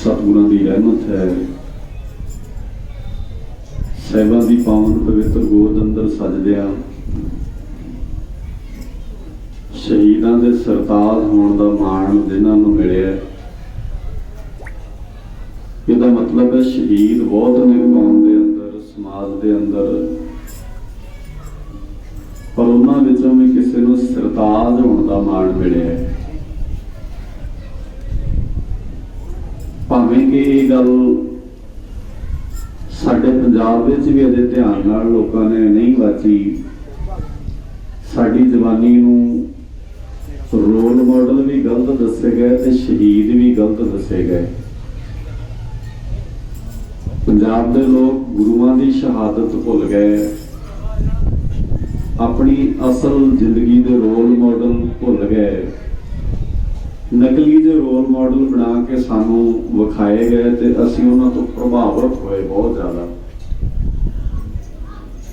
सतगुरां दी रहमत है। साहिबां दी पावन पवित्र गोद अंदर सजदिया शहीदां दे सरताज होण दा माण जिन्हां नूं मिलिया। इहदा मतलब है शहीद बहुत ने कौम दे अंदर, समाज दे अंदर, पर उन्हां विचों भी किसी नूं सरताज होण दा माण मिलिया। भावें कि ये गल साडे पंजाब विच भी अजे ध्यान नाल लोकां ने नहीं वाची। साडी जवानी नूं रोल मॉडल भी गलत दसे गए ते शहीद भी गलत दसे गए। पंजाब दे लोग गुरुआं दी शहादत भुल गए, अपनी असल जिंदगी दे रोल मॉडल भुल गए, नकली जो रोल मॉडल बना के सानू विखाए गए ते असीं उन्हां तो प्रभावित होए बहुत ज्यादा।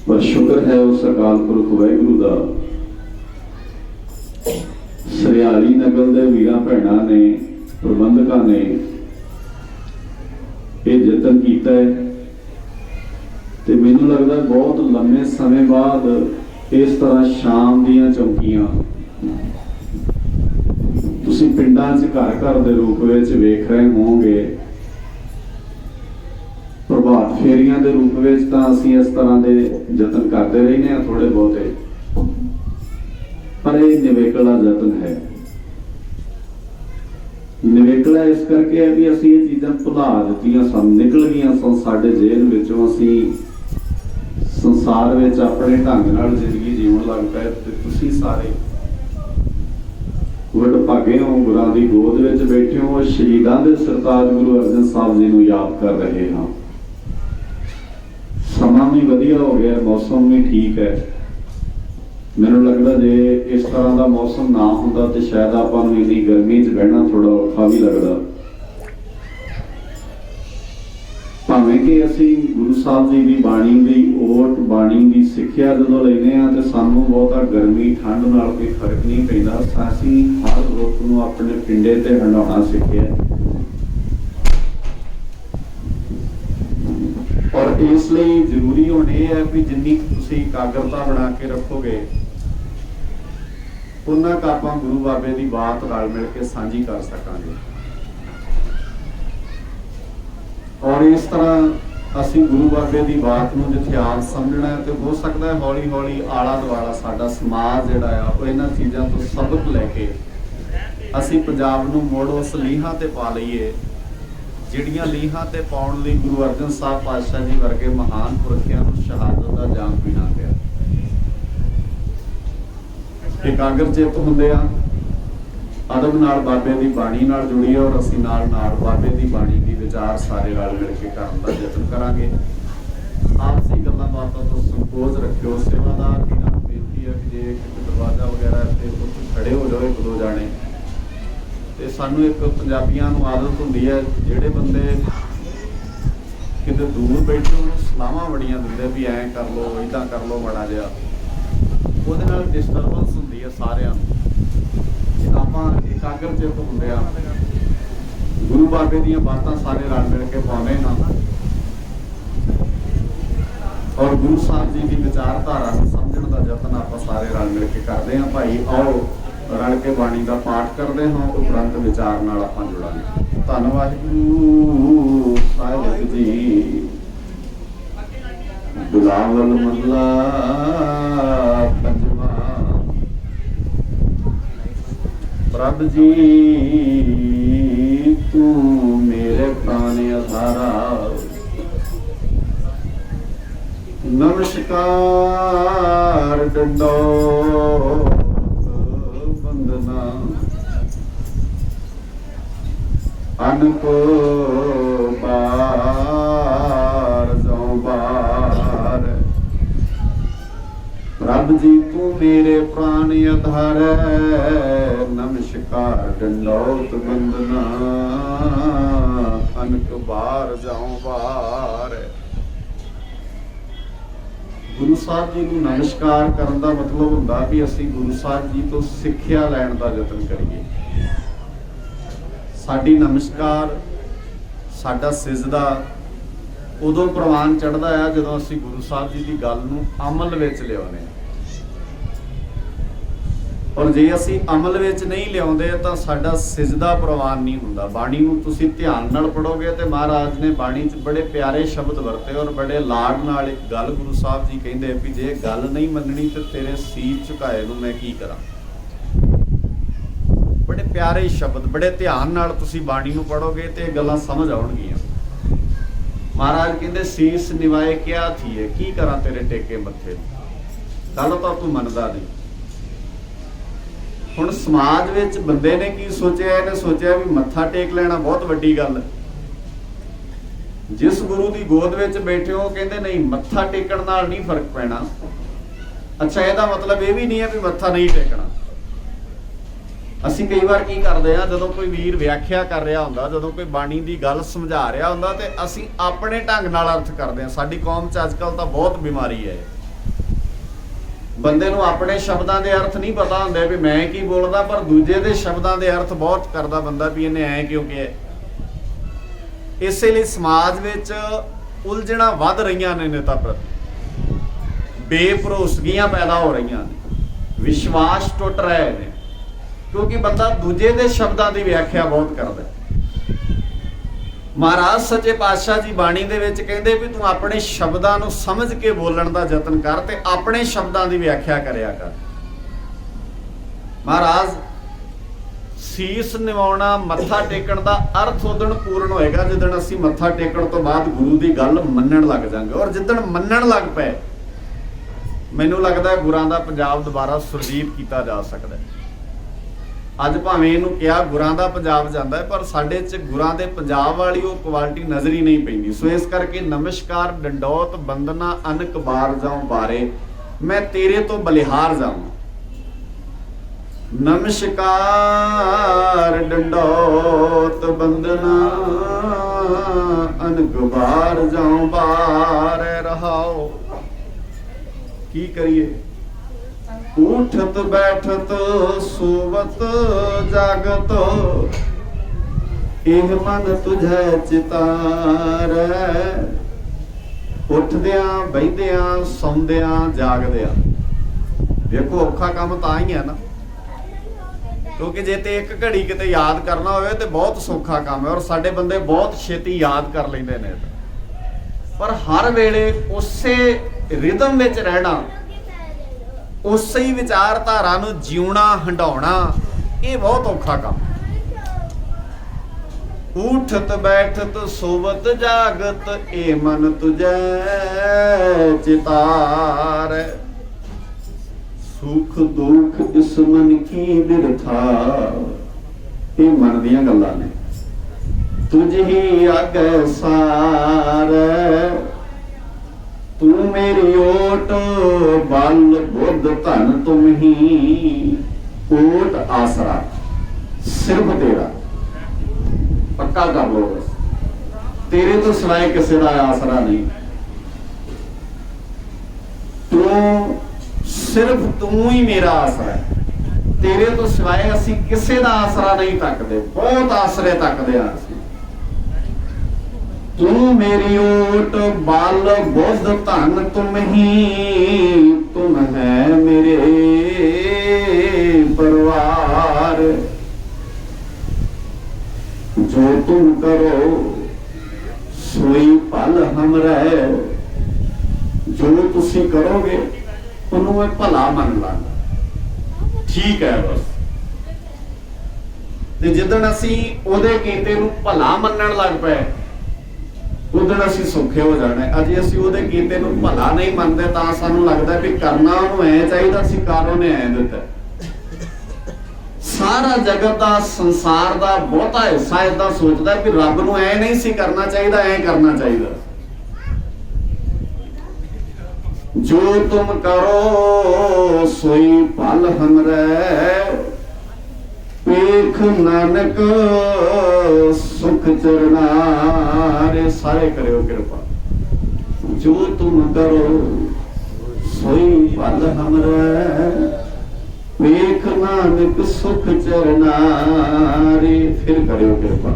पर शुक्र है उस अकाल पुरख वाहिगुरू दा, सरियाली नगल दे वीरां भैणां ने, प्रबंधकां ने ये यतन कीता है ते मैनूं लगदा बहुत लंबे समय बाद इस तरह शाम दीयां चौकियां तुसीं पिंडां च घर घर दे रूप विच वेख रहे होवोगे। प्रभात फेरियां दे रूप विच तां असीं इस तरह दे यतन करते रहने हैं थोड़े बहुते, पर यह निवेकला यतन है। निवेकला इस करके है भी असीं ये चीज़ां भुला दित्तियां सन, निकल गईयां सन साडे जेहन विचों। असीं संसार विच अपने ढंग नाल जिंदगी जीवन लग पए ते तुसीं सारे वडभागे हो, गुरां दी गोद विच बैठे हो, शहीदां दे सरताज गुरु अर्जन साहब जी नूं याद कर रहे हां। समा भी वधिया हो गया, मौसम भी ठीक है। मैनूं लगदा जे इस तरह का मौसम ना हुंदा ते शायद आपां नूं इन्नी गर्मी च बहना थोड़ा औखा भी लगदा। भावें कि असीं गुरु साहब जी की बाणी की ओट, बाणी की सिक्ख्या जदों लैंदे हां ते सानूं बहुता गर्मी ठंड नाल कोई फर्क नहीं पैंदा। असीं हर रुख नूं अपने पिंडे ते हंडाउणा सिੱਖਿਆ और इसलिए जरूरी हुण यह है कि जिन्नी तुसीं एकाग्रता बना के रखोगे उन्ना क आपां गुरु बाबे की बात रल मिल के साझी कर सकांगे। और इस तरह असीं गुरु बाबे की बात नूं जिथे आम समझना है तो हो सकता है हौली हौली आला दुआला साडा समाज जिहड़ा आ वो इन्हां चीज़ां तो सबक लैके असीं पंजाब नूं मुड़ उस लीहां ते पा लईए जिहड़ियां लीहां ते पाउण लई गुरु अर्जन साहब पातशाह जी वर्गे महान पुरखियां नूं शहादत दा जाम पीना पिया। एकाग्र चित हुंदे आ, अदब नाल बाबे की बाणी नाल जुड़ीए और असीं नाल नाल बाबे की बाणी की विचार सारे रल मिल के करन दा यतन करांगे। आपसी गल्लां बातां तो संकोच रखियो। सेवादार वीरां नूं बेनती है कि जे किते दरवाजा वगैरह ते उत्थे खड़े हो जाओ एक दो जाने ते सानूं एक पंजाबियां नूं आदत हुंदी है जिहड़े बंदे किते दूर बैठे उन्हूं सलाहां बड़ियां दिंदे भी ऐं कर लो इदां कर लो माड़ा जिहा, ਉਹਦੇ ਨਾਲ डिस्टर्बेंस ਹੁੰਦੀ है ਸਾਰਿਆਂ ਨੂੰ। ਜੇ ਆਪਾਂ एकाग्र चित ਹੁੰਦੇ ਆ गुरु बाबे ਦੀਆਂ ਬਾਤਾਂ ਸਾਰੇ ਰਲ ਮਿਲ ਕੇ ਪਾਉਂਦੇ ਹਾਂ और गुरु साहब जी की विचारधारा ਨੂੰ ਸਮਝਣ ਦਾ ਯਤਨ ਆਪਾਂ ਸਾਰੇ ਰਲ ਮਿਲ ਕੇ ਕਰਦੇ ਹਾਂ। ਭਾਈ ਆਓ ਰਲ ਕੇ ਬਾਣੀ ਦਾ ਪਾਠ ਕਰਦੇ ਹਾਂ, ਉਪਰੰਤ ਵਿਚਾਰ ਨਾਲ ਆਪਾਂ ਜੁੜਾਂਗੇ। ਧੰਨ ਵਾਹਿਗੁਰੂ ਸਾਹਿਬ ਜੀ। ਬਿਲਾਵਲ ਮਹਲਾ ਪੰਜਵਾਂ। प्रभ जी तू मेरे प्राण आधारा, नमस्कार दंडोत वंदना, अनको बार जो बार। प्रभ जी तू मेरे प्राण आधार, नमस्कार दंडोत वंदना, अनक बार जाऊं बार। गुरु साहब जी को नमस्कार करने का मतलब होंदा भी असी गुरु साहब जी तो सिक्ख्या लैण का यतन करिए। साडी नमस्कार ਸਾਡਾ ਸਿਜਦਾ ਉਦੋਂ ਪ੍ਰਵਾਨ ਚੜ੍ਹਦਾ ਆ ਜਦੋਂ ਅਸੀਂ ਗੁਰੂ ਸਾਹਿਬ ਜੀ ਦੀ ਗੱਲ ਨੂੰ ਅਮਲ ਵਿੱਚ ਲਿਆਉਂਦੇ ਹਾਂ। ਔਰ ਜੇ ਅਸੀਂ ਅਮਲ ਵਿੱਚ ਨਹੀਂ ਲਿਆਉਂਦੇ ਤਾਂ ਸਾਡਾ ਸਿਜਦਾ ਪ੍ਰਵਾਨ ਨਹੀਂ ਹੁੰਦਾ। ਬਾਣੀ ਨੂੰ ਤੁਸੀਂ ਧਿਆਨ ਨਾਲ ਪੜ੍ਹੋਗੇ ਤੇ ਮਹਾਰਾਜ ਨੇ ਬਾਣੀ 'ਚ ਬੜੇ ਪਿਆਰੇ ਸ਼ਬਦ ਵਰਤੇ ਔਰ ਬੜੇ ਲਾਡ ਨਾਲ ਇੱਕ ਗੱਲ ਗੁਰੂ ਸਾਹਿਬ ਜੀ ਕਹਿੰਦੇ ਵੀ ਜੇ ਗੱਲ ਨਹੀਂ ਮੰਨਣੀ ਤੇ ਤੇਰੇ ਸੀਸ ਝੁਕਾਏ ਨੂੰ ਮੈਂ ਕੀ ਕਰਾਂ। ਬੜੇ ਪਿਆਰੇ ਸ਼ਬਦ, ਬੜੇ ਧਿਆਨ ਨਾਲ ਤੁਸੀਂ ਬਾਣੀ ਨੂੰ ਪੜ੍ਹੋਗੇ ਤੇ ਇਹ ਗੱਲਾਂ ਸਮਝ ਆਉਣਗੀਆਂ। ਮਹਾਰਾਜ ਕਹਿੰਦੇ ਸੀਸ ਨਿਵਾਏ ਕਿਆ ਥੀਏ, ਕੀ ਕਰਾਂ ਤੇਰੇ ਟੇਕੇ ਮੱਥੇ ਨੂੰ, ਗੱਲ ਤਾਂ ਤੂੰ ਮੰਨਦਾ ਨਹੀਂ। ਹੁਣ ਸਮਾਜ ਵਿੱਚ ਬੰਦੇ ਨੇ ਕੀ ਸੋਚਿਆ, ਇਹਨੇ ਸੋਚਿਆ ਵੀ ਮੱਥਾ ਟੇਕ ਲੈਣਾ ਬਹੁਤ ਵੱਡੀ ਗੱਲ ਹੈ। ਜਿਸ ਗੁਰੂ ਦੀ ਗੋਦ ਵਿੱਚ ਬੈਠੇ ਹੋ ਕਹਿੰਦੇ ਨਹੀਂ ਮੱਥਾ ਟੇਕਣ ਨਾਲ ਨਹੀਂ ਫਰਕ ਪੈਣਾ। ਅੱਛਾ, ਇਹਦਾ ਮਤਲਬ ਇਹ ਵੀ ਨਹੀਂ ਹੈ ਵੀ ਮੱਥਾ ਨਹੀਂ ਟੇਕਣਾ। ਅਸੀਂ ਕਈ ਵਾਰ ਕੀ ਕਰਦੇ ਆ, ਜਦੋਂ ਕੋਈ ਵੀਰ ਵਿਆਖਿਆ ਕਰ ਰਿਹਾ ਹੁੰਦਾ, ਜਦੋਂ ਕੋਈ ਬਾਣੀ ਦੀ ਗੱਲ ਸਮਝਾ ਰਿਹਾ ਹੁੰਦਾ ਤੇ ਅਸੀਂ ਆਪਣੇ ਢੰਗ ਨਾਲ ਅਰਥ ਕਰਦੇ ਆ। ਸਾਡੀ ਕੌਮ 'ਚ ਅੱਜ ਕੱਲ੍ਹ ਤਾਂ ਬਹੁਤ ਬਿਮਾਰੀ ਹੈ। ਬੰਦੇ ਨੂੰ ਆਪਣੇ ਸ਼ਬਦਾਂ ਦੇ ਅਰਥ ਨਹੀਂ ਪਤਾ ਹੁੰਦੇ ਵੀ ਮੈਂ ਕੀ ਬੋਲਦਾ, ਪਰ ਦੂਜੇ ਦੇ ਸ਼ਬਦਾਂ ਦੇ ਅਰਥ ਬਹੁਤ ਕਰਦਾ ਬੰਦਾ ਵੀ ਇਹਨੇ ਐ ਕਿਉਂ ਕਿਹਾ। ਇਸੇ ਲਈ ਸਮਾਜ ਵਿੱਚ ਉਲਝਣਾਂ ਵੱਧ ਰਹੀਆਂ ਨੇ ਨੇਤਾ ਪ੍ਰਤੀ, ਬੇਭਰੋਸਗੀਆਂ ਪੈਦਾ ਹੋ ਰਹੀਆਂ ਨੇ, ਵਿਸ਼ਵਾਸ ਟੁੱਟ ਰਹੇ ਨੇ, ਕਿਉਂਕਿ ਬੰਦਾ ਦੂਜੇ ਦੇ ਸ਼ਬਦਾਂ ਦੀ ਵਿਆਖਿਆ ਬਹੁਤ ਕਰਦਾ। ਮਹਾਰਾਜ ਸੱਚੇ ਪਾਤਸ਼ਾਹ ਜੀ ਬਾਣੀ ਦੇ ਵਿੱਚ ਕਹਿੰਦੇ ਵੀ ਤੂੰ ਆਪਣੇ ਸ਼ਬਦਾਂ ਨੂੰ ਸਮਝ ਕੇ ਬੋਲਣ ਦਾ ਯਤਨ ਕਰ ਤੇ ਆਪਣੇ ਸ਼ਬਦਾਂ ਦੀ ਵਿਆਖਿਆ ਕਰਿਆ ਕਰ। ਮਹਾਰਾਜ ਸੀਸ ਨਿਵਾਉਣਾ, ਮੱਥਾ ਟੇਕਣ ਦਾ ਅਰਥ ਉਦਣ ਪੂਰਨ ਹੋਏਗਾ ਜਿੱਦਣ ਅਸੀਂ ਮੱਥਾ ਟੇਕਣ ਤੋਂ ਬਾਅਦ ਗੁਰੂ ਦੀ ਗੱਲ ਮੰਨਣ ਲੱਗ ਜਾਵਾਂਗੇ। ਔਰ ਜਿੱਦਣ ਮੰਨਣ ਲੱਗ ਪਏ, ਮੈਨੂੰ ਲੱਗਦਾ ਗੁਰਾਂ ਦਾ ਪੰਜਾਬ ਦੁਬਾਰਾ ਸੁਰਜੀਤ ਕੀਤਾ ਜਾ ਸਕਦਾ ਹੈ। ਅੱਜ ਭਾਵੇਂ ਇਹਨੂੰ ਕਿਹਾ ਗੁਰਾਂ ਦਾ ਪੰਜਾਬ ਜਾਂਦਾ ਹੈ, ਪਰ ਸਾਡੇ 'ਚ ਗੁਰਾਂ ਦੇ ਪੰਜਾਬ ਵਾਲੀ ਉਹ ਕੁਆਲਿਟੀ ਨਜ਼ਰ ਹੀ ਨਹੀਂ ਪੈਂਦੀ। ਸੋ ਇਸ ਕਰਕੇ ਨਮਸਕਾਰ ਡੰਡੋਤ ਬੰਦਨਾ ਅਨਕ ਬਾਰ ਜਾਉ ਬਾਰੇ, ਮੈਂ ਤੇਰੇ ਤੋਂ ਬਲਿਹਾਰ ਜਾਵਾਂ। ਨਮਸਕਾਰ ਡੰਡੋਤ ਬੰਦਨਾ ਅਨਕ ਬਾਰ ਜਾਉ ਬਾਰੇ ਰਹਾਓ। ਕੀ ਕਰੀਏ? ਉਠਤ ਬੈਠਤ ਸੋਵਤ ਜਾਗਤ, ਇਹ ਮਨ ਤੁਝੈ ਚਿਤਾਰੈ। ਉੱਠਦਿਆਂ ਬਹਿੰਦਿਆਂ ਸੌਂਦਿਆਂ ਜਾਗਦਿਆਂ, ਦੇਖੋ ਔਖਾ ਕੰਮ ਤਾਂ ਹੀ ਹੈ ਨਾ, ਕਿਉਂਕਿ ਜੇ ਤੇ ਇੱਕ ਘੜੀ ਕਿਤੇ ਯਾਦ ਕਰਨਾ ਹੋਵੇ ਤੇ ਬਹੁਤ ਸੌਖਾ ਕੰਮ ਹੈ। ਔਰ ਸਾਡੇ ਬੰਦੇ ਬਹੁਤ ਛੇਤੀ ਯਾਦ ਕਰ ਲੈਂਦੇ ਨੇ, ਪਰ ਹਰ ਵੇਲੇ ਉਸੇ ਰਿਦਮ ਵਿੱਚ ਰਹਿਣਾ, ਉਸੇ ਹੀ ਵਿਚਾਰਧਾਰਾ ਨੂੰ ਜਿਉਣਾ ਹੰਡਾਉਣਾ, ਇਹ ਬਹੁਤ ਔਖਾ ਕੰਮ। ਉਠਤ ਬੈਠਤ ਸੋਵਤ ਜਾਗਤ, ਇਹ ਮਨ ਤੁਝੈ ਚਿਤਾਰੈ। ਸੁਖ ਦੁਖ ਇਸ ਮਨ ਕੀ ਬਿਰਥਾ, ਇਹ ਮਨ ਦੀਆਂ ਗੱਲਾਂ ਨੇ। ਤੁਝ ਹੀ ਆਗੈ ਸਾਰੈ, ਤੂੰ ਮੇਰੀ ਓਟ ਬਲ ਬੁੱਧ ਧਨ ਤੁਮ ਹੀ। ਓਟ ਆਸਰਾ ਸਿਰਫ ਤੇਰਾ, ਪੱਕਾ ਕਰ ਲੋ, ਤੇਰੇ ਤੋਂ ਸਿਵਾਏ ਕਿਸੇ ਦਾ ਆਸਰਾ ਨਹੀਂ। ਤੂੰ ਸਿਰਫ ਤੂੰ ਹੀ ਮੇਰਾ ਆਸਰਾ ਹੈ, ਤੇਰੇ ਤੋਂ ਸਿਵਾਏ ਅਸੀਂ ਕਿਸੇ ਦਾ ਆਸਰਾ ਨਹੀਂ ਤੱਕਦੇ। ਬਹੁਤ ਆਸਰੇ ਤੱਕਦੇ ਹਾਂ ਅਸੀਂ। ਤੂੰ ਮੇਰੀ ਓਟ ਬਲ ਬੁੱਧ ਧਨ ਤੁਮ ਹੀ, ਤੁਮ ਹੈ ਮੇਰੇ ਪਰਵਾਰ। ਜੋ ਤੁਮ ਕਰੋ ਸੋਈ ਭਲ ਹਮਰੇ, ਜੋ ਤੁਸੀਂ ਕਰੋਗੇ ਉਹਨੂੰ ਮੈਂ ਭਲਾ ਮੰਨ ਲਾਂਗਾ। ਠੀਕ ਹੈ ਬਸ। ਤੇ ਜਿੱਦਣ ਅਸੀਂ ਉਹਦੇ ਕੀਤੇ ਨੂੰ ਭਲਾ ਮੰਨਣ ਲੱਗ ਪਏ, ਉਦੋਂ ਅਸੀਂ ਸੌਖੇ ਹੋ ਜਾਣਾ। ਅਜੇ ਅਸੀਂ ਉਹਦੇ ਕੀਤੇ ਨੂੰ ਭਲਾ ਨਹੀਂ ਮੰਨਦੇ ਤਾਂ ਸਾਨੂੰ ਲੱਗਦਾ ਵੀ ਕਰਨਾ ਉਹਨੂੰ ਐ ਚਾਹੀਦਾ ਸੀ, ਕਰ ਉਹਨੇ ਐ ਦਿੱਤਾ। ਸਾਰਾ ਜਗਤ ਦਾ, ਸੰਸਾਰ ਦਾ ਬਹੁਤਾ ਹਿੱਸਾ ਏਦਾਂ ਸੋਚਦਾ ਵੀ ਰੱਬ ਨੂੰ ਐ ਨਹੀਂ ਸੀ ਕਰਨਾ ਚਾਹੀਦਾ, ਐ ਕਰਨਾ ਚਾਹੀਦਾ। ਜੋ ਤੁਮ ਕਰੋ ਸੋਈ ਭਲ ਹਮਰੇ, ਵੇਖ ਨਾਨਕ ਸੁਖ ਚਰਨਾਰੇ। ਸਾਰੇ ਕਰਿਓ ਕਿਰਪਾ। ਜੋ ਤੁਮ ਕਰੋ ਸੋਈ ਭਲ ਹਮਰੇ, ਵੇਖ ਨਾਨਕ ਸੁਖ ਚਰਨਾਰੇ। ਫਿਰ ਕਰਿਓ ਕਿਰਪਾ।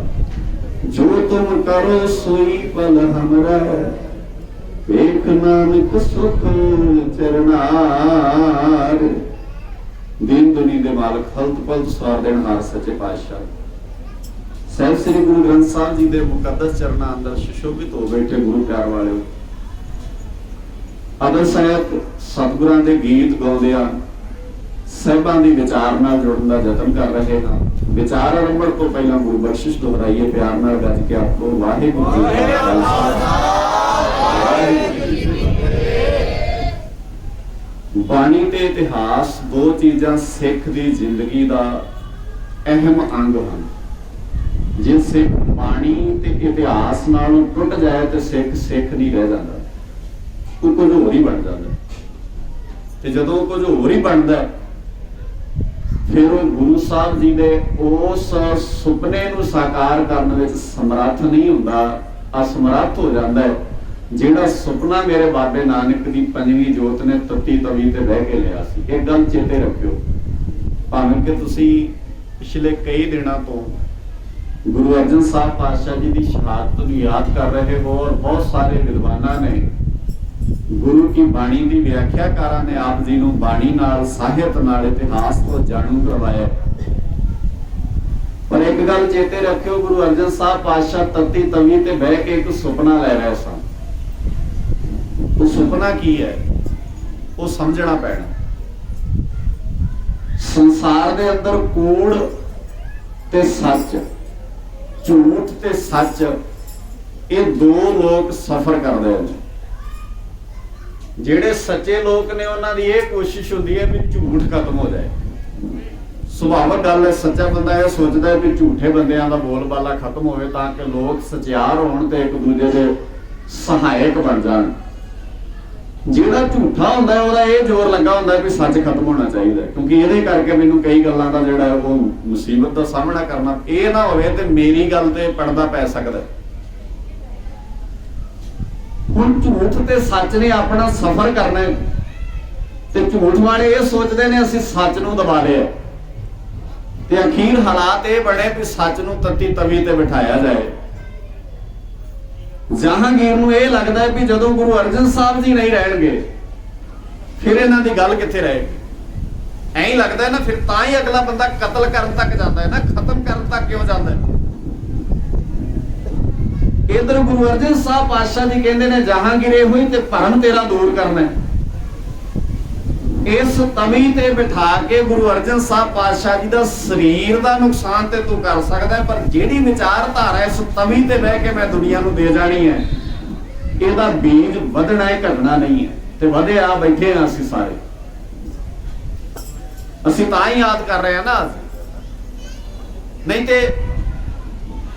जो तुम करो सोई पल हमरा, वेख नानक सुख चरनार। दीन दुनी दे मालक हल्त पलत सवार देनहार सच्चे पातशाह ਸਾਹਿਬ ਸ੍ਰੀ ਗੁਰੂ ਗ੍ਰੰਥ ਸਾਹਿਬ जी दे मुकद्दस चरणां अंदर सुशोभित हो बैठे गुरु प्यार वाले अदर ਸਾਹਿਬ सतगुरां दे गीत गाउंदियां ਸਾਹਿਬਾਂ ਦੀ ਵਿਚਾਰ ਨਾਲ ਜੁੜਨ ਦਾ ਯਤਨ ਕਰ ਰਹੇ ਹਾਂ। ਵਿਚਾਰ ਆਰੰਭਣ ਤੋਂ ਪਹਿਲਾਂ ਗੁਰੂ ਬਖਸ਼ਿਸ਼ ਦੁਹਰਾਈਏ ਪਿਆਰ ਨਾਲ ਗੱਜ ਕੇ ਆਪਕੋ ਵਾਹਿਗੁਰੂ ਜੀ ਕਾ ਖਾਲਸਾ ਵਾਹਿਗੁਰੂ ਜੀ ਕੀ ਫਤਿਹ। ਬਾਣੀ ਤੇ ਇਤਿਹਾਸ ਦੋ ਚੀਜ਼ਾਂ ਸਿੱਖ ਦੀ ਜ਼ਿੰਦਗੀ ਦਾ ਅਹਿਮ ਅੰਗ ਹਨ। ਜੇ ਸਿੱਖ ਬਾਣੀ ਤੇ ਇਤਿਹਾਸ ਨਾਲ ਟੁੱਟ ਜਾਏ ਤੇ ਸਿੱਖ ਨਹੀਂ ਰਹਿ ਜਾਂਦਾ, ਉਹ ਕੁਝ ਹੋਰ ਹੀ ਬਣ ਜਾਂਦਾ। ਤੇ ਜਦੋਂ ਕੁਝ ਹੋਰ ਹੀ ਬਣਦਾ ਫਿਰ ਉਹ ਗੁਰੂ ਸਾਹਿਬ ਜੀ ਦੇ ਉਸ ਸੁਪਨੇ ਨੂੰ ਸਾਕਾਰ ਕਰਨ ਵਿੱਚ ਸਮਰੱਥ ਨਹੀਂ ਹੁੰਦਾ, ਅਸਮਰੱਥ ਹੋ ਜਾਂਦਾ ਹੈ। ਜਿਹੜਾ ਸੁਪਨਾ ਮੇਰੇ ਬਾਬੇ ਨਾਨਕ ਦੀ ਪੰਜਵੀਂ ਜੋਤ ਨੇ ਤੱਤੀ ਤਵੀ ਤੇ ਬਹਿ ਕੇ ਲਿਆ ਸੀ, ਇਹ ਗੱਲ ਚੇਤੇ ਰੱਖਿਓ। ਭਾਵੇਂ ਕਿ ਤੁਸੀਂ ਪਿਛਲੇ ਕਈ ਦਿਨਾਂ ਤੋਂ ਗੁਰੂ ਅਰਜਨ ਸਾਹਿਬ ਪਾਤਸ਼ਾਹ ਜੀ ਦੀ ਸ਼ਹਾਦਤ ਨੂੰ ਯਾਦ ਕਰ ਰਹੇ ਹੋ ਔਰ ਬਹੁਤ ਸਾਰੇ ਵਿਦਵਾਨਾਂ ਨੇ गुरु की बाणी की व्याख्याकारां ने आप जी नूं बाणी नाल साहित नाल इतिहास को जाणू करवाया। पर एक गल चेते रखियो, गुरु अर्जन साहब पातशाह तत्ती तवी ते बह के एक सुपना ले रहे सन। वो सुपना की है वो समझना पैना। संसार दे अंदर कूड़ ते सच, झूठ ते सच, ये दो लोग सफर करते हैं। ਜਿਹੜੇ ਸੱਚੇ ਲੋਕ ਨੇ ਉਹਨਾਂ ਦੀ ਇਹ ਕੋਸ਼ਿਸ਼ ਹੁੰਦੀ ਹੈ ਵੀ ਝੂਠ ਖਤਮ ਹੋ ਜਾਏ। ਸੁਭਾਵਿਕ ਗੱਲ ਹੈ, ਸੱਚਾ ਬੰਦਾ ਇਹ ਸੋਚਦਾ ਹੈ ਵੀ ਝੂਠੇ ਬੰਦਿਆਂ ਦਾ ਬੋਲਬਾਲਾ ਖਤਮ ਹੋਵੇ ਤਾਂ ਕਿ ਲੋਕ ਸਚਿਆਰ ਹੋਣ ਤੇ ਇੱਕ ਦੂਜੇ ਦੇ ਸਹਾਇਕ ਬਣ ਜਾਣ। ਜਿਹੜਾ ਝੂਠਾ ਹੁੰਦਾ ਹੈ ਉਹਦਾ ਇਹ ਜ਼ੋਰ ਲੱਗਾ ਹੁੰਦਾ ਹੈ ਵੀ ਸੱਚ ਖਤਮ ਹੋਣਾ ਚਾਹੀਦਾ, ਕਿਉਂਕਿ ਇਹਦੇ ਕਰਕੇ ਮੈਨੂੰ ਕਈ ਗੱਲਾਂ ਦਾ ਜਿਹੜਾ ਉਹ ਮੁਸੀਬਤ ਦਾ ਸਾਹਮਣਾ ਕਰਨਾ, ਇਹ ਨਾ ਹੋਵੇ ਤੇ ਮੇਰੀ ਗੱਲ ਤੇ ਪਰਦਾ ਪੈ ਸਕਦਾ। ਹੁਣ ਝੂਠ ਤੇ ਸੱਚ ਨੇ ਆਪਣਾ ਸਫ਼ਰ ਕਰਨਾ ਤੇ ਝੂਠ ਵਾਲੇ ਇਹ ਸੋਚਦੇ ਨੇ ਅਸੀਂ ਸੱਚ ਨੂੰ ਦਬਾ ਲਿਆ ਤੇ ਅਖੀਰ ਹਾਲਾਤ ਇਹ ਬਣੇ ਵੀ ਸੱਚ ਨੂੰ ਤੱਤੀ ਤਵੀ ਤੇ ਬਿਠਾਇਆ ਜਾਏ। ਜਹਾਂਗੀਰ ਨੂੰ ਇਹ ਲੱਗਦਾ ਹੈ ਵੀ ਜਦੋਂ ਗੁਰੂ ਅਰਜਨ ਸਾਹਿਬ ਜੀ ਨਹੀਂ ਰਹਿਣਗੇ ਫਿਰ ਇਹਨਾਂ ਦੀ ਗੱਲ ਕਿੱਥੇ ਰਹੇਗੀ। ਐਂ ਹੀ ਲੱਗਦਾ ਹੈ ਨਾ, ਫਿਰ ਤਾਂ ਹੀ ਅਗਲਾ ਬੰਦਾ ਕਤਲ ਕਰਨ ਤੱਕ ਜਾਂਦਾ ਹੈ ਨਾ, ਖਤਮ ਕਰਨ ਤੱਕ ਕਿਉਂ ਜਾਂਦਾ ਹੈ। इधर गुरु अर्जन साहब पातशाह जी कहते हैं जहांगीर हुई ते भरम तेरा दूर करना। इस तवी ते बिठा के गुरु अर्जन साहब पातशाह जी दा शरीर दा नुकसान ते तू कर सकदा है, पर जेड़ी विचारधारा इस तवी ते बह के मैं दुनिया नूं दे जानी है, इहदा बीज वधना है, घटना नहीं है। ते वधिया बैठे हां असीं सारे, असीं तां ही याद कर रहे हैं ना, नहीं ते।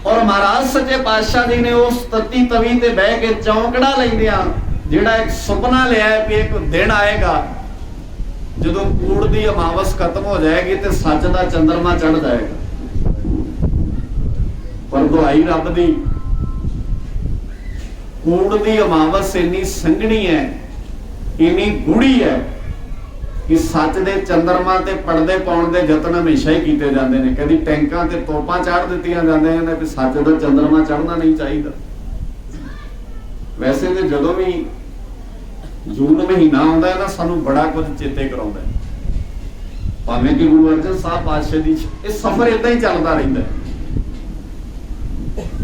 और महाराज सच्चे पातशाह जी ने उस तत्ती तवी ते बह के चौंकड़ा लैंदियां जिहड़ा एक सुपना लिया है कि एक दिन आएगा जदों कूड़ दी अमावस खत्म हो जाएगी ते सच दा चंद्रमा चढ़ जाएगा। पर दुहाई रब दी, कूड़ दी अमावस इन्नी संघनी है, इन्नी गूढ़ी है कि सच दे चंद्रमा ते पड़दे पाउण दे यतन हमेशा ही कीते जांदे ने। कदी टैंकां ते तोपां चाढ़ दित्तियां जांदियां ने कि सच दा चंद्रमा चढ़ना नहीं चाहिदा। वैसे ते जदों भी जून महीना आउंदा है ना, सानू बड़ा कुछ चेते कराउंदा है। भावें कि गुरु अर्जन साहब पातशाह दी इह सफर इदां ही चलदा रहिंदा है।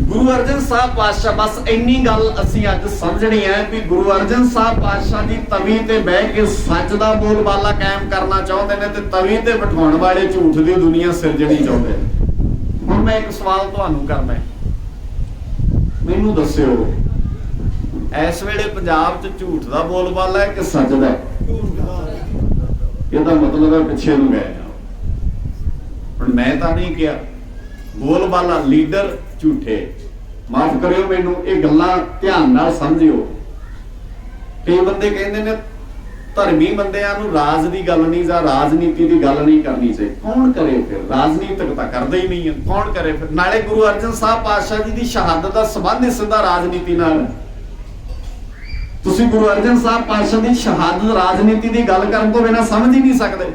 गुरु अर्जन साहब पातशाह, बस इन्नी गल असीं अज समझनी है भी गुरु अर्जन साहब पातशाह दी तवी ते बह के सच दा बोलबाला कायम करना चाहुंदे ने ते तवी ते बिठाउण वाले झूठ दी दुनिया सिरजणी चाहुंदे। हुण मैं एक सवाल तुहानूं करना है, मैनूं दस्सिओ इस वेले पंजाब च झूठ दा बोलबाला है कि सच दा? ਇਹਦਾ मतलब है पिछे नूं गए। हुण मैं तां नहीं किहा बोलबाला लीडर झूठे, माफ करियो मैनू ये गल्लां ध्यान नाल समझियो। कई बंदे कहंदे ने धर्मी बंदियां नूं राज दी गल नहीं जां राजनीति दी गल नहीं करनी चाहिए। कौन करे फिर? राजनीतिक तां करदे ही नहीं है, कौन करे फिर? नाले गुरु अर्जन साहब पातशाह जी दी शहादत दा संबंध ही सीधा राजनीति नाल। तुसीं गुरु अर्जन साहब पातशाह दी शहादत राजनीति दी गल करन तो बिना समझ ही नहीं सकदे।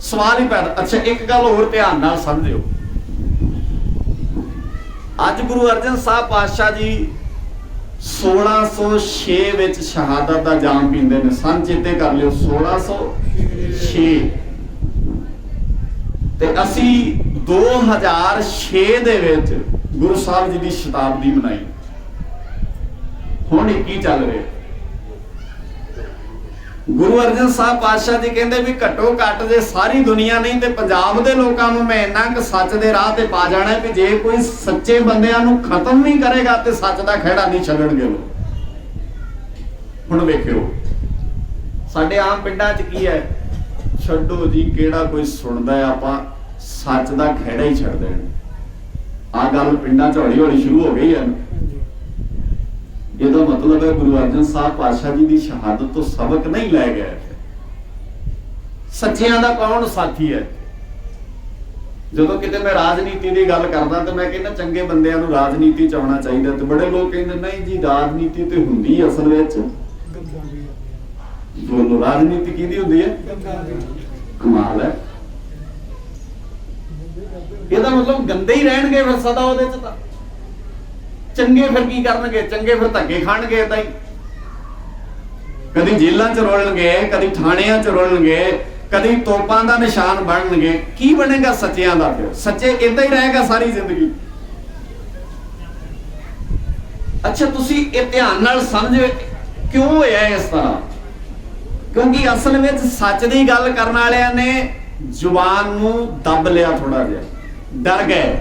सवाल ही पैदा। अच्छा एक गल होर ध्यान नाल समझियो, ਅੱਜ ਗੁਰੂ ਅਰਜਨ ਸਾਹਿਬ ਪਾਤਸ਼ਾਹ ਜੀ 1606 ਵਿੱਚ ਸ਼ਹਾਦਤ ਦਾ ਜਾਮ ਪੀਂਦੇ ਨੇ। ਸੰਨ ਚੇਤੇ ਕਰ ਲਿਓ 1606 ਤੇ ਅਸੀਂ 2006 ਦੇ ਵਿੱਚ ਗੁਰੂ ਸਾਹਿਬ ਜੀ ਦੀ ਸ਼ਤਾਬਦੀ ਮਨਾਈ। ਹੁਣ 21 ਚੱਲ ਰਿਹਾ। ਗੁਰੂ ਅਰਜਨ ਸਾਹਿਬ ਪਾਤਸ਼ਾਹ ਜੀ ਕਹਿੰਦੇ ਵੀ ਘੱਟੋ ਘੱਟ ਜੇ ਸਾਰੀ ਦੁਨੀਆ ਨਹੀਂ ਤੇ ਪੰਜਾਬ ਦੇ ਲੋਕਾਂ ਨੂੰ ਮੈਂ ਇੰਨਾ ਕੁ ਸੱਚ ਦੇ ਰਾਹ ਤੇ ਪਾ ਜਾਣਾ ਕਿ ਜੇ ਕੋਈ ਸੱਚੇ ਬੰਦਿਆਂ ਨੂੰ ਖਤਮ ਨਹੀਂ ਕਰੇਗਾ ਤੇ ਸੱਚ ਦਾ ਖਹਿੜਾ ਨਹੀਂ ਛੱਡਣਗੇ ਲੋਕ। ਹੁਣ ਵੇਖਿਓ ਸਾਡੇ ਆਮ ਪਿੰਡਾਂ 'ਚ ਕੀ ਹੈ, ਛੱਡੋ ਜੀ ਕਿਹੜਾ ਕੋਈ ਸੁਣਦਾ, ਆਪਾਂ ਸੱਚ ਦਾ ਖਹਿੜਾ ਹੀ ਛੱਡ ਦੇਣ। ਆਹ ਗੱਲ ਪਿੰਡਾਂ 'ਚ ਹੌਲੀ ਹੌਲੀ ਸ਼ੁਰੂ ਹੋ ਗਈ ਹੈ। ਇਹਦਾ ਮਤਲਬ ਹੈ ਗੁਰੂ ਅਰਜਨ ਸਾਹਿਬ ਪਾਤਸ਼ਾਹ ਜੀ ਦੀ ਸ਼ਹਾਦਤ ਤੋਂ ਸਬਕ ਨਹੀਂ ਲੈ ਗਏ। ਸੱਚਿਆਂ ਦਾ ਕੌਣ ਸਾਥੀ ਹੈ? ਜਦੋਂ ਕਿਤੇ ਮੈਂ ਰਾਜਨੀਤੀ ਦੀ ਗੱਲ ਕਰਦਾ ਤੇ ਮੈਂ ਕਹਿੰਦਾ ਚੰਗੇ ਬੰਦਿਆਂ ਨੂੰ ਰਾਜਨੀਤੀ 'ਚ ਆਉਣਾ ਚਾਹੀਦਾ, ਤੇ ਬੜੇ ਲੋਕ ਕਹਿੰਦੇ ਨਹੀਂ ਜੀ ਰਾਜਨੀਤੀ ਤੇ ਹੁੰਦੀ ਅਸਲ ਵਿੱਚ ਬੋਲੋ ਰਾਜਨੀਤੀ ਕਿਹਦੀ ਹੁੰਦੀ ਹੈ? ਕਮਾਲ ਹੈ। ਇਹਦਾ ਮਤਲਬ ਗੰਦੇ ਹੀ ਰਹਿਣਗੇ ਫਿਰ ਸਦਾ ਉਹਦੇ 'ਚ। ਤਾਂ ਚੰਗੇ ਫਿਰ ਕੀ ਕਰਨਗੇ? ਚੰਗੇ ਫਿਰ ਧੱਕੇ ਖਾਣਗੇ ਏਦਾਂ ਹੀ, ਕਦੀ ਜੇਲ੍ਹਾਂ 'ਚ ਰੋਲਣਗੇ, ਕਦੀ ਥਾਣਿਆਂ 'ਚ ਰੋਲਣਗੇ, ਕਦੀ ਤੋਪਾਂ ਦਾ ਨਿਸ਼ਾਨ ਬਣਨਗੇ। ਕੀ ਬਣੇਗਾ ਸੱਚਿਆਂ ਦਾ? ਫਿਰ ਸੱਚੇ ਏਦਾਂ ਹੀ ਰਹੇਗਾ ਸਾਰੀ ਜ਼ਿੰਦਗੀ। ਅੱਛਾ ਤੁਸੀਂ ਇਹ ਧਿਆਨ ਨਾਲ ਸਮਝੋ ਕਿਉਂ ਹੋਇਆ ਇਸ ਤਰ੍ਹਾਂ। ਕਿਉਂਕਿ ਅਸਲ ਵਿੱਚ ਸੱਚ ਦੀ ਗੱਲ ਕਰਨ ਵਾਲਿਆਂ ਨੇ ਜ਼ੁਬਾਨ ਨੂੰ ਦੱਬ ਲਿਆ, ਥੋੜਾ ਜਿਹਾ ਡਰ ਗਏ,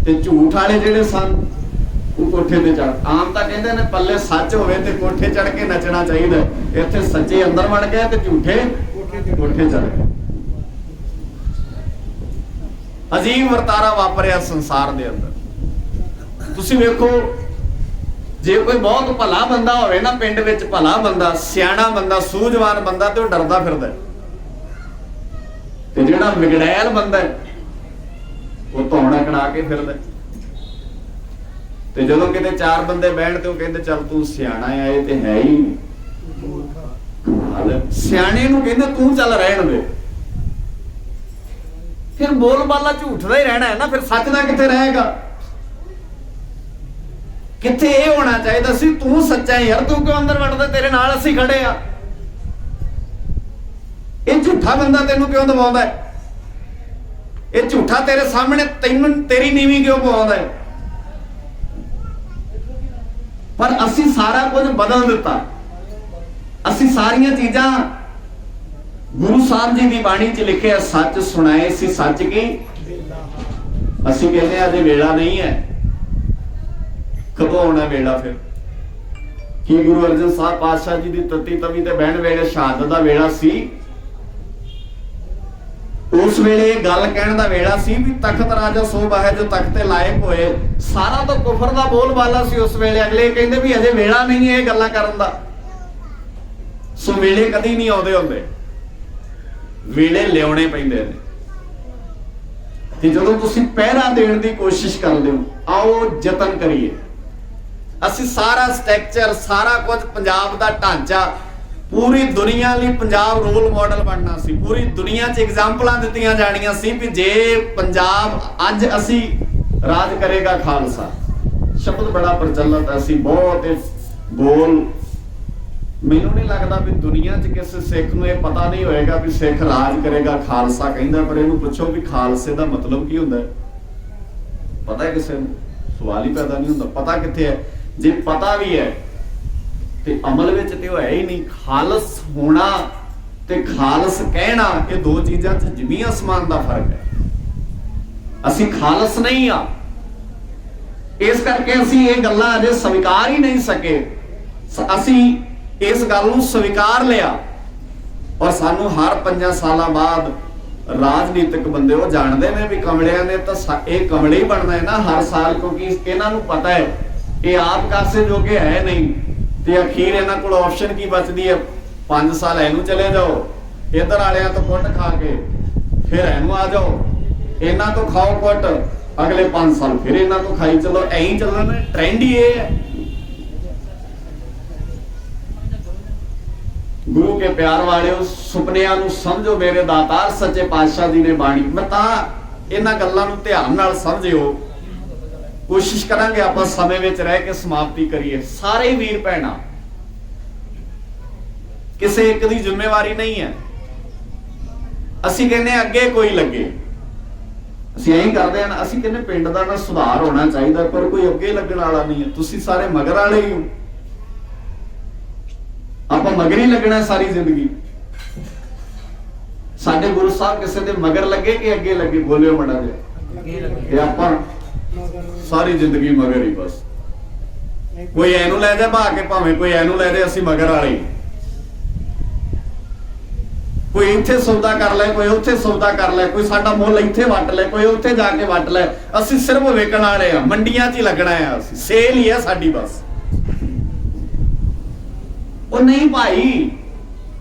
ਤੇ ਝੂਠ ਵਾਲੇ ਜਿਹੜੇ ਸਨ ਉਹ ਕੋਠੇ ਤੇ ਚੜ। ਆਮ ਤਾਂ ਕਹਿੰਦੇ ਨੇ ਪੱਲੇ ਸੱਚ ਹੋਵੇ ਤੇ ਕੋਠੇ ਚੜ ਕੇ ਨੱਚਣਾ ਚਾਹੀਦਾ। ਇੱਥੇ ਸੱਚੇ ਅੰਦਰ ਵੜ ਗਏ ਤੇ ਝੂਠੇ ਕੋਠੇ ਚੜ ਗਏ। ਅਜੀਬ ਵਰਤਾਰਾ ਵਾਪਰਿਆ ਸੰਸਾਰ ਦੇ ਅੰਦਰ। ਤੁਸੀਂ ਵੇਖੋ ਜੇ ਕੋਈ ਬਹੁਤ ਭਲਾ ਬੰਦਾ ਹੋਵੇ ਨਾ ਪਿੰਡ ਵਿੱਚ, ਭਲਾ ਬੰਦਾ, ਸਿਆਣਾ ਬੰਦਾ, ਸੂਝਵਾਨ ਬੰਦਾ, ਤੇ ਉਹ ਡਰਦਾ ਫਿਰਦਾ। ਤੇ ਜਿਹੜਾ ਵਿਗੜੈਲ ਬੰਦਾ ਉਹ ਧੌਣਾ ਕਢਾ ਕੇ ਫਿਰਦਾ। ਤੇ ਜਦੋਂ ਕਿਤੇ ਚਾਰ ਬੰਦੇ ਬਹਿਣ ਤੇ ਉਹ ਕਹਿੰਦੇ ਚੱਲ ਤੂੰ ਸਿਆਣਾ ਆ, ਇਹ ਤੇ ਹੈ ਹੀ ਸਿਆਣੇ ਨੂੰ ਕਹਿੰਦੇ ਤੂੰ ਚੱਲ ਰਹਿਣ ਦੇ। ਫਿਰ ਬੋਲ ਬਾਲਾ ਝੂਠ ਦਾ ਹੀ ਰਹਿਣਾ ਹੈ ਨਾ, ਫਿਰ ਸੱਚ ਦਾ ਕਿੱਥੇ ਰਹੇਗਾ? ਕਿੱਥੇ ਇਹ ਹੋਣਾ ਚਾਹੀਦਾ ਸੀ ਤੂੰ ਸੱਚਾ ਹੈ ਯਾਰ, ਤੂੰ ਕਿਉਂ ਅੰਦਰ ਵੜਦਾ, ਤੇਰੇ ਨਾਲ ਅਸੀਂ ਖੜੇ ਆ। ਇਹ ਝੂਠਾ ਬੰਦਾ ਤੈਨੂੰ ਕਿਉਂ ਦਬਾਉਂਦਾ? ਇਹ ਝੂਠਾ ਤੇਰੇ ਸਾਹਮਣੇ ਤੈਨੂੰ ਤੇਰੀ ਨੀਵੀਂ ਕਿਉਂ ਪਵਾਉਂਦਾ? ਪਰ ਅਸੀਂ ਸਾਰਾ ਕੁਝ ਬਦਲ ਦਿੱਤਾ। ਅਸੀਂ ਸਾਰੀਆਂ ਚੀਜ਼ਾਂ ਗੁਰੂ ਸਾਹਿਬ ਜੀ ਦੀ ਬਾਣੀ 'ਚ ਲਿਖਿਆ ਸੱਚ ਸੁਣਾਏ ਸੀ ਸੱਚ ਕੀ। ਅਸੀਂ ਕਹਿੰਦੇ ਆ ਅਜੇ ਵੇਲਾ ਨਹੀਂ ਹੈ। ਕਦੋਂ ਆਉਣਾ ਵੇਲਾ? ਫਿਰ ਕੀ ਗੁਰੂ ਅਰਜਨ ਸਾਹਿਬ ਪਾਤਸ਼ਾਹ ਜੀ ਦੀ ਤਤੀ ਤਵੀ ਤੇ ਬਹਿਣ ਵੇਲੇ ਸ਼ਹਾਦਤ ਦਾ ਵੇਲਾ ਸੀ? ਉਸ ਵੇਲੇ ਇਹ ਗੱਲ ਕਹਿਣ ਦਾ ਵੇਲਾ ਸੀ ਵੀ ਤਖਤ ਰਾਜਾ ਸੋਭ ਹੈ ਜੋ ਤਖਤ ਤੇ ਲਾਇਕ ਹੋਏ। ਸਾਰਾ ਤਾਂ ਕੁਫਰ ਦਾ ਬੋਲਬਾਲਾ ਸੀ ਉਸ ਵੇਲੇ। ਅਗਲੇ ਕਹਿੰਦੇ ਵੀ ਅਜੇ ਵੇਲਾ ਨਹੀਂ ਹੈ ਇਹ ਗੱਲਾਂ ਕਰਨ ਦਾ। ਸੋ ਵੇਲੇ ਕਦੀ ਨਹੀਂ ਆਉਂਦੇ ਹੁੰਦੇ, ਵੇਲੇ ਲਿਆਉਣੇ ਪੈਂਦੇ ਨੇ। ਤੇ ਜਦੋਂ ਤੁਸੀਂ ਪਹਿਰਾ ਦੇਣ ਦੀ ਕੋਸ਼ਿਸ਼ ਕਰਦੇ ਹੋ, ਆਓ ਯਤਨ ਕਰੀਏ। ਅਸੀਂ ਸਾਰਾ ਸਟਰਕਚਰ, ਸਾਰਾ ਕੁਝ, ਪੰਜਾਬ ਦਾ ਢਾਂਚਾ, ਪੂਰੀ ਦੁਨੀਆ ਲਈ ਪੰਜਾਬ ਰੋਲ ਮਾਡਲ ਬਣਨਾ ਸੀ। ਪੂਰੀ ਦੁਨੀਆ 'ਚ ਐਗਜ਼ਾਮਪਲਾਂ ਦਿੱਤੀਆਂ ਜਾਣੀਆਂ ਸੀ ਵੀ ਜੇ ਪੰਜਾਬ ਅੱਜ ਅਸੀਂ ਰਾਜ ਕਰੇਗਾ ਖਾਲਸਾ। ਸ਼ਬਦ ਬੜਾ ਪ੍ਰਚਲਿਤ ਹੈ, ਅਸੀਂ ਬਹੁਤ ਬੋਲ। ਮੈਨੂੰ ਨਹੀਂ ਲੱਗਦਾ ਵੀ ਦੁਨੀਆ 'ਚ ਕਿਸੇ ਸਿੱਖ ਨੂੰ ਇਹ ਪਤਾ ਨਹੀਂ ਹੋਏਗਾ ਵੀ ਸਿੱਖ ਰਾਜ ਕਰੇਗਾ ਖਾਲਸਾ ਕਹਿੰਦਾ। ਪਰ ਇਹਨੂੰ ਪੁੱਛੋ ਵੀ ਖਾਲਸੇ ਦਾ ਮਤਲਬ ਕੀ ਹੁੰਦਾ? ਪਤਾ ਹੈ ਕਿਸੇ ਨੂੰ? ਸਵਾਲ ਹੀ ਪੈਦਾ ਨਹੀਂ ਹੁੰਦਾ। ਪਤਾ ਕਿੱਥੇ ਹੈ? ਜੇ ਪਤਾ ਵੀ ਹੈ ਤੇ ਅਮਲ ਵਿੱਚ ਤੇ ਹੋਇਆ ਹੀ ਨਹੀਂ। ਖਾਲਸ ਹੋਣਾ ਤੇ ਖਾਲਸ ਕਹਿਣਾ, ਇਹ ਦੋ ਚੀਜ਼ਾਂ 'ਚ ਜ਼ਮੀਨ ਅਸਮਾਨ ਦਾ ਫਰਕ ਹੈ। ਅਸੀਂ ਖਾਲਸ ਨਹੀਂ ਆ, ਇਸ ਕਰਕੇ ਅਸੀਂ ਇਹ ਗੱਲਾਂ ਅਜੇ ਸਵੀਕਾਰ ਹੀ ਨਹੀਂ ਸਕੇ। ਅਸੀਂ ਇਸ ਗੱਲ ਨੂੰ ਸਵੀਕਾਰ ਲਿਆ ਔਰ ਸਾਨੂੰ ਹਰ 5 ਸਾਲਾਂ ਬਾਅਦ ਰਾਜਨੀਤਿਕ ਬੰਦੇ ਉਹ ਜਾਣਦੇ ਨੇ ਵੀ ਕਮਲਿਆਂ ਨੇ ਤਾਂ ਇਹ ਕਮਲੇ ਹੀ ਬਣਨਾ ਹੈ ਨਾ ਹਰ ਸਾਲ, ਕਿਉਂਕਿ ਇਹਨਾਂ ਨੂੰ ਪਤਾ ਹੈ ਇਹ ਆਪ ਕਾਸੇ ਜੋਗੇ ਹੈ ਨਹੀਂ। ਤੇ ਅਖੀਰ ਇਹਨਾਂ ਕੋਲ ਆਪਸ਼ਨ ਕੀ ਬਚਦੀ ਹੈ? 5 ਸਾਲ ਇਹਨੂੰ ਚਲੇ ਜਾਓ, ਇੱਧਰ ਵਾਲਿਆਂ ਤੋਂ ਕੁੱਟ ਖਾ ਕੇ, ਫਿਰ ਇਹਨੂੰ ਆ ਜਾਓ, ਇਹਨਾਂ ਤੋਂ ਖਾਓ ਕੁੱਟ, ਅਗਲੇ 5 ਸਾਲ ਫਿਰ ਇਹਨਾਂ ਤੋਂ ਖਾਈ ਚਲੋ। ਐਂ ਹੀ ਚੱਲਣਾ, ਟ੍ਰੈਂਡ ਹੀ ਇਹ ਹੈ। ਗੁਰੂ ਕੇ ਪਿਆਰ ਵਾਲਿਓ, ਸੁਪਨਿਆਂ ਨੂੰ ਸਮਝੋ ਮੇਰੇ ਦਾਤਾਰ ਸੱਚੇ ਪਾਤਸ਼ਾਹ ਜੀ ਨੇ ਬਾਣੀ। ਮੈਂ ਤਾਂ ਇਹਨਾਂ ਗੱਲਾਂ ਨੂੰ ਧਿਆਨ ਨਾਲ ਸਮਝਿਓ कोशिश करांगे आपां समय विच रह के समाप्ति करिए। सारे ही वीर भैणां, किसी एक दी जिम्मेवारी नहीं है। ਅਸੀਂ ਕਹਿੰਦੇ ਅੱਗੇ ਕੋਈ ਲੱਗੇ, ਅਸੀਂ ਐਂ ਕਰਦੇ ਹਾਂ। ਅਸੀਂ ਕਹਿੰਦੇ ਪਿੰਡ ਦਾ ਨਾ ਸੁਧਾਰ ਹੋਣਾ ਚਾਹੀਦਾ, ਪਰ ਕੋਈ ਅੱਗੇ ਲੱਗਣ ਵਾਲਾ ਨਹੀਂ ਹੈ। ਤੁਸੀਂ ਸਾਰੇ ਮਗਰ ਵਾਲੇ ਹੀ ਹੋ, ਆਪਾਂ ਮਗਰ ਹੀ ਲੱਗਣਾ ਸਾਰੀ ਜ਼ਿੰਦਗੀ। ਸਾਡੇ ਗੁਰੂ ਸਾਹਿਬ ਕਿਸੇ ਦੇ ਮਗਰ ਲੱਗੇ ਕਿ ਅੱਗੇ ਲੱਗੇ? ਬੋਲਿਓ ਮੜਾ ਜਿਹਾ। ਤੇ ਆਪਾਂ ਸਾਰੀ ਜ਼ਿੰਦਗੀ ਮਗਰ ਹੀ ਬਸ। ਕੋਈ ਐਨੂੰ ਲੈ ਜਾ ਭਾ ਕੇ, ਭਾਵੇਂ ਕੋਈ ਐਨੂੰ ਲੈ ਦੇ, ਅਸੀਂ ਮਗਰ ਵਾਲੇ। ਕੋਈ ਇੱਥੇ ਸੌਦਾ ਕਰ ਲੈ, ਕੋਈ ਉੱਥੇ ਸੌਦਾ ਕਰ ਲੈ, ਕੋਈ ਸਾਡਾ ਮੁੱਲ ਇੱਥੇ ਵੱਟ ਲੈ, ਕੋਈ ਉੱਥੇ ਜਾ ਕੇ ਵੱਟ ਲੈ। ਅਸੀਂ ਸਿਰਫ ਵੇਚਣ ਵਾਲੇ ਆ, ਮੰਡੀਆਂ 'ਚ ਹੀ ਲੱਗਣਾ ਆ। ਅਸੀਂ ਸੇਲ ਹੀ ਆ ਸਾਡੀ ਬਸ। ਉਹ ਨਹੀਂ ਭਾਈ,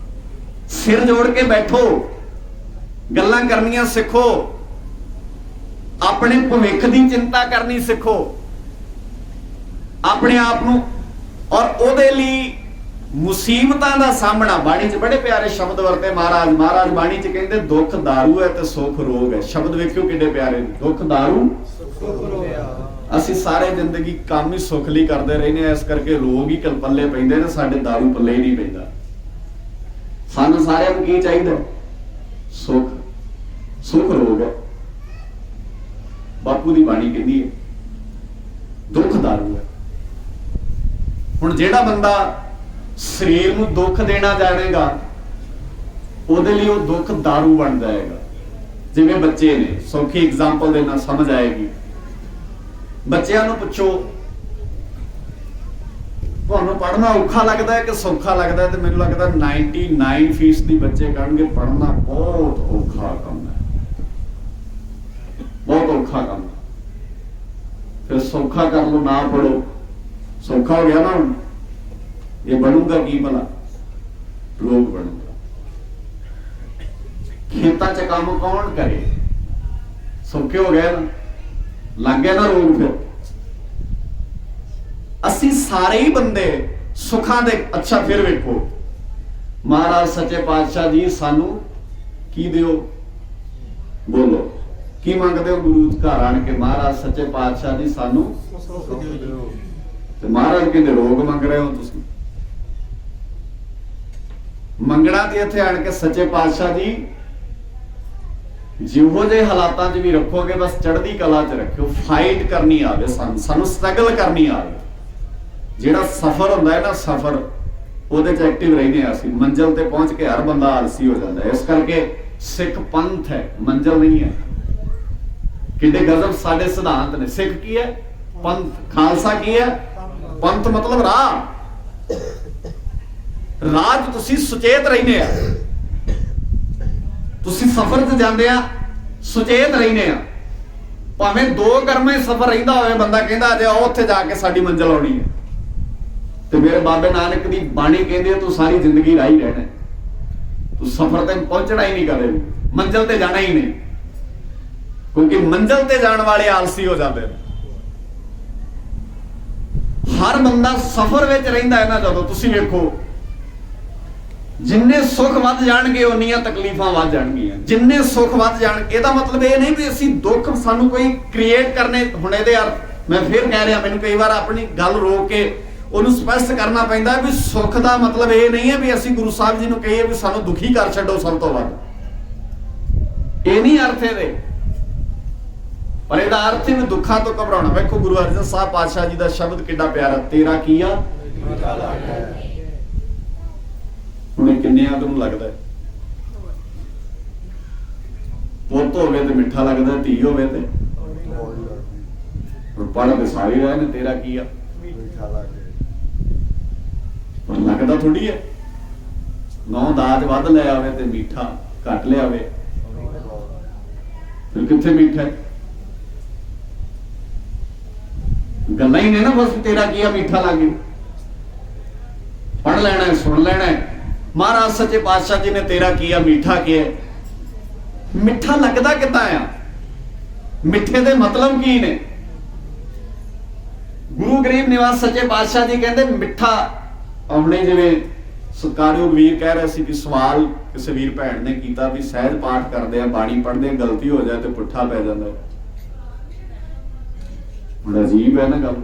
ਸਿਰ ਜੋੜ ਕੇ ਬੈਠੋ, ਗੱਲਾਂ ਕਰਨੀਆਂ ਸਿੱਖੋ, ਆਪਣੇ ਭਵਿੱਖ ਦੀ ਚਿੰਤਾ ਕਰਨੀ ਸਿੱਖੋ, ਆਪਣੇ ਆਪ ਨੂੰ। ਔਰ ਉਹਦੇ ਲਈ ਮੁਸੀਬਤਾਂ ਦਾ ਸਾਹਮਣਾ। ਬਾਣੀ 'ਚ ਬੜੇ ਪਿਆਰੇ ਸ਼ਬਦ ਵਰਤੇ ਮਹਾਰਾਜ ਬਾਣੀ 'ਚ ਕਹਿੰਦੇ ਦੁੱਖ ਦਾਰੂ ਹੈ ਤੇ ਸੁੱਖ ਰੋਗ ਹੈ। ਸ਼ਬਦ ਵੇਖਿਓ ਕਿੰਨੇ ਪਿਆਰੇ ਨੇ। ਦੁੱਖ ਦਾਰੂ, ਅਸੀਂ ਸਾਰੇ ਜ਼ਿੰਦਗੀ ਕੰਮ ਹੀ ਸੁੱਖ ਲਈ ਕਰਦੇ ਰਹਿੰਦੇ ਆ, ਇਸ ਕਰਕੇ ਰੋਗ ਹੀ ਪੱਲੇ ਪੈਂਦੇ ਨੇ, ਸਾਡੇ ਦਾਰੂ ਪੱਲੇ ਹੀ ਨਹੀਂ ਪੈਂਦਾ। ਸਾਨੂੰ ਸਾਰਿਆਂ ਨੂੰ ਕੀ ਚਾਹੀਦਾ? ਸੁੱਖ। ਸੁੱਖ ਰੋਗ ਹੈ। ਬਾਪੂ ਦੀ ਬਾਣੀ ਕਹਿੰਦੀ ਹੈ ਦੁੱਖ ਦਾਰੂ ਹੈ। ਹੁਣ ਜਿਹੜਾ ਬੰਦਾ ਸਰੀਰ ਨੂੰ ਦੁੱਖ ਦੇਣਾ ਜਾਣੇਗਾ, ਉਹਦੇ ਲਈ ਉਹ ਦੁੱਖ ਦਾਰੂ ਬਣ ਜਾਏਗਾ। ਜਿਵੇਂ ਬੱਚੇ ਨੇ, ਸੌਖੀ ਐਗਜ਼ਾਮਪਲ ਦੇਣਾ ਸਮਝ ਆਏਗੀ। ਬੱਚਿਆਂ ਨੂੰ ਪੁੱਛੋ ਤੁਹਾਨੂੰ ਪੜ੍ਹਨਾ ਔਖਾ ਲੱਗਦਾ ਹੈ ਕਿ ਸੌਖਾ ਲੱਗਦਾ ਹੈ, ਤੇ ਮੈਨੂੰ ਲੱਗਦਾ 99% ਬੱਚੇ ਕਹਿਣਗੇ ਪੜ੍ਹਨਾ ਬਹੁਤ ਔਖਾ ਕੰਮ ਹੈ, ਬਹੁਤ ਔਖਾ ਕੰਮ ਹੈ। ਫਿਰ ਸੌਖਾ ਕਰ ਲਓ, ਨਾ ਪੜ੍ਹੋ, ਸੌਖਾ ਹੋ ਗਿਆ ਨਾ। ਹੁਣ ਇਹ ਬਣੂਗਾ ਕੀ ਭਲਾ? ਰੋਗ ਬਣੂਗਾ। ਖੇਤਾਂ 'ਚ ਕੰਮ ਕੌਣ ਕਰੇ? ਸੌਖੇ ਹੋ ਗਏ ਨਾ, ਲੱਗ ਗਿਆ ਨਾ ਰੋਗ। ਫਿਰ ਅਸੀਂ ਸਾਰੇ ਹੀ ਬੰਦੇ ਸੁੱਖਾਂ ਦੇ। ਅੱਛਾ ਫਿਰ ਵੇਖੋ, ਮਹਾਰਾਜ ਸੱਚੇ ਪਾਤਸ਼ਾਹ ਜੀ ਸਾਨੂੰ ਕੀ ਦਿਓ? ਬੋਲੋ ਕੀ ਮੰਗਦੇ ਹੋ ਗੁਰੂ ਘਰ ਆਣ ਕੇ? ਮਹਾਰਾਜ ਸੱਚੇ ਪਾਤਸ਼ਾਹ ਜੀ ਸਾਨੂੰ ਸੁੱਖ ਦਿਓ। ਤੇ ਮਹਾਰਾਜ ਕਹਿੰਦੇ ਰੋਗ ਮੰਗ ਰਹੇ ਹੋ ਤੁਸੀਂ। ਮੰਗਣਾ ਤੇ ਇੱਥੇ ਆਣ ਕੇ ਸੱਚੇ ਪਾਤਸ਼ਾਹ ਜੀ ਜਿਹੋ ਜਿਹੇ ਹਾਲਾਤਾਂ 'ਚ ਵੀ ਰੱਖੋਗੇ, ਬਸ ਚੜ੍ਹਦੀ ਕਲਾ 'ਚ ਰੱਖਿਓ। ਫਾਈਟ ਕਰਨੀ ਆਵੇ, ਸਾਨੂੰ ਸਟਰਗਲ ਕਰਨੀ ਆਵੇ। ਜਿਹੜਾ ਸਫ਼ਰ ਹੁੰਦਾ ਹੈ ਨਾ, ਸਫ਼ਰ, ਉਹਦੇ 'ਚ ਐਕਟਿਵ ਰਹਿੰਦੇ ਆ ਅਸੀਂ। ਮੰਜ਼ਿਲ ਤੇ ਪਹੁੰਚ ਕੇ ਹਰ ਬੰਦਾ ਆਲਸੀ ਹੋ ਜਾਂਦਾ। ਇਸ ਕਰਕੇ ਸਿੱਖ ਪੰਥ ਹੈ, ਮੰਜ਼ਿਲ ਨਹੀਂ ਹੈ। ਕਿੰਨੇ ਗਜ਼ਬ ਸਾਡੇ ਸਿਧਾਂਤ ਨੇ। ਸਿੱਖ ਕੀ ਹੈ? ਪੰਥ। ਖਾਲਸਾ ਕੀ ਹੈ? ਪੰਥ ਮਤਲਬ ਰਾਹ। ਰਾਹ 'ਚ ਤੁਸੀਂ ਸੁਚੇਤ ਰਹਿੰਦੇ ਆ, ਤੁਸੀਂ ਸਫ਼ਰ 'ਚ ਜਾਂਦੇ ਆ, ਸੁਚੇਤ ਰਹਿੰਦੇ ਆ। ਭਾਵੇਂ 2 ਕਰਮੇ ਸਫ਼ਰ ਰਹਿੰਦਾ ਹੋਵੇ, ਬੰਦਾ ਕਹਿੰਦਾ ਜੇ ਉੱਥੇ ਜਾ ਕੇ ਸਾਡੀ ਮੰਜ਼ਿਲ ਆਉਣੀ ਹੈ। ਤੇ ਮੇਰੇ ਬਾਬੇ ਨਾਨਕ ਦੀ ਬਾਣੀ ਕਹਿੰਦੀ ਤੂੰ ਸਾਰੀ ਜ਼ਿੰਦਗੀ ਰਾਹ ਹੀ ਰਹਿਣਾ, ਤੂੰ ਸਫ਼ਰ ਤੇ ਪਹੁੰਚਣਾ ਹੀ ਨਹੀਂ, ਕਦੇ ਮੰਜ਼ਿਲ ਤੇ ਜਾਣਾ ਹੀ ਨਹੀਂ। ਕਿਉਂਕਿ ਮੰਜ਼ਿਲ ਤੇ ਜਾਣ ਵਾਲੇ ਆਲਸੀ ਹੋ ਜਾਂਦੇ ਨੇ। ਹਰ ਬੰਦਾ ਸਫ਼ਰ ਵਿੱਚ ਰਹਿੰਦਾ ਹੈ ਨਾ। ਜਦੋਂ ਤੁਸੀਂ ਵੇਖੋ, ਜਿੰਨੇ ਸੁੱਖ ਵੱਧ ਜਾਣਗੇ ਉਨੀਆਂ ਤਕਲੀਫਾਂ ਵੱਧ ਜਾਣਗੀਆਂ। ਜਿੰਨੇ ਸੁੱਖ ਵੱਧ ਜਾਣ, ਇਹਦਾ ਮਤਲਬ ਇਹ ਨਹੀਂ ਵੀ ਅਸੀਂ ਦੁੱਖ ਸਾਨੂੰ ਕੋਈ ਕ੍ਰੀਏਟ ਕਰਨੇ। ਹੁਣ ਇਹਦੇ ਯਾਰ ਮੈਂ ਫਿਰ ਕਹਿ ਰਿਹਾ, ਮੈਨੂੰ ਕਈ ਵਾਰ ਆਪਣੀ ਗੱਲ ਰੋਕ ਕੇ ਉਹਨੂੰ ਸਪਸ਼ਟ ਕਰਨਾ ਪੈਂਦਾ ਵੀ ਸੁੱਖ ਦਾ ਮਤਲਬ ਇਹ ਨਹੀਂ ਹੈ ਵੀ ਅਸੀਂ ਗੁਰੂ ਸਾਹਿਬ ਜੀ ਨੂੰ ਕਹੀਏ ਵੀ ਸਾਨੂੰ ਦੁਖੀ ਕਰ ਛੱਡੋ ਸਭ ਤੋਂ ਵੱਧ। ਇਹ ਨਹੀਂ ਅਰਥ ਇਹਦੇ। ਪਰ ਇਹਦਾ ਅਰਥ ਹੈ ਵੀ ਦੁੱਖਾਂ ਤੋਂ ਘਬਰਾਉਣਾ। ਵੇਖੋ ਗੁਰੂ ਅਰਜਨ ਸਾਹਿਬ ਪਾਤਸ਼ਾਹ ਜੀ ਦਾ ਸ਼ਬਦ ਕਿੰਨਾ ਪਿਆਰਾ, ਤੇਰਾ ਕੀਆ। ਹੁਣ ਕਿੰਨਿਆਂ ਨੂੰ ਲੱਗਦਾ ਪੁੱਤ ਹੋਵੇ ਤੇ ਮਿੱਠਾ ਲੱਗਦਾ, ਧੀ ਹੋਵੇ ਤੇ ਪੜ੍ਹ ਤੇ ਸਾਰੇ ਰਹੇ ਨੇ, ਤੇਰਾ ਕੀਆ ਪਰ ਲੱਗਦਾ ਥੋੜੀ ਹੈ। 9 ਦਾਜ ਵੱਧ ਲੈ ਆਵੇ ਤੇ ਮਿੱਠਾ ਘੱਟ ਲਿਆਵੇ, ਫਿਰ ਕਿੱਥੇ ਮਿੱਠਾ? ਗੱਲਾਂ ਹੀ ਨੇ ਨਾ ਬਸ। ਤੇਰਾ ਕੀਆ ਮਿੱਠਾ ਲੱਗੇ, ਪੜ੍ਹ ਲੈਣਾ, ਸੁਣ ਲੈਣਾ। ਮਹਾਰਾਜ ਸੱਚੇ ਪਾਤਸ਼ਾਹ ਜੀ ਨੇ ਤੇਰਾ ਕੀਆ ਮਿੱਠਾ ਕਿਹਾ। ਮਿੱਠਾ ਲੱਗਦਾ ਕਿੱਦਾਂ ਆ? ਮਿੱਠੇ ਦੇ ਮਤਲਬ ਕੀ ਨੇ? ਗੁਰੂ ਗਰੀਬ ਨਿਵਾਸ ਸੱਚੇ ਪਾਤਸ਼ਾਹ ਜੀ ਕਹਿੰਦੇ ਮਿੱਠਾ ਆਉਣੇ। ਜਿਵੇਂ ਸਤਿਕਾਰਯੋਗ ਵੀਰ ਕਹਿ ਰਹੇ ਸੀ ਕਿ ਸਵਾਲ ਕਿਸੇ ਵੀਰ ਭੈਣ ਨੇ ਕੀਤਾ ਵੀ ਸਹਿਜ ਪਾਠ ਕਰਦੇ ਆ, ਬਾਣੀ ਪੜ੍ਹਦੇ ਆ, ਗਲਤੀ ਹੋ ਜਾਏ ਤੇ ਪੁੱਠਾ ਪੈ ਜਾਂਦਾ। ਹੁਣ अजीब है ना गल।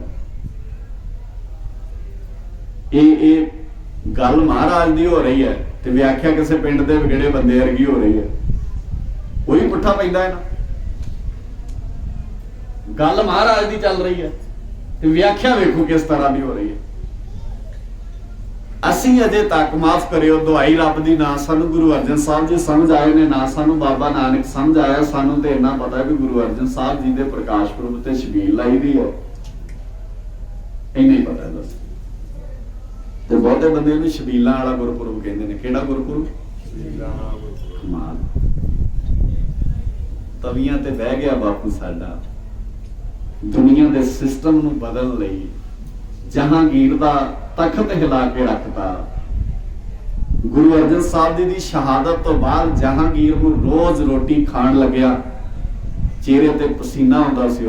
ये गल महाराज की हो रही है तो व्याख्या किसी पिंड के विगड़े बंदे वर्गी हो रही है, कोई पुट्ठा पैंदा है ना। गल महाराज की चल रही है तो व्याख्या वेखो किस तरह की हो रही है। असी अजे तक माफ करियो दुआई रब दी ना सानू गुरु अर्जन साहब जी समझ आए ने, ना सानू बाबा नानक समझ आया। सानू तो इन्ना पता है कि गुरु अर्जन साहब जी के प्रकाश पुरब ते छबील लाई दी है, इन्ना ही पता है बस। तो बहुते बंदे नूं छबीलां वाला गुरपुरब कहंदे ने। किहड़ा गुरपुरब? कमाल, तवियां ते बह गया बापू साडा, दुनिया के सिस्टम नूं बदलण लई जहांगीर दा तखत हिला के रखता। गुरु अर्जन साहब जी की शहादत तो बाद जहांगीर नूं रोज रोटी खाण लग्या चेहरे ते पसीना आउंदा सी,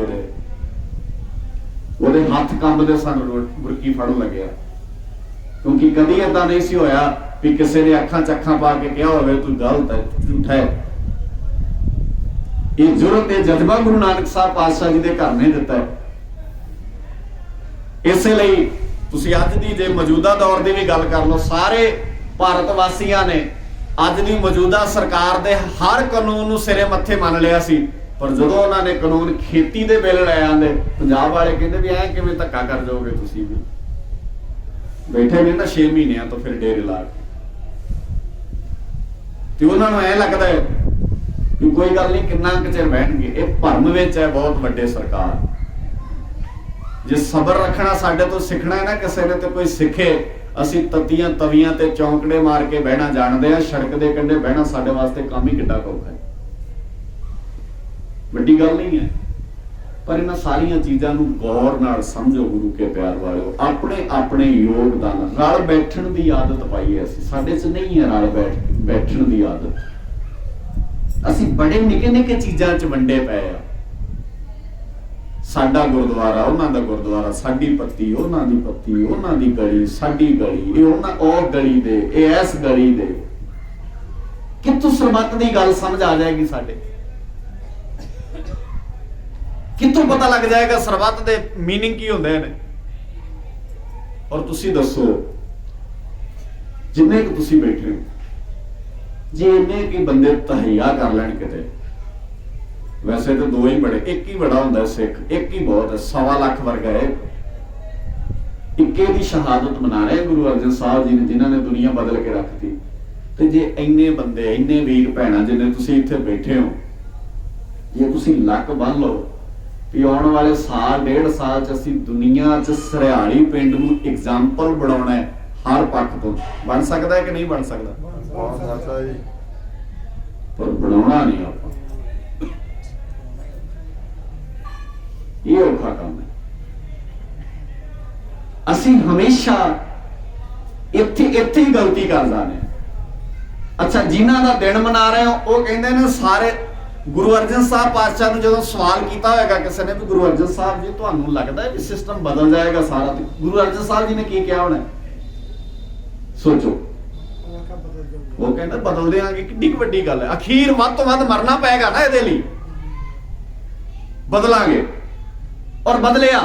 ओहदे हाथ कंबदे सन बुरकी फड़न लग्या, क्योंकि कदी ऐसा नहीं सी होया भी किसी ने अखां च अखां पा के कहा होवे तू गलत है, झूठा है। ये जुर्रत ते जज्बा गुरु नानक साहब पातशाह जी के घर ने दिता है। इसलिए तुसीं अज दी जे मौजूदा दौर की भी गल कर लो, सारे भारत वासियों ने अज दी मौजूदा सरकार दे हर कानून नूं सिरे मत्थे मान लिया सी, पर जदों उन्होंने कानून खेती दे बिल लै आंदे पंजाब वाले कहंदे भी ऐ किवें धक्का कर जाओगे, तुसीं भी बैठे ने ना 6 महीनों तो फिर डेरे ला के उन्होंने ऐ लगता है कि कोई गल नहीं, कितना कुछ चिर बहणगे। ये भरम विच है बहुत वड्डे सरकार। जे सबर रखना साडे तो सीखना है ना किसी ने, तो कोई सीखे। असीं तत्तियां तवियां ते चौंकड़े मार के बहना जानते हैं, सड़क के कंढे बहना साडे वास्ते काम ही किड्डा औखा है, वड्डी गल नहीं है। पर इन्हां सारियां चीज़ां नूं गौर नाल समझो गुरु के प्यार वालों। अपने अपने योगदान रल बैठण दी आदत पाई है असीं, साडे च नहीं है रल बैठण दी आदत। असीं बड़े निके निके चीज़ां च वंडे पए आ। साडा गुरुद्वारा उन्हां दा गुरुद्वारा, साडी पत्ती उन्हां दी पत्ती, उन्हां दी गली साडी गली, ये उन्हां ओ गली दे ये इस गली दे। कित्थों सरबत दी गल समझ आ जाएगी साडे? कित्थों पता लग जाएगा सरबत दे मीनिंग की हुंदे ने? और तुसीं दसो जिन्ने कि तुसीं बैठे हो, जे इन्ने कि बंदे तहैया कर लैण किते, वैसे तो 2 ही बड़े, एक ही बड़ा होंदा सिख, एक ही बहुत है, 1.25 लाख वर्गा है। इक्के दी शहादत मना रहे गुरु अर्जन साहब जी ने, जिन्होंने दुनिया बदल के रख दी। तो जे इन्ने बंदे इन्ने वीर भैणां जिन्ने तुसीं इत्थे बैठे हो, जे तुसीं लक बन लो कि आने वाले साल 1.5 साल च असीं दुनिया च सरियाली पिंड नूं एग्जाम्पल बनाउणा है, हर पक्ष तो बन सकता है कि नहीं बन सकता? पर बनाउणा नहीं आपां, ये औखा काम है। असी हमेशा इत्थे ही गलती कर जाने। अच्छा, जिन्हां दा दिन मना रहे हो वो कहंदे ने सारे गुरु अर्जन साहब पातशाह ने जो सवाल किया होगा किसी ने भी गुरु अर्जन साहब जी तुहानूं लगदा है कि सिस्टम बदल जाएगा सारा, तो गुरु अर्जन साहब जी ने की किया होना? सोचो, वो कहंदा बदल देंगे, किड्डी वड्डी गल है। अखीर वध तो वध मरना पेगा ना इहदे लई, बदलांगे। और बदलिया,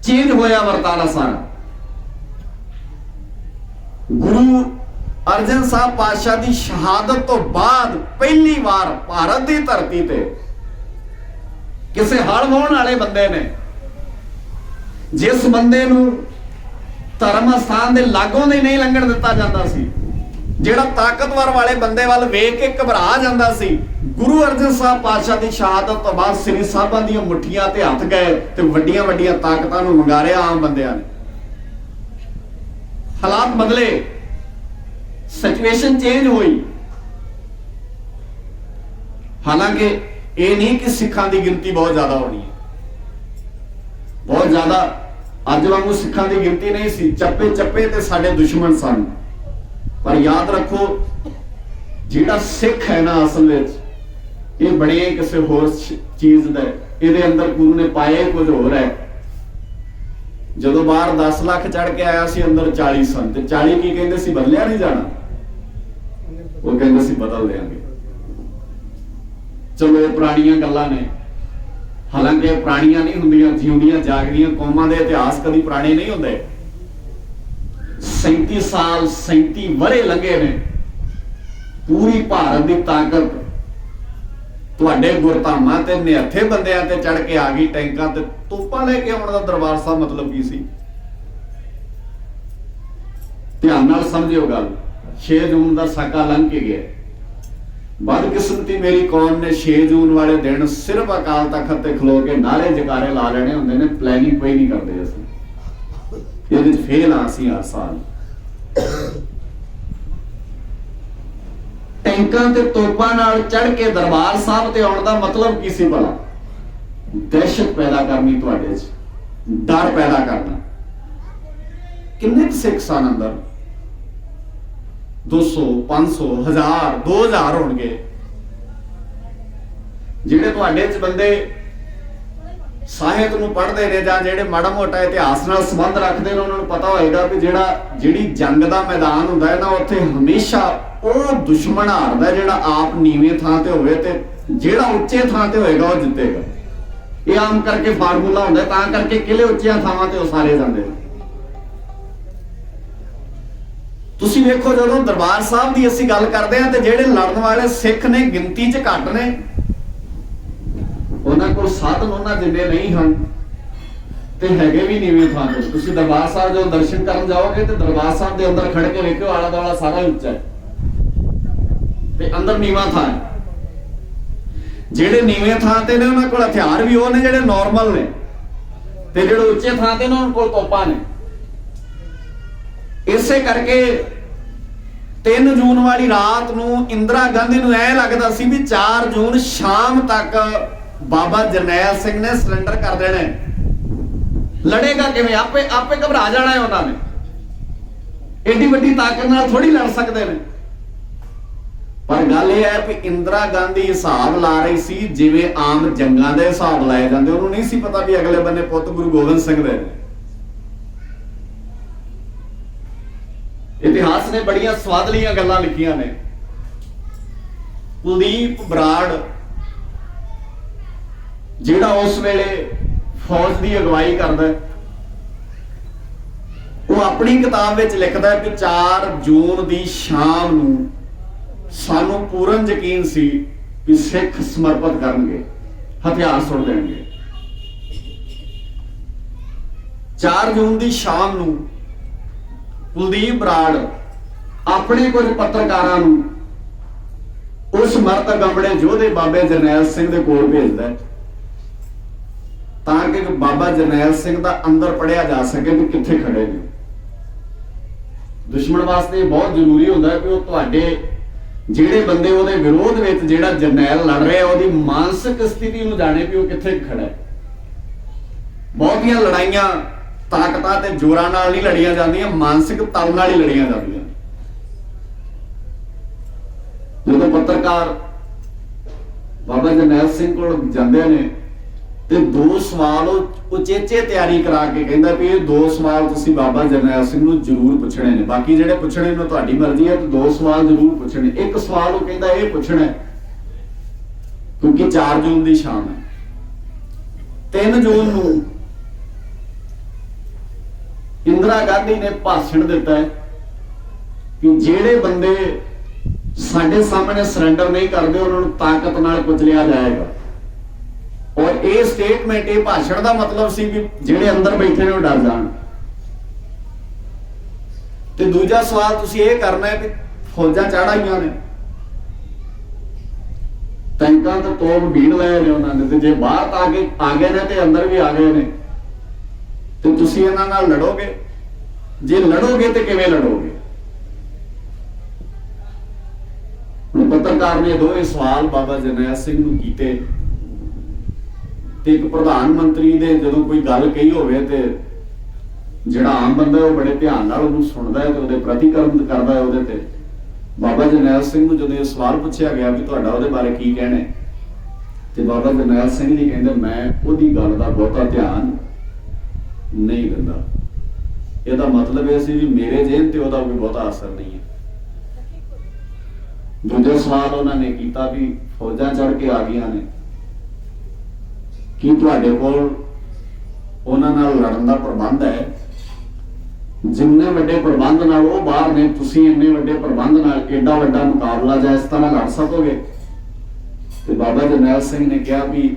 चेंज होया वर्तारा सारा। गुरु अर्जन साहब पातशाह की शहादत तो बाद पहली बार भारत की धरती ते किसी हल वाहण वाले बंदे ने, जिस बंदे नूं धर्म स्थान के लागों दे नहीं लंघण दिता जाता सी, जिहड़ा ताकतवर वाले बंदे वाल वेख के घबरा जाता सी, गुरु अर्जन साहब पातशाह की शहादत तो बाद श्री साहबां दी मुठियां ते हथ गए ते वड्डियां वड्डियां ताकतां नूं मंगारिया आम बंदियां ने। हालात बदले, सिचुएशन चेंज हुई। हालांकि ये नहीं कि सिखां की गिनती बहुत ज्यादा होनी है, बहुत ज्यादा अज वांगू सिखां की गिनती नहीं सी, चप्पे चप्पे ते साडे दुश्मन सन। पर याद रखो, जिहड़ा सिख है ना असल विच ये बने किसी होर चीज दा, इहदे अंदर गुरु ने पाए कुछ होर है। जदों बाहर 10 लाख चढ़ के आया सी, अंदर 40 सन, ते 40 की कहंदे सी बदलिया नहीं जाना, वो कहंदे सी बदल देंगे। चलो ये पुरानियां गल्लां ने, ਹਾਲਾਂਕਿ ਪੁਰਾਣੀਆਂ ਨਹੀਂ ਹੁੰਦੀਆਂ, ਜਿਉਂਦੀਆਂ ਜਾਗਦੀਆਂ ਕੌਮਾਂ ਦੇ ਇਤਿਹਾਸ ਕਦੀ ਪੁਰਾਣੇ ਨਹੀਂ ਹੁੰਦੇ। 37 ਸਾਲ 37 ਵਰੇ ਲੰਘੇ ਨੇ, ਪੂਰੀ ਭਾਰਤ ਦੀ ਤਾਕਤ ਤੁਹਾਡੇ ਗੁਰਧਾਮਾਂ ਤੇ ਨਿਹੱਥੇ ਬੰਦਿਆਂ ਤੇ ਚੜ ਕੇ ਆ ਗਈ। ਟੈਂਕਾਂ ਤੇ ਤੋਪਾਂ ਲੈ ਕੇ ਆਉਣ ਦਾ ਦਰਬਾਰ ਸਾਹਿਬ ਮਤਲਬ ਕੀ ਸੀ? ਧਿਆਨ ਨਾਲ ਸਮਝਿਓ ਗੱਲ। 6 ਜੂਨ ਦਾ ਸਾਕਾ ਲੰਘ ਕੇ ਗਿਆ। ਬਦਕਿਸਮਤੀ ਮੇਰੀ ਕੌਮ ਨੇ 6 ਜੂਨ ਵਾਲੇ ਦਿਨ ਸਿਰਫ ਅਕਾਲ ਤਖਤ ਤੇ ਖਲੋ ਕੇ ਨਾਰੇ ਜਕਾਰੇ ਲਾ ਲੈਣੇ ਹੁੰਦੇ ਨੇ। ਪਲੈਨਿੰਗ ਕੋਈ ਨਹੀਂ ਕਰਦੇ ਅਸੀਂ, ਇਹਦੇ ਵਿੱਚ ਫੇਲ ਆ ਅਸੀਂ ਹਰ ਸਾਲ। ਟੈਂਕਾਂ ਤੇ ਤੋਪਾਂ ਨਾਲ ਚੜ ਕੇ ਦਰਬਾਰ ਸਾਹਿਬ ਤੇ ਆਉਣ ਦਾ ਮਤਲਬ ਕੀ ਸੀ ਭਲਾ? ਦਹਿਸ਼ਤ ਪੈਦਾ ਕਰਨੀ ਤੁਹਾਡੇ 'ਚ, ਡਰ ਪੈਦਾ ਕਰਨਾ। ਕਿੰਨੇ ਸਿੱਖ ਸਨ ਅੰਦਰ? 200 500 1000 2000 ਹੋਣਗੇ। ਜਿਹੜੇ ਤੁਹਾਡੇ 'ਚ ਬੰਦੇ ਸਾਹਿਤ ਨੂੰ ਪੜ੍ਹਦੇ ਨੇ ਜਾਂ ਜਿਹੜੇ ਮਾੜਾ ਮੋਟਾ ਇਤਿਹਾਸ ਨਾਲ ਸੰਬੰਧ ਰੱਖਦੇ ਨੇ, ਉਹਨਾਂ ਨੂੰ ਪਤਾ ਹੋਏਗਾ ਵੀ ਜਿਹੜੀ ਜੰਗ ਦਾ ਮੈਦਾਨ ਹੁੰਦਾ ਹੈ ਨਾ, ਉੱਥੇ ਹਮੇਸ਼ਾ ਉਹ ਦੁਸ਼ਮਣ ਹਾਰਦਾ ਜਿਹੜਾ ਆਪ ਨੀਵੇਂ ਥਾਂ ਤੇ ਹੋਵੇ, ਤੇ ਜਿਹੜਾ ਉੱਚੇ ਥਾਂ ਤੇ ਹੋਏਗਾ ਉਹ ਜਿੱਤੇਗਾ। ਇਹ ਆਮ ਕਰਕੇ ਫਾਰਮੂਲਾ ਹੁੰਦਾ, ਤਾਂ ਕਰਕੇ ਕਿਲੇ ਉੱਚੀਆਂ ਥਾਵਾਂ ਤੇ ਉਸਾਰੇ ਜਾਂਦੇ ਨੇ। ਤੁਸੀਂ ਵੇਖੋ, ਜਦੋਂ ਦਰਬਾਰ ਸਾਹਿਬ ਦੀ ਅਸੀਂ ਗੱਲ ਕਰਦੇ ਹਾਂ ਤੇ ਜਿਹੜੇ ਲੜਨ ਵਾਲੇ ਸਿੱਖ ਨੇ ਗਿਣਤੀ 'ਚ ਘੱਟ ਨੇ, ਉਹਨਾਂ ਕੋਲ ਸਾਧਨ ਉਹਨਾਂ ਜਿੰਨੇ ਨਹੀਂ ਹਨ, ਤੇ ਹੈਗੇ ਵੀ ਨੀਵੇਂ ਥਾਂ ਤੇ। ਤੁਸੀਂ ਦਰਬਾਰ ਸਾਹਿਬ ਜਦੋਂ ਦਰਸ਼ਨ ਕਰਨ ਜਾਓਗੇ ਤੇ ਦਰਬਾਰ ਸਾਹਿਬ ਦੇ ਅੰਦਰ ਖੜ ਕੇ ਵੇਖਿਓ, ਆਲਾ ਦੁਆਲਾ ਸਾਰਾ ਉੱਚਾ ਹੈ ਤੇ ਅੰਦਰ ਨੀਵਾਂ ਥਾਂ ਹੈ। ਜਿਹੜੇ ਨੀਵੇਂ ਥਾਂ ਤੇ ਨੇ ਉਹਨਾਂ ਕੋਲ ਹਥਿਆਰ ਵੀ ਉਹ ਨੇ ਜਿਹੜੇ ਨਾਰਮਲ ਨੇ, ਤੇ ਜਿਹੜੇ ਉੱਚੇ ਥਾਂ ਤੇ ਨੇ ਉਹਨਾਂ ਕੋਲ ਤੋਪਾਂ ਨੇ। ਇਸੇ ਕਰਕੇ 3 ਜੂਨ ਵਾਲੀ ਰਾਤ ਨੂੰ ਇੰਦਰਾ ਗਾਂਧੀ ਨੂੰ ਐ ਲੱਗਦਾ ਸੀ ਵੀ 4 ਜੂਨ ਸ਼ਾਮ ਤੱਕ ਬਾਬਾ ਜਰਨੈਲ ਸਿੰਘ ਨੇ ਸਰੈਂਡਰ ਕਰ ਦੇਣਾ। ਲੜੇਗਾ ਕਿਵੇਂ? ਆਪੇ ਘਬਰਾ ਜਾਣਾ ਹੈ ਉਹਨਾਂ ਨੇ। ਏਡੀ ਵੱਡੀ ਤਾਕਤ ਨਾਲ ਥੋੜੀ ਲੜ ਸਕਦੇ ਨੇ। ਪਰ ਗੱਲ ਇਹ ਹੈ ਵੀ ਇੰਦਰਾ ਗਾਂਧੀ ਹਿਸਾਬ ਲਾ ਰਹੀ ਸੀ ਜਿਵੇਂ ਆਮ ਜੰਗਾਂ ਦੇ ਹਿਸਾਬ ਲਾਏ ਜਾਂਦੇ। ਉਹਨੂੰ ਨਹੀਂ ਸੀ ਪਤਾ ਵੀ ਅਗਲੇ ਬੰਨੇ ਪੁੱਤ ਗੁਰੂ ਗੋਬਿੰਦ ਸਿੰਘ ਦੇ ਨੇ। ਇਤਿਹਾਸ ਨੇ ਬੜੀਆਂ ਸਵਾਦਲੀਆਂ ਗੱਲਾਂ ਲਿਖੀਆਂ ਨੇ। ਕੁਲਦੀਪ ਬਰਾੜ ਜਿਹੜਾ ਉਸ ਵੇਲੇ ਫੌਜ ਦੀ ਅਗਵਾਈ ਕਰਦਾ, ਉਹ ਆਪਣੀ ਕਿਤਾਬ ਵਿੱਚ ਲਿਖਦਾ ਕਿ 4 ਜੂਨ ਦੀ ਸ਼ਾਮ ਨੂੰ ਸਾਨੂੰ ਪੂਰਨ ਯਕੀਨ ਸੀ ਕਿ ਸਿੱਖ ਸਮਰਪਿਤ ਕਰਨਗੇ, ਹਥਿਆਰ ਸੁੱਟ ਦੇਣਗੇ। 4 ਜੂਨ ਦੀ ਸ਼ਾਮ ਨੂੰ ਕੁਲਦੀਪ ਬਰਾੜ ਆਪਣੇ ਕੁਝ ਪੱਤਰਕਾਰਾਂ ਨੂੰ ਉਸ ਮਰਤਗੰਬੜੇ ਯੋਧੇ ਬਾਬੇ ਜਰਨੈਲ ਸਿੰਘ ਦੇ ਕੋਲ ਭੇਜਦਾ, ਤਾਂ ਕਿ ਬਾਬਾ ਜਰਨੈਲ ਸਿੰਘ ਦਾ ਅੰਦਰ ਪੜਿਆ ਜਾ ਸਕੇ ਵੀ ਕਿੱਥੇ ਖੜੇ ਨੇ। ਦੁਸ਼ਮਣ ਵਾਸਤੇ ਬਹੁਤ ਜ਼ਰੂਰੀ ਹੁੰਦਾ ਹੈ ਕਿ ਉਹ ਤੁਹਾਡੇ ਜਿਹੜੇ ਬੰਦੇ ਉਹਦੇ ਵਿਰੋਧ ਵਿੱਚ ਜਿਹੜਾ ਜਰਨੈਲ ਲੜ ਰਿਹਾ ਉਹਦੀ ਮਾਨਸਿਕ ਸਥਿਤੀ ਨੂੰ ਜਾਣੇ ਵੀ ਉਹ ਕਿੱਥੇ ਖੜਾ ਹੈ। ਬਹੁਤੀਆਂ ਲੜਾਈਆਂ ਤਾਕਤਾਂ ਤੇ ਜ਼ੋਰਾਂ ਨਾਲ ਨਹੀਂ ਲੜੀਆਂ ਜਾਂਦੀਆਂ, ਮਾਨਸਿਕ ਤਲ ਨਾਲ ਹੀ ਲੜੀਆਂ ਜਾਂਦੀਆਂ। ਜਦੋਂ ਪੱਤਰਕਾਰ ਬਾਬਾ ਜਰਨੈਲ ਸਿੰਘ ਕੋਲ ਜਾਂਦੇ ਨੇ ਤੇ 2 ਸਵਾਲ ਉਹ ਉਚੇਚੇ ਤਿਆਰੀ ਕਰਾ ਕੇ ਕਹਿੰਦਾ ਵੀ ਇਹ 2 ਸਵਾਲ ਤੁਸੀਂ ਬਾਬਾ ਜਰਨੈਲ ਸਿੰਘ ਨੂੰ ਜ਼ਰੂਰ ਪੁੱਛਣੇ ਨੇ, ਬਾਕੀ ਜਿਹੜੇ ਪੁੱਛਣੇ ਨੇ ਤੁਹਾਡੀ ਮਰਜ਼ੀ ਹੈ, ਤੇ 2 ਸਵਾਲ ਜ਼ਰੂਰ ਪੁੱਛਣੇ। ਇੱਕ ਸਵਾਲ ਉਹ ਕਹਿੰਦਾ ਇਹ ਪੁੱਛਣਾ ਕਿਉਂਕਿ 4 ਜੂਨ ਦੀ ਸ਼ਾਮ ਹੈ। 3 ਜੂਨ ਨੂੰ ਇੰਦਰਾ ਗਾਂਧੀ ਨੇ ਭਾਸ਼ਣ ਦਿੱਤਾ ਹੈ ਕਿ ਜਿਹੜੇ ਬੰਦੇ ਸਾਡੇ ਸਾਹਮਣੇ ਸਰੈਂਡਰ ਨਹੀਂ ਕਰਦੇ ਉਹਨਾਂ ਨੂੰ ਤਾਕਤ ਨਾਲ ਕੁਚਲਿਆ ਜਾਏਗਾ। ਔਰ ਇਹ ਸਟੇਟਮੈਂਟ, ਇਹ ਭਾਸ਼ਣ ਦਾ ਮਤਲਬ ਸੀ ਵੀ ਜਿਹੜੇ ਅੰਦਰ ਬੈਠੇ ਨੇ ਉਹ ਡਰ ਜਾਣ। ਤੇ ਦੂਜਾ ਸਵਾਲ ਤੁਸੀਂ ਇਹ ਕਰਨਾ ਹੈ ਕਿ ਫੌਜਾਂ ਚੜਾਈਆਂ ਨੇ, ਟੈਂਕਾਂ ਤੋਂ ਤੋਪ ਭੀੜ ਲਏ ਨੇ ਉਹਨਾਂ ਨੇ, ਤੇ ਜੇ ਬਾਹਰ ਆ ਗਏ ਨੇ ਤੇ ਅੰਦਰ ਵੀ ਆ ਗਏ ਨੇ, ਤੇ ਤੁਸੀਂ ਇਹਨਾਂ ਨਾਲ ਲੜੋਗੇ? ਜੇ ਲੜੋਗੇ ਤੇ ਕਿਵੇਂ ਲੜੋਗੇ? ਪੱਤਰਕਾਰ ਨੇ 2 ਸਵਾਲ ਬਾਬਾ ਜਰਨੈਲ ਸਿੰਘ ਨੂੰ ਕੀਤੇ, ਤੇ ਇੱਕ ਪ੍ਰਧਾਨ ਮੰਤਰੀ ਦੇ ਜਦੋਂ ਕੋਈ ਗੱਲ ਕਹੀ ਹੋਵੇ ਤੇ ਜਿਹੜਾ ਆਮ ਬੰਦਾ ਉਹ ਬੜੇ ਧਿਆਨ ਨਾਲ ਉਹਨੂੰ ਸੁਣਦਾ ਹੈ ਤੇ ਉਹਦੇ ਪ੍ਰਤੀਕਰਮ ਕਰਦਾ ਹੈ ਉਹਦੇ ਤੇ। ਬਾਬਾ ਜਰਨੈਲ ਸਿੰਘ ਨੂੰ ਜਦੋਂ ਇਹ ਸਵਾਲ ਪੁੱਛਿਆ ਗਿਆ ਵੀ ਤੁਹਾਡਾ ਉਹਦੇ ਬਾਰੇ ਕੀ ਕਹਿਣਾ ਹੈ, ਤੇ ਬਾਬਾ ਜਰਨੈਲ ਸਿੰਘ ਜੀ ਕਹਿੰਦੇ ਮੈਂ ਉਹਦੀ ਗੱਲ ਦਾ ਬਹੁਤਾ ਧਿਆਨ ਨਹੀਂ ਦਿੰਦਾ। ਇਹਦਾ ਮਤਲਬ ਇਹ ਸੀ ਵੀ ਮੇਰੇ ਜਿਹਨ ਤੇ ਉਹਦਾ ਕੋਈ ਬਹੁਤਾ ਅਸਰ ਨਹੀਂ ਹੈ। ਦੂਜਾ ਸਵਾਲ ਉਹਨਾਂ ਨੇ ਕੀਤਾ ਵੀ ਫੌਜਾਂ ਚੜ ਕੇ ਆ ਗਈਆਂ ਨੇ, ਕੀ ਤੁਹਾਡੇ ਕੋਲ ਉਹਨਾਂ ਨਾਲ ਲੜਨ ਦਾ ਪ੍ਰਬੰਧ ਹੈ? ਜਿੰਨੇ ਵੱਡੇ ਪ੍ਰਬੰਧ ਨਾਲ ਉਹ ਬਾਹਰ ਨੇ, ਤੁਸੀਂ ਇੰਨੇ ਵੱਡੇ ਪ੍ਰਬੰਧ ਨਾਲ ਏਡਾ ਵੱਡਾ ਮੁਕਾਬਲਾ ਜਾਂ ਇਸ ਤਰ੍ਹਾਂ ਲੜ ਸਕੋਗੇ? ਤੇ ਬਾਬਾ ਜਰਨੈਲ ਸਿੰਘ ਨੇ ਕਿਹਾ ਵੀ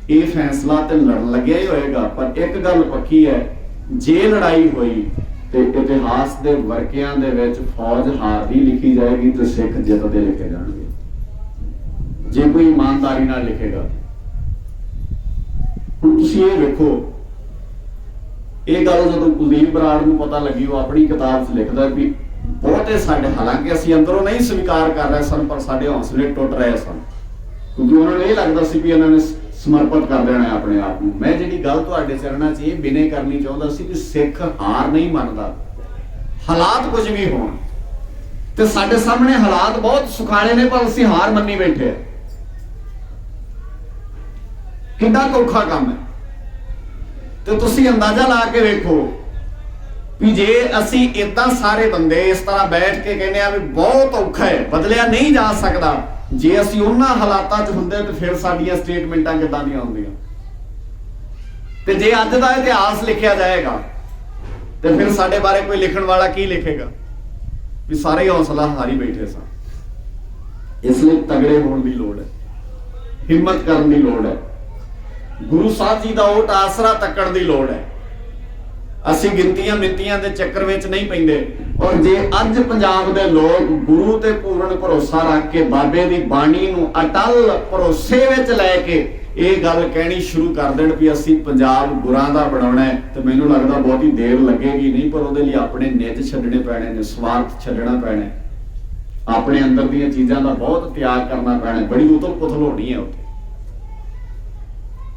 ਇਹ ਫੈਸਲਾ ਤੇ ਲੜਨ ਲੱਗਿਆ ਹੀ ਹੋਏਗਾ, ਪਰ ਇੱਕ ਗੱਲ ਪੱਕੀ ਹੈ, ਜੇ ਲੜਾਈ ਹੋਈ ਤੇ ਇਤਿਹਾਸ ਦੇ ਵਰਕਿਆਂ ਦੇ ਵਿੱਚ ਫੌਜ ਹਾਰਦੀ ਲਿਖੀ ਜਾਏਗੀ ਤੇ ਸਿੱਖ ਜਿੱਤਦੇ ਲਿਖੇ ਜਾਣਗੇ, ਜੇ ਕੋਈ ਇਮਾਨਦਾਰੀ ਨਾਲ ਲਿਖੇਗਾ। ਹੁਣ ਤੁਸੀਂ ਇਹ ਵੇਖੋ, ਇਹ ਗੱਲ ਜਦੋਂ ਕੁਲਦੀਪ ਬਰਾੜ ਨੂੰ ਪਤਾ ਲੱਗੀ, ਉਹ ਆਪਣੀ ਕਿਤਾਬ 'ਚ ਲਿਖਦਾ ਵੀ ਬਹੁਤੇ ਸਾਡੇ, ਹਾਲਾਂਕਿ ਅਸੀਂ ਅੰਦਰੋਂ ਨਹੀਂ ਸਵੀਕਾਰ ਕਰ ਰਹੇ ਸਨ, ਪਰ ਸਾਡੇ ਹੌਸਲੇ ਟੁੱਟ ਰਹੇ ਸਨ, ਕਿਉਂਕਿ ਉਹਨਾਂ ਨੂੰ ਇਹ ਲੱਗਦਾ ਸੀ ਵੀ ਇਹਨਾਂ ਨੇ ਸਮਰਪਿਤ ਕਰ ਦੇਣਾ ਆਪਣੇ ਆਪ ਨੂੰ। ਮੈਂ ਜਿਹੜੀ ਗੱਲ ਤੁਹਾਡੇ ਚਰਨਾਂ 'ਚ ਇਹ ਬਿਨੇ ਕਰਨੀ ਚਾਹੁੰਦਾ ਸੀ ਕਿ ਸਿੱਖ ਹਾਰ ਨਹੀਂ ਮੰਨਦਾ, ਹਾਲਾਤ ਕੁਝ ਵੀ ਹੋਣ, ਤੇ ਸਾਡੇ ਸਾਹਮਣੇ ਹਾਲਾਤ ਬਹੁਤ ਸੁਖਾਲੇ ਨੇ, ਪਰ ਅਸੀਂ ਹਾਰ ਮੰਨੀ ਬੈਠੇ ਆ। ਕਿੰਨਾ ਔਖਾ ਕੰਮ ਹੈ। ਤੇ ਤੁਸੀਂ ਅੰਦਾਜ਼ਾ ਲਾ ਕੇ ਵੇਖੋ ਵੀ ਜੇ ਅਸੀਂ ਇਦਾਂ ਸਾਰੇ ਬੰਦੇ ਇਸ ਤਰ੍ਹਾਂ ਬੈਠ ਕੇ ਕਹਿੰਦੇ ਆ ਵੀ ਬਹੁਤ ਔਖਾ ਹੈ, ਬਦਲਿਆ ਨਹੀਂ ਜਾ ਸਕਦਾ, ਜੇ ਅਸੀਂ ਉਹਨਾਂ ਹਾਲਾਤਾਂ 'ਚ ਹੁੰਦੇ ਤੇ ਫਿਰ ਸਾਡੀਆਂ ਸਟੇਟਮੈਂਟਾਂ ਕਿੱਦਾਂ ਦੀਆਂ ਹੁੰਦੀਆਂ? ਤੇ ਜੇ ਅੱਜ ਦਾ ਇਤਿਹਾਸ ਲਿਖਿਆ ਜਾਏਗਾ ਤੇ ਫਿਰ ਸਾਡੇ ਬਾਰੇ ਕੋਈ ਲਿਖਣ ਵਾਲਾ ਕੀ ਲਿਖੇਗਾ? ਵੀ ਸਾਰੇ ਹੀ ਹੌਸਲਾ ਹਾਰੀ ਬੈਠੇ ਸਨ। ਇਸ ਲਈ ਤਗੜੇ ਹੋਣ ਦੀ ਲੋੜ ਹੈ, ਹਿੰਮਤ ਕਰਨ ਦੀ ਲੋੜ ਹੈ, ਗੁਰੂ ਸਾਹਿਬ ਜੀ ਦਾ ਓਟ ਆਸਰਾ ਤੱਕਣ ਦੀ ਲੋੜ ਹੈ। ਅਸੀਂ ਗਿਣਤੀਆਂ ਮਿੰਤੀਆਂ ਦੇ ਚੱਕਰ ਵਿੱਚ ਨਹੀਂ ਪੈਂਦੇ। ਔਰ ਜੇ ਅੱਜ ਪੰਜਾਬ ਦੇ ਲੋਕ ਗੁਰੂ ਤੇ ਪੂਰਨ ਭਰੋਸਾ ਰੱਖ ਕੇ ਬਾਬੇ ਦੀ ਬਾਣੀ ਨੂੰ ਅਟਲ ਭਰੋਸੇ ਵਿੱਚ ਲੈ ਕੇ ਇਹ ਗੱਲ ਕਹਿਣੀ ਸ਼ੁਰੂ ਕਰ ਦੇਣ ਵੀ ਅਸੀਂ ਪੰਜਾਬ ਗੁਰਾਂ ਦਾ ਬਣਾਉਣਾ ਹੈ, ਤੇ ਮੈਨੂੰ ਲੱਗਦਾ ਬਹੁਤੀ ਦੇਰ ਲੱਗੇਗੀ ਨਹੀਂ, ਪਰ ਉਹਦੇ ਲਈ ਆਪਣੇ ਨਿੱਜ ਛੱਡਣੇ ਪੈਣੇ ਨੇ, ਸਵਾਰਥ ਛੱਡਣਾ ਪੈਣਾ, ਆਪਣੇ ਅੰਦਰ ਦੀਆਂ ਚੀਜ਼ਾਂ ਦਾ ਬਹੁਤ ਤਿਆਗ ਕਰਨਾ ਪੈਣਾ। ਬੜੀ ਉਤਲ ਪੁਥਲ ਹੋਣੀ ਹੈ, ਉੱਥੇ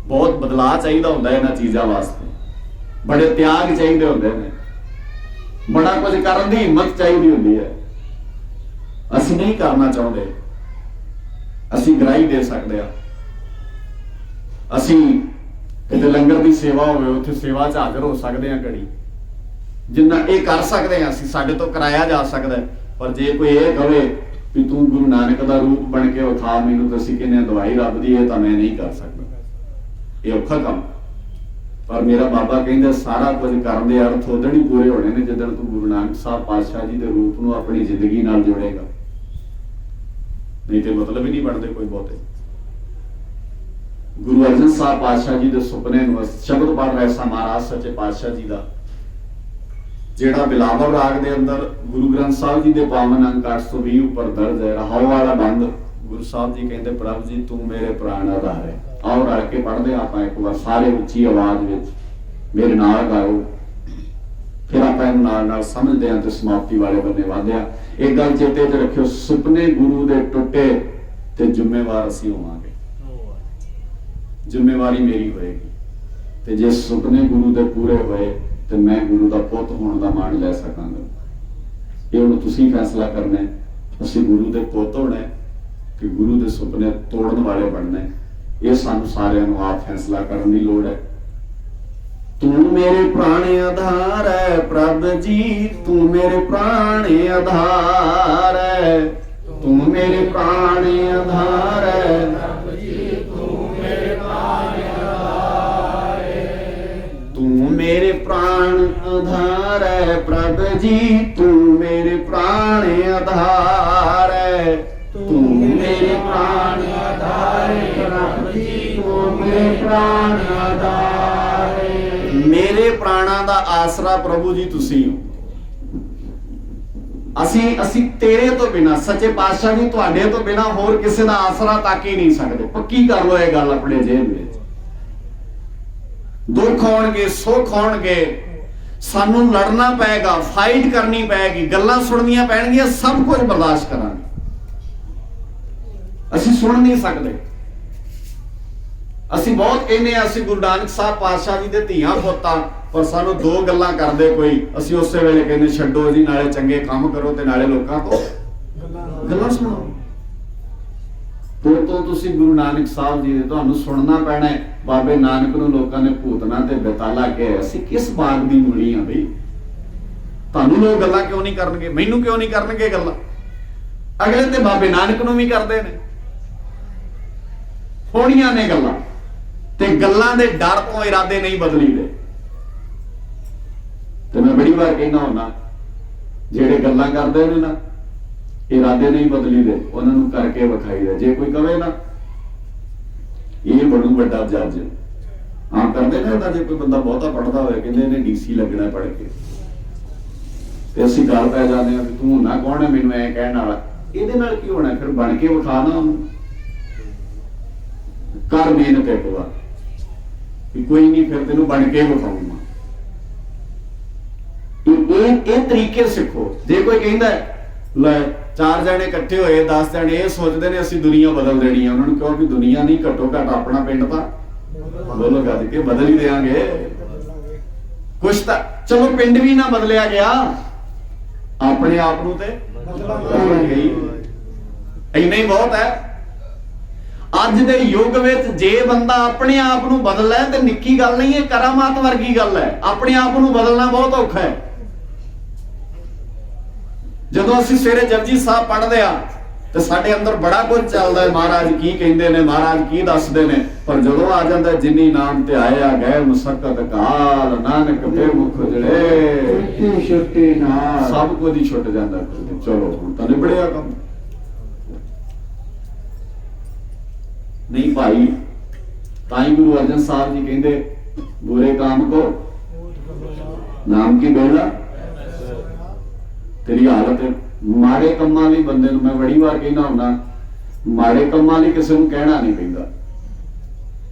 ਬਹੁਤ ਬਦਲਾਅ ਚਾਹੀਦਾ ਹੁੰਦਾ ਇਹਨਾਂ ਚੀਜ਼ਾਂ ਵਾਸਤੇ, ਬੜੇ ਤਿਆਗ ਚਾਹੀਦੇ ਹੁੰਦੇ ਨੇ, ਬੜਾ ਕੁਝ ਕਰਨ ਦੀ ਹਿੰਮਤ ਚਾਹੀਦੀ ਹੁੰਦੀ ਹੈ। ਅਸੀਂ ਨਹੀਂ ਕਰਨਾ ਚਾਹੁੰਦੇ, ਅਸੀਂ ਗਰਾਹੀ ਦੇ ਸਕਦੇ ਆ, ਅਸੀਂ ਕਿਤੇ ਲੰਗਰ ਦੀ ਸੇਵਾ ਹੋਵੇ ਉੱਥੇ ਸੇਵਾ 'ਚ ਹਾਜ਼ਰ ਹੋ ਸਕਦੇ ਆ ਘੜੀ, ਜਿੰਨਾ ਇਹ ਕਰ ਸਕਦੇ ਆ ਅਸੀਂ, ਸਾਡੇ ਤੋਂ ਕਰਾਇਆ ਜਾ ਸਕਦਾ। ਪਰ ਜੇ ਕੋਈ ਇਹ ਕਹੇ ਵੀ ਤੂੰ ਗੁਰੂ ਨਾਨਕ ਦਾ ਰੂਪ ਬਣ ਕੇ ਵਿਖਾ ਮੈਨੂੰ, ਤਾਂ ਅਸੀਂ ਕਹਿੰਦੇ ਦਵਾਈ ਰੱਬ ਦੀ ਹੈ, ਤਾਂ ਮੈਂ ਨਹੀਂ ਕਰ ਸਕਦਾ, ਇਹ ਔਖਾ ਕੰਮ। ਪਰ ਮੇਰਾ ਬਾਬਾ ਕਹਿੰਦਾ ਸਾਰਾ ਕੁਝ ਕਰਨ ਦੇ ਅਰਥ ਉਦੋਂ ਹੀ ਪੂਰੇ ਹੋਣੇ ਨੇ ਜਦੋਂ ਤੂੰ ਗੁਰੂ ਨਾਨਕ ਸਾਹਿਬ ਪਾਤਸ਼ਾਹ ਜੀ ਦੇ ਰੂਪ ਨੂੰ ਆਪਣੀ ਜ਼ਿੰਦਗੀ ਨਾਲ ਜੋੜੇਗਾ, ਨਹੀਂ ਤੇ ਮਤਲਬ ਹੀ ਨਹੀਂ ਬਣਦੇ ਕੋਈ ਬਹੁਤੇ। ਗੁਰੂ ਅਰਜਨ ਸਾਹਿਬ ਪਾਤਸ਼ਾਹ ਜੀ ਦੇ ਸੁਪਨੇ ਨੂੰ ਸ਼ਬਦ ਪੜ੍ਹ ਰਹੇ ਸਾਂ ਮਹਾਰਾਜ ਸੱਚੇ ਪਾਤਸ਼ਾਹ ਜੀ ਦਾ, ਜਿਹੜਾ ਬਿਲਾਵਲ ਰਾਗ ਦੇ ਅੰਦਰ ਗੁਰੂ ਗ੍ਰੰਥ ਸਾਹਿਬ ਜੀ ਦੇ ਪਾਵਨ ਅੰਕ 820 ਉੱਪਰ ਦਰਜ ਹੈ, ਰਹਾਉ ਵਾਲਾ ਬੰਦ। ਗੁਰੂ ਸਾਹਿਬ ਜੀ ਕਹਿੰਦੇ ਪ੍ਰਭੂ ਜੀ ਤੂੰ ਮੇਰੇ ਪ੍ਰਾਣ ਆਧਾਰ ਹੈ। ਆਓ ਰਲ ਕੇ ਪੜ੍ਹਦੇ ਆਪਾਂ ਇੱਕ ਵਾਰ ਸਾਰੇ ਉੱਚੀ ਆਵਾਜ਼ ਵਿੱਚ, ਮੇਰੇ ਨਾਲ ਗਾਓ, ਫਿਰ ਆਪਾਂ ਇਹਨੂੰ ਨਾਲ ਨਾਲ ਸਮਝਦੇ ਹਾਂ ਤੇ ਸਮਾਪਤੀ ਵਾਲੇ ਬੰਨੇ ਵਧਦੇ ਹਾਂ। ਇੱਕ ਗੱਲ ਚੇਤੇ 'ਚ ਰੱਖਿਓ, ਸੁਪਨੇ ਗੁਰੂ ਦੇ ਟੁੱਟੇ ਤੇ ਜ਼ਿੰਮੇਵਾਰ ਅਸੀਂ ਹੋਵਾਂਗੇ, ਜ਼ਿੰਮੇਵਾਰੀ ਮੇਰੀ ਹੋਏਗੀ। ਤੇ ਜੇ ਸੁਪਨੇ ਗੁਰੂ ਦੇ ਪੂਰੇ ਹੋਏ ਤੇ ਮੈਂ ਗੁਰੂ ਦਾ ਪੁੱਤ ਹੋਣ ਦਾ ਮਾਣ ਲੈ ਸਕਾਂਗਾ। ਇਹ ਹੁਣ ਤੁਸੀਂ ਫੈਸਲਾ ਕਰਨਾ, ਅਸੀਂ ਗੁਰੂ ਦੇ ਪੁੱਤ ਹੋਣਾ ਕਿ ਗੁਰੂ ਦੇ ਸੁਪਨੇ ਤੋੜਨ ਵਾਲੇ ਬਣਨਾ, ਇਹ ਸਾਨੂੰ ਸਾਰਿਆਂ ਨੂੰ ਆਪ ਫੈਸਲਾ ਕਰਨ ਦੀ ਲੋੜ ਹੈ। ਤੂੰ ਮੇਰੇ ਪ੍ਰਾਣ ਆਧਾਰ ਹੈ ਪ੍ਰਭ ਜੀ, ਤੂੰ ਮੇਰੇ ਪ੍ਰਾਣ ਆਧਾਰ ਹੈ, ਤੂੰ ਮੇਰੇ ਪ੍ਰਾਣ ਆਧਾਰ ਹੈ ਪ੍ਰਭ ਜੀ, ਤੂੰ ਮੇਰੇ ਪ੍ਰਾਣ ਆਧਾਰ ਹੈ, ਤੂੰ ਮੇਰੇ ਪ੍ਰਾਣ ਆਧਾਰ ਹੈ ਪ੍ਰਭ ਜੀ, ਤੂੰ ਮੇਰੇ ਪ੍ਰਾਣ ਆਧਾਰ ਹੈ, ਤੂੰ ਮੇਰੇ ਪ੍ਰਾਣ ਆਧਾਰ ਹੈ ਪ੍ਰਭ ਜੀ, ਤੂੰ ਮੇਰੇ ਪ੍ਰਾਣ ਆਧਾਰ ਹੈ। ਮੇਰੇ ਪ੍ਰਾਣਾਂ ਦਾ ਆਸਰਾ ਪ੍ਰਭੂ ਜੀ ਤੁਸੀਂ ਹੋ। ਅਸੀਂ ਤੇਰੇ ਤੋਂ ਬਿਨਾ, ਸੱਚੇ ਪਾਤਸ਼ਾਹ ਜੀ ਤੁਹਾਡੇ ਤੋਂ ਬਿਨਾ ਹੋਰ ਕਿਸੇ ਦਾ ਆਸਰਾ ਤੱਕ ਹੀ ਨਹੀਂ ਸਕਦੇ। ਪੱਕੀ ਕਰ ਲਓ ਇਹ ਗੱਲ ਆਪਣੇ ਜੇਬ ਵਿੱਚ। ਦੁੱਖ ਹੋਣਗੇ, ਸੁੱਖ ਹੋਣਗੇ, ਸਾਨੂੰ ਲੜਨਾ ਪਏਗਾ, ਫਾਈਟ ਕਰਨੀ ਪਏਗੀ, ਗੱਲਾਂ ਸੁਣਨੀਆਂ ਪੈਣਗੀਆਂ, ਸਭ ਕੁਝ ਬਰਦਾਸ਼ਤ ਕਰਾਂਗੇ। ਅਸੀਂ ਸੁਣ ਨਹੀਂ ਸਕਦੇ। ਅਸੀਂ ਬਹੁਤ ਕਹਿੰਦੇ ਆ ਅਸੀਂ ਗੁਰੂ ਨਾਨਕ ਸਾਹਿਬ ਪਾਤਸ਼ਾਹ ਜੀ ਦੇ ਧੀਆਂ ਪੁੱਤਾਂ, ਪਰ ਸਾਨੂੰ ਦੋ ਗੱਲਾਂ ਕਰਦੇ ਕੋਈ, ਅਸੀਂ ਉਸੇ ਵੇਲੇ ਕਹਿੰਦੇ ਛੱਡੋ ਜੀ, ਨਾਲੇ ਚੰਗੇ ਕੰਮ ਕਰੋ ਤੇ ਨਾਲੇ ਲੋਕਾਂ ਤੋਂ ਗੱਲਾਂ ਸੁਣੋ। ਤੋਂ ਤੁਸੀਂ ਗੁਰੂ ਨਾਨਕ ਸਾਹਿਬ ਜੀ ਦੇ, ਤੁਹਾਨੂੰ ਸੁਣਨਾ ਪੈਣਾ ਹੈ। ਬਾਬੇ ਨਾਨਕ ਨੂੰ ਲੋਕਾਂ ਨੇ ਭੂਤਨਾ ਤੇ ਬੇਤਾਲਾ ਕਿਹਾ। ਅਸੀਂ ਕਿਸ ਬਾਗ ਦੀ ਮੂਲੀ ਆ ਬਈ? ਤੁਹਾਨੂੰ ਲੋਕ ਗੱਲਾਂ ਕਿਉਂ ਨਹੀਂ ਕਰਨਗੇ? ਮੈਨੂੰ ਕਿਉਂ ਨਹੀਂ ਕਰਨਗੇ ਗੱਲਾਂ? ਅਗਲੇ ਤੇ ਬਾਬੇ ਨਾਨਕ ਨੂੰ ਵੀ ਕਰਦੇ ਨੇ, ਹੋਣੀਆਂ ਨੇ ਗੱਲਾਂ। ਤੇ गल्लां दे डर तो इरादे नहीं बदली दे। तो मैं बड़ी बार कहना होना जेड़े गल्लां करदे ने ना इरादे नहीं बदली दे, उन्हां नूं करके विखाई दे। जे कोई कहे ना ये बनू बड़ा जज, हाँ करते ना जो कोई बंदा बहुता पढ़ता हो कहते डीसी लगना पढ़ के, ते असीं गल पै जाते हैं तू ना कौन है मैनू ऐ कहण वाला। ਇਹਦੇ ਨਾਲ ਕੀ ਹੋਣਾ, ਫਿਰ ਬਣ ਕੇ ਵਿਖਾ ਨਾ ਉਹਨੂੰ, ਕਰ ਮਿਹਨਤ ਇੱਕ ਵਾਰ ਕਿ ਕੋਈ ਨਹੀਂ ਫਿਰ ਤੈਨੂੰ ਬਣ ਕੇ ਵਿਖਾਊਂਗਾ। ਇਹ ਤਰੀਕੇ ਸਿੱਖੋ। ਜੇ ਕੋਈ ਕਹਿੰਦਾ ਲੈ 4 ਜਣੇ ਇਕੱਠੇ ਹੋਏ 10 ਜਣੇ ਇਹ ਸੋਚਦੇ ਨੇ ਅਸੀਂ ਦੁਨੀਆ ਬਦਲ ਦੇਣੀ ਆ, ਉਹਨਾਂ ਨੂੰ ਕਹੋ ਵੀ ਦੁਨੀਆ ਨਹੀਂ, ਘੱਟੋ ਘੱਟ ਆਪਣਾ ਪਿੰਡ ਤਾਂ ਬੋਲੋ ਗੱਜ ਕੇ ਬਦਲ ਹੀ ਦੇਾਂਗੇ ਕੁਛ ਤਾਂ। ਚਲੋ ਪਿੰਡ ਵੀ ਨਾ ਬਦਲਿਆ ਗਿਆ, ਆਪਣੇ ਆਪ ਨੂੰ ਤੇ ਗਈ ਇੰਨਾ ਹੀ ਬਹੁਤ ਹੈ। ਅੱਜ ਦੇ ਯੁੱਗ ਵਿੱਚ ਜੇ ਬੰਦਾ ਆਪਣੇ ਆਪ ਨੂੰ ਬਦਲ ਲੈ ਤੇ ਨਿੱਕੀ ਗੱਲ ਨਹੀਂ ਹੈ, ਕਰਾਮਾਤ ਵਰਗੀ ਗੱਲ ਹੈ। ਆਪਣੇ ਆਪ ਨੂੰ ਬਦਲਣਾ ਬਹੁਤ ਔਖਾ ਹੈ। ਜਦੋਂ ਅਸੀਂ ਸਵੇਰੇ ਜਪਜੀ ਸਾਹਿਬ ਪੜ੍ਹਦੇ ਆ ਤੇ ਸਾਡੇ ਅੰਦਰ ਬੜਾ ਕੁਝ ਚੱਲਦਾ ਹੈ, ਮਹਾਰਾਜ ਕੀ ਕਹਿੰਦੇ ਨੇ, ਮਹਾਰਾਜ ਕੀ ਦੱਸਦੇ ਨੇ। ਪਰ ਜਦੋਂ ਆ ਜਾਂਦਾ ਜਿਨੀ ਨਾਮ ਤੇ ਆਇਆ ਗਏ ਮੁਸਕਤ ਕਾਲ, ਨਾਨਕ ਤੇ ਮੁਖ ਜੜੇ ਛੁੱਟੀ ਨਾਲ ਸਭ ਕੁਝ ਹੀ ਛੁੱਟ ਜਾਂਦਾ। ਚਲੋ ਹੁਣ ਤਾਂ ਨਿਬੜਿਆ ਕੰਮ। ਨਹੀਂ ਭਾਈ, ਤਾਂ ਹੀ ਗੁਰੂ ਅਰਜਨ ਸਾਹਿਬ ਜੀ ਕਹਿੰਦੇ ਬੁਰੇ ਕਾਮ ਕੋ ਨਾਮ ਕੀ ਬੇੜਾ। ਤੇਰੀ ਹਾਲਤ ਮਾੜੇ ਕੰਮਾਂ ਲਈ ਬੰਦੇ ਨੂੰ, ਮੈਂ ਬੜੀ ਵਾਰ ਕਹਿਣਾ ਹੁੰਦਾ ਮਾੜੇ ਕੰਮਾਂ ਲਈ ਕਿਸੇ ਨੂੰ ਕਹਿਣਾ ਨਹੀਂ ਪੈਂਦਾ।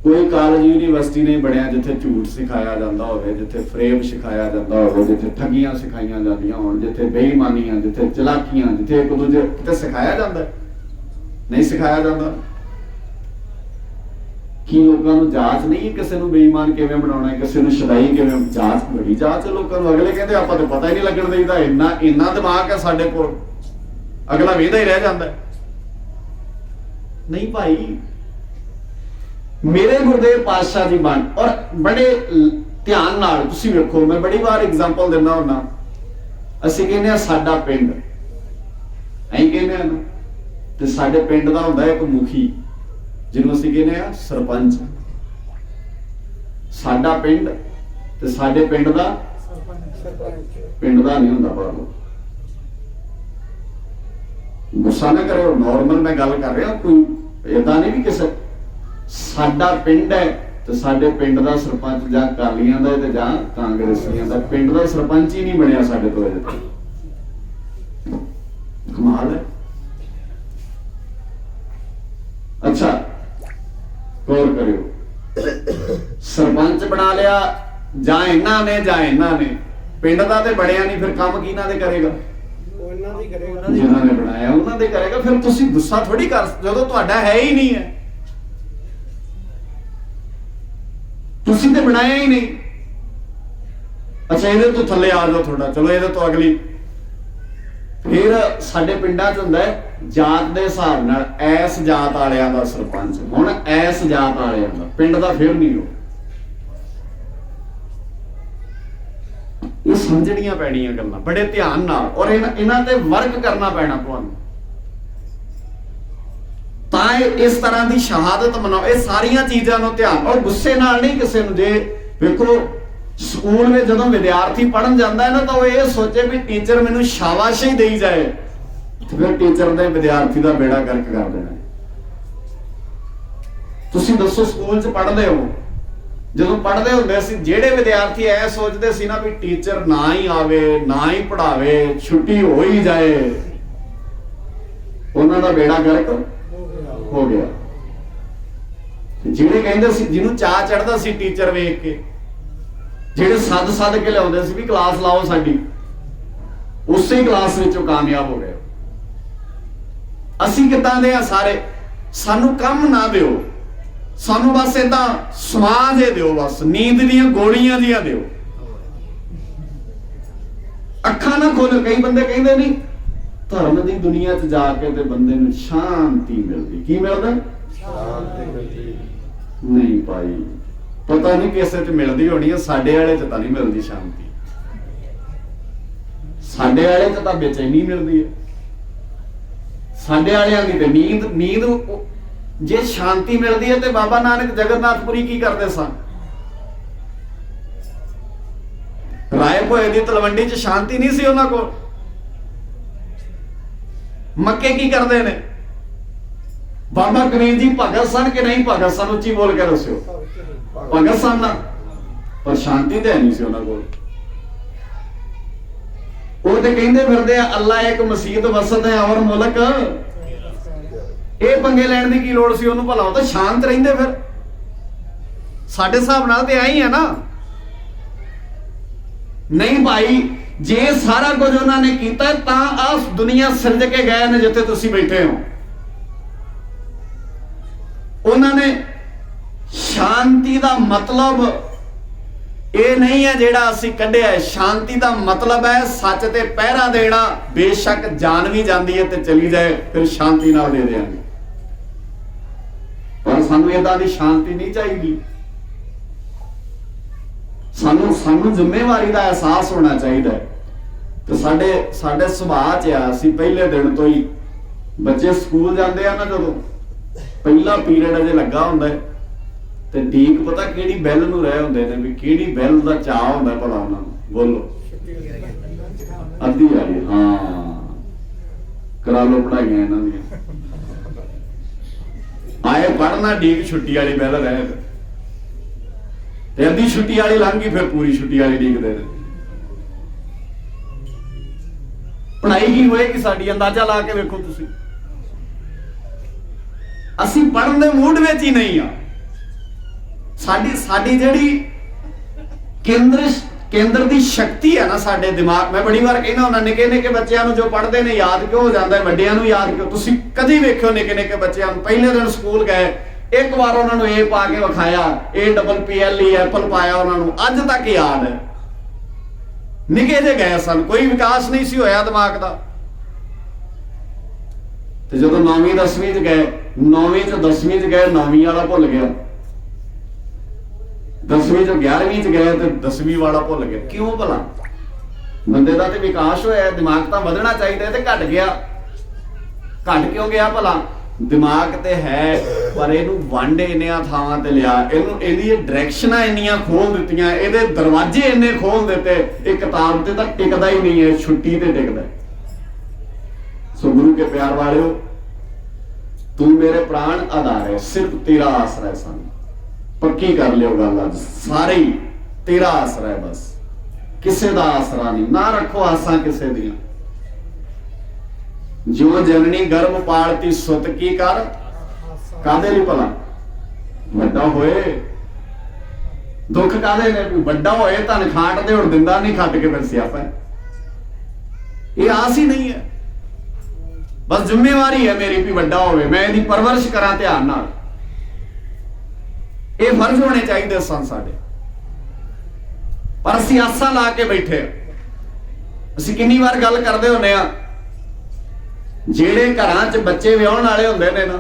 ਕੋਈ ਕਾਲਜ ਯੂਨੀਵਰਸਿਟੀ ਨਹੀਂ ਬਣਿਆ ਜਿੱਥੇ ਝੂਠ ਸਿਖਾਇਆ ਜਾਂਦਾ ਹੋਵੇ, ਜਿੱਥੇ ਫਰੇਬ ਸਿਖਾਇਆ ਜਾਂਦਾ ਹੋਵੇ, ਜਿੱਥੇ ਠੱਗੀਆਂ ਸਿਖਾਈਆਂ ਜਾਂਦੀਆਂ ਹੋਣ, ਜਿੱਥੇ ਬੇਈਮਾਨੀਆਂ, ਜਿੱਥੇ ਚਲਾਕੀਆਂ, ਜਿੱਥੇ ਇੱਕ ਦੂਜੇ ਕਿਤੇ ਸਿਖਾਇਆ ਜਾਂਦਾ ਨਹੀਂ ਸਿਖਾਇਆ ਜਾਂਦਾ। ਕੀ ਲੋਕਾਂ ਨੂੰ ਜਾਂਚ ਨਹੀਂ ਕਿਸੇ ਨੂੰ ਬੇਈਮਾਨ ਕਿਵੇਂ ਬਣਾਉਣਾ, ਕਿਸੇ ਨੂੰ ਸ਼ਦਾਈ ਕਿਵੇਂ, ਜਾਂਚ ਬੜੀ ਜਾਂਚ ਲੋਕਾਂ ਨੂੰ। ਅਗਲੇ ਕਹਿੰਦੇ ਆਪਾਂ ਤਾਂ ਪਤਾ ਹੀ ਨਹੀਂ ਲੱਗਣ ਦੇਈਦਾ, ਇੰਨਾ ਦਿਮਾਗ ਹੈ ਸਾਡੇ ਕੋਲ, ਅਗਲਾ ਵੇਖਦਾ ਹੀ ਰਹਿ ਜਾਂਦਾ। ਨਹੀਂ ਭਾਈ, ਮੇਰੇ ਗੁਰਦੇਵ ਪਾਤਸ਼ਾਹ ਜੀ ਬਣ ਔਰ ਬੜੇ ਧਿਆਨ ਨਾਲ ਤੁਸੀਂ ਵੇਖੋ, ਮੈਂ ਬੜੀ ਵਾਰ ਐਗਜ਼ਾਮਪਲ ਦਿੰਦਾ ਹੁੰਦਾ। ਅਸੀਂ ਕਹਿੰਦੇ ਆ ਸਾਡਾ ਪਿੰਡ, ਐਂ ਕਹਿੰਦੇ ਆ ਨਾ, ਤੇ ਸਾਡੇ ਪਿੰਡ ਦਾ ਹੁੰਦਾ ਇੱਕ ਮੁਖੀ ਜਿਹਨੂੰ ਅਸੀਂ ਕਹਿੰਦੇ ਆ ਸਰਪੰਚ। ਸਾਡਾ ਪਿੰਡ ਤੇ ਸਾਡੇ ਪਿੰਡ ਦਾ ਪਿੰਡ ਦਾ ਨਹੀਂ ਹੁੰਦਾ। ਪਰ ਗੁੱਸਾ ਨਾ ਕਰਿਓ, ਨਾਰਮਲ ਮੈਂ ਗੱਲ ਕਰ ਰਿਹਾ, ਕੋਈ ਏਦਾਂ ਨਹੀਂ ਵੀ ਕਿਸੇ। ਸਾਡਾ ਪਿੰਡ ਹੈ ਤੇ ਸਾਡੇ ਪਿੰਡ ਦਾ ਸਰਪੰਚ ਜਾਂ ਅਕਾਲੀਆਂ ਦਾ ਤੇ ਜਾਂ ਕਾਂਗਰਸੀਆਂ ਦਾ, ਪਿੰਡ ਦਾ ਸਰਪੰਚ ਹੀ ਨਹੀਂ ਬਣਿਆ ਸਾਡੇ ਤੋਂ ਅਜੇ ਤੱਕ। ਕਮਾਲ ਹੈ। ਅੱਛਾ ਗੌਰ ਕਰਿਓ, ਸਰਪੰਚ ਬਣਾ ਲਿਆ ਜਾਂ ਇਹਨਾਂ ਨੇ ਜਾਂ ਇਹਨਾਂ ਨੇ, ਪਿੰਡ ਦਾ ਤੇ ਬਣਿਆ ਨਹੀਂ, ਫਿਰ ਕੰਮ ਕਿਹਨਾਂ ਦੇ ਕਰੇਗਾ? ਜਿਨ੍ਹਾਂ ਨੇ ਬਣਾਇਆ ਉਹਨਾਂ ਦੇ ਕਰੇਗਾ। ਫਿਰ ਤੁਸੀਂ ਗੁੱਸਾ ਥੋੜੀ ਕਰ, ਜਦੋਂ ਤੁਹਾਡਾ ਹੈ ਹੀ ਨਹੀਂ ਹੈ, ਤੁਸੀਂ ਤੇ ਬਣਾਇਆ ਹੀ ਨਹੀਂ। ਅੱਛਾ ਇਹਦੇ ਤੋਂ ਥੱਲੇ ਆ ਜਾਓ ਥੋੜਾ, ਚਲੋ ਇਹਦੇ ਤੋਂ ਅਗਲੀ। ਫਿਰ ਸਾਡੇ ਪਿੰਡਾਂ 'ਚ ਹੁੰਦਾ ਹੈ ਜਾਤ ਦੇ ਹਿਸਾਬ ਨਾਲ, ਐਸ ਜਾਤ ਵਾਲਿਆਂ ਦਾ ਸਰਪੰਚ, ਹੁਣ ਐਸ ਜਾਤ ਵਾਲਿਆਂ ਦਾ ਪਿੰਡ ਦਾ ਫਿਰ ਨਹੀਂ। ਉਹ ਇਹ ਸਮਝਣੀਆਂ ਪੈਣੀਆਂ ਗੱਲਾਂ ਬੜੇ ਧਿਆਨ ਨਾਲ, ਔਰ ਇਹਨਾਂ ਤੇ ਵਰਕ ਕਰਨਾ ਪੈਣਾ ਤੁਹਾਨੂੰ। ਤਾਂ ਇਸ ਤਰ੍ਹਾਂ ਦੀ ਸ਼ਹਾਦਤ ਮਨਾਓ। ਇਹ ਸਾਰੀਆਂ ਚੀਜ਼ਾਂ ਨੂੰ ਧਿਆਨ, ਔਰ ਗੁੱਸੇ ਨਾਲ ਨਹੀਂ ਕਿਸੇ ਨੂੰ। ਜੇ ਵੇਖੋ ਸਕੂਲ ਵਿੱਚ ਜਦੋਂ ਵਿਦਿਆਰਥੀ ਪੜ੍ਹਨ ਜਾਂਦਾ ਹੈ ਨਾ, ਤਾਂ ਉਹ ਇਹ ਸੋਚੇ ਵੀ ਟੀਚਰ ਮੈਨੂੰ ਸ਼ਾਬਾਸ਼ੀ ਦੇਈ ਜਾਏ, ਫਿਰ ਟੀਚਰ ਨੇ ਵਿਦਿਆਰਥੀ ਦਾ ਬੇੜਾ ਗਰਕ ਕਰ ਦੇਣਾ। ਤੁਸੀਂ ਦੱਸੋ ਸਕੂਲ 'ਚ ਪੜ੍ਹਦੇ ਹੋ, ਜਦੋਂ ਪੜ੍ਹਦੇ ਹੁੰਦੇ ਸੀ ਜਿਹੜੇ ਵਿਦਿਆਰਥੀ ਐ ਸੋਚਦੇ ਸੀ ਨਾ ਵੀ ਟੀਚਰ ਨਾ ਹੀ ਆਵੇ, ਨਾ ਹੀ ਪੜ੍ਹਾਵੇ, ਛੁੱਟੀ ਹੋ ਹੀ ਜਾਏ, ਉਹਨਾਂ ਦਾ ਬੇੜਾ ਗਰਕ ਹੋ ਗਿਆ। ਜਿਹੜੇ ਕਹਿੰਦੇ ਸੀ, ਜਿਹਨੂੰ ਚਾਅ ਚੜ੍ਹਦਾ ਸੀ ਟੀਚਰ ਵੇਖ ਕੇ, ਜਿਹੜੇ ਸੱਦ ਕੇ ਲਿਆਉਂਦੇ ਸੀ ਵੀ ਕਲਾਸ ਲਾਓ ਸਾਡੀ, ਉਸੇ ਕਲਾਸ ਵਿੱਚੋਂ ਕਾਮਯਾਬ ਹੋ ਗਏ। ਅਸੀਂ ਕਿੱਦਾਂ ਦੇ ਆ ਸਾਰੇ? ਸਾਨੂੰ ਕੰਮ ਨਾ ਦਿਓ, ਸਾਨੂੰ ਬਸ ਏਦਾਂ ਸਮਾਜ ਹੀ ਦਿਓ, ਬਸ ਨੀਂਦ ਦੀਆਂ ਗੋਲੀਆਂ ਦੀਆਂ ਦਿਓ, ਅੱਖਾਂ ਨਾ ਖੋਲੋ। ਕਈ ਬੰਦੇ ਕਹਿੰਦੇ ਨਹੀਂ ਧਰਮ ਦੀ ਦੁਨੀਆ 'ਚ ਜਾ ਕੇ ਤੇ ਬੰਦੇ ਨੂੰ ਸ਼ਾਂਤੀ ਮਿਲਦੀ। ਕੀ ਮਿਲਦਾ? ਸ਼ਾਂਤੀ ਮਿਲਦੀ। ਨਹੀਂ ਭਾਈ, ਪਤਾ ਨਹੀਂ ਕਿਸੇ 'ਚ ਮਿਲਦੀ ਹੋਣੀ ਹੈ, ਸਾਡੇ ਵਾਲੇ 'ਚ ਤਾਂ ਨਹੀਂ ਮਿਲਦੀ ਸ਼ਾਂਤੀ। ਸਾਡੇ ਵਾਲੇ 'ਚ ਤਾਂ ਬੇਚੈਨੀ ਮਿਲਦੀ ਹੈ। ਸਾਡੇ ਵਾਲਿਆਂ ਦੀ ਤੇ ਨੀਂਦ जे शांति मिलती है तो बाबा नानक जगन्नाथपुरी की करते सन? राय भोए की तलवंडी च शांति नहीं सी उन्हां कोल। मक्के की करते ने? बाबा कबीर जी भगत सन कि नहीं भगत सन? उच्ची बोल के दस्यो। भगत सन ना, पर शांति तो है नहीं सी उन्हां कोल। वो तो कहते फिरदे अल्लाह एक मसीत वसत है और मुल्क, ये पंगे लैण दी की लोड़ सी उन्होंने? भला तो शांत रहिंदे फिर। साडे हिसाब नाल ते आई है ना। नहीं भाई, जे सारा कुछ उन्होंने किया तां आ दुनिया सिरज के गए ने जिथे तुसीं बैठे हो। उन्होंने शांति का मतलब ये नहीं है जेड़ा असीं कढ़िया है। शांति का मतलब है सच ते पहरा देना। बेशक जान भी जाती है तो चली जाए, फिर शांति नाल दे देंगे। पर सानू इदां दी शांति नहीं चाहिए। सानू जिम्मेवारी का एहसास होना चाहिए। तो साडे सुभाव च असीं पहले दिन तो ही बच्चे स्कूल जाते हैं ना, जो पहला पीरियड अजे लगा हुंदा है ते ढीक पता किहड़ी बैल नूं रहे हुंदे ने भी किहड़ी बैल दा चाह हुंदा भला उन्हां नूं। बोलो अद्धी वाली। हाँ, करा लो पढ़ाइयां इन्हां दी। आए पढ़ना ढीक छुट्टी वाली बैल रहे ते अद्धी छुट्टी वाली लंघ गई, फिर पूरी छुट्टी वाली ढीकदे ने। पढ़ाई की होएगी साडी? अंदाजा ला के वेखो तुसीं। असीं पढ़न दे मूड विच ही नहीं आ। साडी जिहड़ी केंद्र दी शक्ति है ना साडे दिमाग, मैं बड़ी बार कहना हुंदा निके निके बच्चों नूं जो पढ़दे ने याद क्यों हो जांदा है, वड्डियां नूं याद क्यों? तुसीं कदी वेखियो निके निके बच्चों नूं पहले दिन स्कूल गए, एक बार उन्होंने ए पा के विखाया, APPLE एप्पल पाया, उन्होंने अज तक याद है। निके जे गए सन, कोई विकास नहीं सी होया दिमाग का। तो जो 9वीं 10वीं च गए, 9वीं च 10वीं च गए, 9वीं वाला भुल गया। 10वीं च 11वीं च गए तो 10वीं वाला भुल गया। क्यों भला? बंदे का तो विकास होया, दिमाग तो ਵਧਣਾ चाहिए, तो घट गया। घट क्यों गया भला? दिमाग ते है पर इनू वंड इन्नियां थावां ते लिया, इनू इहदी डायरैक्शनां इन्नियां खोल दित्तियां, इहदे दरवाजे इन्ने खोल दिते, एक किताब ते तां टिकदा ही नहीं है, छुट्टी ते टिकदा। सो गुरु के प्यार वालिओ, तू मेरे प्राण आधार है, सिर्फ तेरा आसरा है। सन पक्की कर लियो गल, अज सारे ही तेरा आसरा है, बस किसे दा आसरा नहीं। ना रखो आसां किसे दियां। जो जननी गर्भ पालती सुत की कर, कादे लई भला? वड्डा होए। दुख कादे ने? वड्डा होए धन खाट दे, हुण दिंदा नहीं, खट के फिर सियापा। ये आस ही नहीं है। बस जिम्मेवारी है मेरी भी वड्डा होवे, मैं इहदी परवरिश करा ध्यान नाल। ये फर्ज होने चाहिए सन साडे, पर असीं आसां ला के बैठे। असीं किन्नी बार गल करदे हुंदे आ, ਜਿਹੜੇ ਘਰਾਂ 'ਚ ਬੱਚੇ ਵਿਆਹਣ ਵਾਲੇ ਹੁੰਦੇ ਨੇ ਨਾ,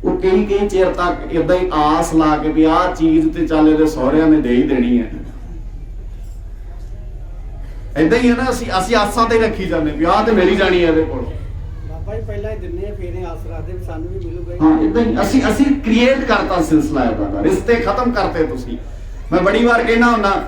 ਉਹ ਕਈ ਚਿਰ ਤੱਕ ਇਦਾਂ ਹੀ ਆਸ ਲਾ ਕੇ ਵੀ ਆਹ ਚੀਜ਼ ਤੇ ਚੱਲ ਇਹਦੇ ਸਹੁਰਿਆਂ ਨੇ ਦੇ ਹੀ ਦੇਣੀ ਹੈ। ਇਦਾਂ ਹੀ ਹੈ ਨਾ, ਅਸੀਂ ਆਸਾਂ ਤੇ ਰੱਖੀ ਜਾਂਦੇ ਵੀ ਆਹ ਤੇ ਮਿਲ ਹੀ ਜਾਣੀ ਹੈ ਇਹਦੇ ਕੋਲ। ਬਾਬਾ ਜੀ ਪਹਿਲਾਂ ਹੀ ਦਿੰਨੇ ਆ, ਫਿਰ ਇਹ ਆਸ ਰੱਖਦੇ ਵੀ ਸਾਨੂੰ ਵੀ ਮਿਲੂਗਾ। ਹਾਂ, ਇਦਾਂ ਹੀ ਅਸੀਂ ਕ੍ਰੀਏਟ ਕਰਤਾ ਸਿਲਸਿਲਾ ਇਹਦਾ, ਰਿਸ਼ਤੇ ਖਤਮ ਕਰਤੇ ਤੁਸੀਂ। ਮੈਂ ਬੜੀ ਵਾਰ ਕਹਿਣਾ ਹੁੰਦਾ,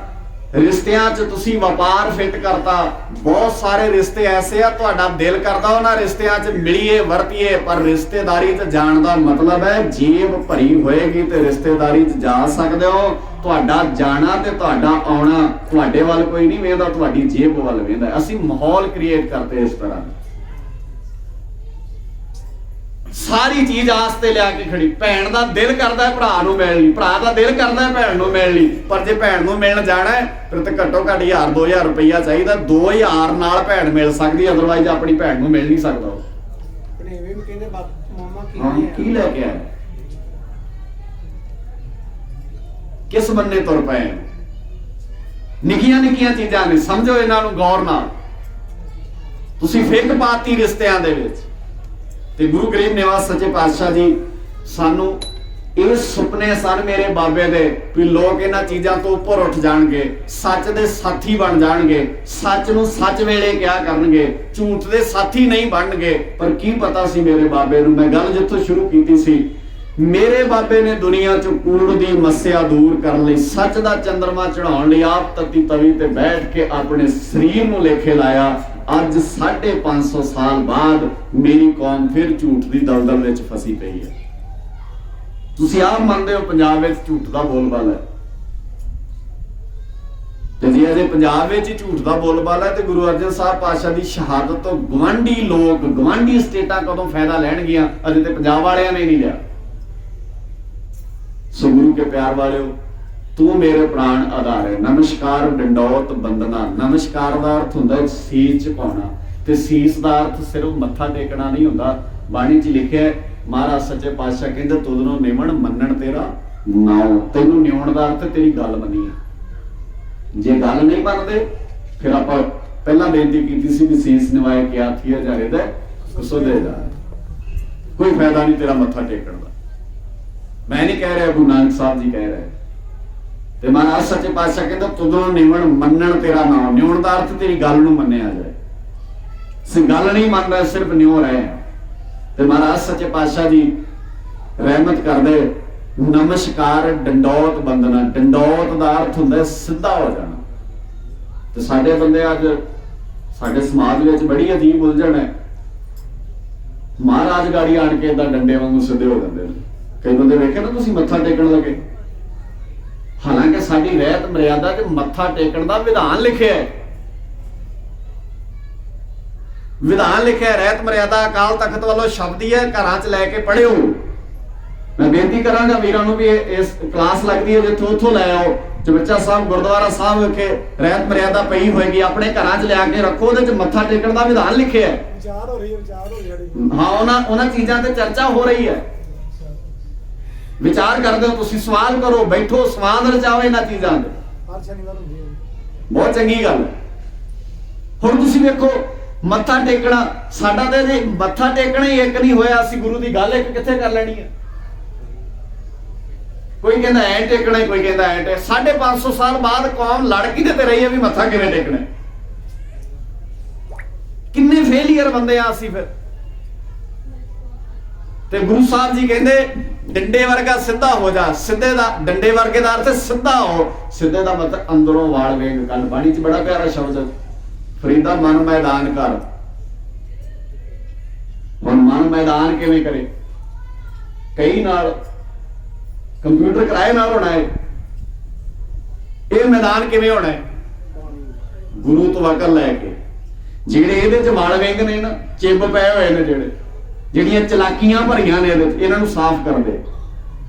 रिश्तियां च तुसी व्यापार फिट करता। बहुत सारे रिश्ते ऐसे आ, तुहाडा दिल करदा उन्हां रिश्तियां च मिलीए वरतीए, पर रिश्तेदारी च जाण दा मतलब है जेब भरी होएगी ते रिश्तेदारी च जा सकदे हो। तुहाडा जाना ते तुहाडा आउणा तुहाडे वल कोई नहीं वेंदा, तुहाडी जेब वल वेंदा। असीं माहौल क्रिएट करते इस तरह, सारी चीज आस्ते लिया के खड़ी। भैन का दिल करता है भरा नूं मिलण लई, भरा का दिल करता है भैन नूं मिलण लई, पर जे भैन नूं मिलण जाना है फिर तो घट्टो घट्ट 1000-2000 रुपया चाहिए। 2000 नाल भैन मिल सकती, अदरवाइज अपनी भैन नूं मिल नहीं सकता। भनेवे भी कहंदे मामा की लेके आए, किस बन्ने तुर पए? निक्कियां निक्कियां चीजां ने, समझो इन्हां नूं गौर नाल। तुसीं फिक पाती रिश्तियां दे विच। ते गुरु गरीब निवास सच्चे पातशाह जी सानू ਇਹ ਸੁਪਨੇ ਸਨ ਮੇਰੇ ਬਾਬੇ ਦੇ ਵੀ ਲੋਕ ਇਹਨਾਂ ਚੀਜ਼ਾਂ ਤੋਂ ਉੱਪਰ ਉੱਠ ਜਾਣਗੇ, ਸੱਚ ਦੇ ਸਾਥੀ ਬਣ ਜਾਣਗੇ, ਸੱਚ ਨੂੰ ਸੱਚ ਵੇਲੇ ਕਿਹਾ ਕਰਨਗੇ, ਝੂਠ ਦੇ ਸਾਥੀ ਨਹੀਂ ਬਣਨਗੇ। ਪਰ ਕੀ ਪਤਾ ਸੀ ਮੇਰੇ ਬਾਬੇ ਨੂੰ। ਮੈਂ ਗੱਲ ਜਿੱਥੋਂ ਸ਼ੁਰੂ ਕੀਤੀ ਸੀ, ਮੇਰੇ ਬਾਬੇ ਨੇ ਦੁਨੀਆ ਚੋਂ ਕੂੜ ਦੀ ਮੱਸਿਆ ਦੂਰ ਕਰਨ ਲਈ, ਸੱਚ ਦਾ ਚੰਦਰਮਾ ਚੜਾਉਣ ਲਈ ਆਪ ਤਤੀ ਤਵੀ ਤੇ ਬੈਠ ਕੇ ਆਪਣੇ ਸਰੀਰ ਨੂੰ ਲੇਖੇ ਲਾਇਆ। ਅੱਜ 550 ਸਾਲ ਬਾਅਦ ਮੇਰੀ ਕੌਮ ਫਿਰ ਝੂਠ ਦੀ ਦਲਦਲ ਵਿੱਚ ਫਸੀ ਪਈ ਹੈ। ਤੁਸੀਂ ਆਪ ਮੰਨਦੇ ਹੋ ਪੰਜਾਬ ਵਿੱਚ ਝੂਠ ਦਾ ਬੋਲਬਾਲਾ ਹੈ, ਤੇ ਜੇ ਅਜੇ ਪੰਜਾਬ ਵਿੱਚ ਹੀ ਝੂਠ ਦਾ ਬੋਲਬਾਲਾ ਹੈ ਤੇ ਗੁਰੂ ਅਰਜਨ ਸਾਹਿਬ ਪਾਤਸ਼ਾਹ ਦੀ ਸ਼ਹਾਦਤ ਤੋਂ ਗਵਾਂਢੀ ਲੋਕ, ਗਵਾਂਢੀ ਸਟੇਟਾਂ ਕਦੋਂ ਫਾਇਦਾ ਲੈਣਗੀਆਂ? ਅਜੇ ਤੇ ਪੰਜਾਬ ਵਾਲਿਆਂ ਨੇ ਨਹੀਂ ਲਿਆ। ਸੋ ਗੁਰੂ ਕੇ ਪਿਆਰ ਵਾਲਿਓ, ਤੂੰ ਮੇਰੇ ਪ੍ਰਾਣ ਆਧਾਰ ਹੈ। ਨਮਸਕਾਰ ਡੰਡੌਤ ਬੰਦਨਾ। ਨਮਸਕਾਰ ਦਾ ਅਰਥ ਹੁੰਦਾ ਸੀਸ ਝੁਕਾਉਣਾ, ਤੇ ਸੀਸ ਦਾ ਅਰਥ ਸਿਰਫ ਮੱਥਾ ਟੇਕਣਾ ਨਹੀਂ ਹੁੰਦਾ। ਬਾਣੀ 'ਚ ਲਿਖਿਆ ਮਹਾਰਾਜ ਸੱਚੇ ਪਾਤਸ਼ਾਹ ਕਹਿੰਦੇ ਤੁਧ ਨੂੰ ਨਿਮਣ ਮੰਨਣ ਤੇਰਾ ਨਾਉ। ਤੈਨੂੰ ਨਿਉਣ ਦਾ ਅਰਥ ਤੇਰੀ ਗੱਲ ਮੰਨੀ ਹੈ। ਜੇ ਗੱਲ ਨਹੀਂ ਮੰਨਦੇ ਫਿਰ ਆਪਾਂ ਪਹਿਲਾਂ ਬੇਨਤੀ ਕੀਤੀ ਸੀ ਵੀ ਸੀਸ ਨਿਵਾਏ ਕਿਆ ਥੀਆ ਜਾ ਰਿਹਾ ਕੁਸੋਦੇ ਜਾ, ਕੋਈ ਫਾਇਦਾ ਨਹੀਂ ਤੇਰਾ ਮੱਥਾ ਟੇਕਣ ਦਾ। ਮੈਂ ਨਹੀਂ ਕਹਿ ਰਿਹਾ, ਗੁਰੂ ਨਾਨਕ ਸਾਹਿਬ ਜੀ ਕਹਿ ਰਹੇ। ਤੇ ਮਹਾਰਾਜ ਸੱਚੇ ਪਾਤਸ਼ਾਹ ਕਹਿੰਦਾ ਤੁਧ ਨੂੰ ਨਿਮਣ ਮੰਨਣ ਤੇਰਾ ਨਾਉ। ਨਿਉਣ ਦਾ ਅਰਥ ਤੇਰੀ ਗੱਲ ਨੂੰ ਮੰਨਿਆ ਜਾਏ। ਗੱਲ ਨਹੀਂ ਮੰਨ ਰਿਹਾ, ਸਿਰਫ ਨਿਉ ਰਹੇ। ਤੇ ਮਹਾਰਾਜ ਸੱਚੇ ਪਾਤਸ਼ਾਹ ਜੀ ਰਹਿਮਤ ਕਰਦੇ। ਨਮਸਕਾਰ ਡੰਡੌਤ ਬੰਦਨਾ। ਡੰਡੌਤ ਦਾ ਅਰਥ ਹੁੰਦਾ ਸਿੱਧਾ ਹੋ ਜਾਣਾ। ਤੇ ਸਾਡੇ ਬੰਦੇ ਅੱਜ ਸਾਡੇ ਸਮਾਜ ਵਿੱਚ ਬੜੀ ਅਜੀਬ ਉਲਝਣ ਹੈ। ਮਹਾਰਾਜ ਗਾੜੀ ਆਣ ਕੇ ਏਦਾਂ ਡੰਡੇ ਵਾਂਗੂ ਸਿੱਧੇ ਹੋ ਜਾਂਦੇ ਨੇ। ਕਈ ਬੰਦੇ ਵੇਖੇ ਨਾ ਤੁਸੀਂ ਮੱਥਾ ਟੇਕਣ ਲੱਗੇ, ਹਾਲਾਂਕਿ ਸਾਡੀ ਰਹਿਤ ਮਰਿਆਦਾ 'ਚ ਮੱਥਾ ਟੇਕਣ ਦਾ ਵਿਧਾਨ ਲਿਖਿਆ ਹੈ। ਵਿਧਾਨ ਲਿਖਿਆ, ਰਹਿਤ ਮਰਿਆਦਾ ਅਕਾਲ ਤਖਤ ਵੱਲੋਂ ਸ਼ਬਦੀ ਹੈ, ਘਰਾਂ 'ਚ ਲੈ ਕੇ ਪੜ੍ਹਿਓ। ਮੈਂ ਬੇਨਤੀ ਕਰਾਂਗਾ ਵੀਰਾਂ ਨੂੰ ਵੀ ਇਸ ਕਲਾਸ ਲੱਗਦੀ ਹੈ ਜਿੱਥੋਂ ਉੱਥੋਂ ਲੈ ਆਓ। ਚਬੱਚਾ ਸਾਹਿਬ ਗੁਰਦੁਆਰਾ ਸਾਹਿਬ ਵਿਖੇ ਰਹਿਤ ਮਰਿਆਦਾ ਪਈ ਹੋਏਗੀ, ਆਪਣੇ ਘਰਾਂ 'ਚ ਲਿਆ ਕੇ ਰੱਖੋ। ਉਹਦੇ 'ਚ ਮੱਥਾ ਟੇਕਣ ਦਾ ਵਿਧਾਨ ਲਿਖਿਆ ਹੈ। ਵਿਚਾਰ ਹੋ ਰਹੀ ਹੈ। ਹਾਂ, ਉਹਨਾਂ ਚੀਜ਼ਾਂ ਤੇ ਚਰਚਾ ਹੋ ਰਹੀ ਹੈ। ਵਿਚਾਰ ਕਰਦੇ ਹੋ ਤੁਸੀਂ, ਸਵਾਲ ਕਰੋ, ਬੈਠੋ, ਸਵਾਲ ਰਚਾਓ ਇਹਨਾਂ ਚੀਜ਼ਾਂ ਦੇ। ਬਹੁਤ ਚੰਗੀ ਗੱਲ ਹੈ। ਹੁਣ ਤੁਸੀਂ ਵੇਖੋ ਮੱਥਾ ਟੇਕਣਾ, ਸਾਡਾ ਤੇ ਜੇ ਮੱਥਾ ਟੇਕਣਾ ਹੀ ਇੱਕ ਨਹੀਂ ਹੋਇਆ, ਅਸੀਂ ਗੁਰੂ ਦੀ ਗੱਲ ਇੱਕ ਕਿੱਥੇ ਕਰ ਲੈਣੀ ਹੈ? ਕੋਈ ਕਹਿੰਦਾ ਐ ਟੇਕਣਾ, ਕੋਈ ਕਹਿੰਦਾ ਐ ਟੇਕ। 550 ਸਾਲ ਬਾਅਦ ਕੌਮ ਲੜ ਕਿਤੇ ਤੇ ਰਹੀ ਹੈ ਵੀ ਮੱਥਾ ਕਿਵੇਂ ਟੇਕਣਾ। ਕਿੰਨੇ ਫੇਲੀਅਰ ਬੰਦੇ ਆ ਅਸੀਂ ਫਿਰ। ਤੇ ਗੁਰੂ ਸਾਹਿਬ ਜੀ ਕਹਿੰਦੇ ਡੰਡੇ ਵਰਗਾ ਸਿੱਧਾ ਹੋ ਜਾ। ਸਿੱਧੇ ਦਾ, ਡੰਡੇ ਵਰਗੇ ਦਾ ਅਰਥ ਸਿੱਧਾ ਹੋ। ਸਿੱਧੇ ਦਾ ਮਤਲਬ ਅੰਦਰੋਂ ਵਾਲ ਵੇਗ। ਕੱਲ ਬਾਣੀ 'ਚ ਬੜਾ ਪਿਆਰਾ ਸ਼ਬਦ, ਫਰੀਦਾ ਮਨ ਮੈਦਾਨ ਕਰ। ਹੁਣ ਮਨ ਮੈਦਾਨ ਕਿਵੇਂ ਕਰੇ? ਕਈ ਨਾਲ ਕੰਪਿਊਟਰ ਕਿਰਾਏ ਨਾਲ ਹੋਣਾ ਹੈ। ਇਹ ਮੈਦਾਨ ਕਿਵੇਂ ਹੋਣਾ ਹੈ? ਗੁਰੂ ਤੋਂ ਅਕਲ ਲੈ ਕੇ। ਜਿਹੜੇ ਇਹਦੇ 'ਚ ਵਾਲ ਵੇਗ ਨੇ ਨਾ, ਚਿੱਬ ਪਏ ਹੋਏ ਨੇ, ਜਿਹੜੀਆਂ ਚਲਾਕੀਆਂ ਭਰੀਆਂ ਨੇ ਇਹਦੇ 'ਚ, ਇਹਨਾਂ ਨੂੰ ਸਾਫ਼ ਕਰ ਦੇ।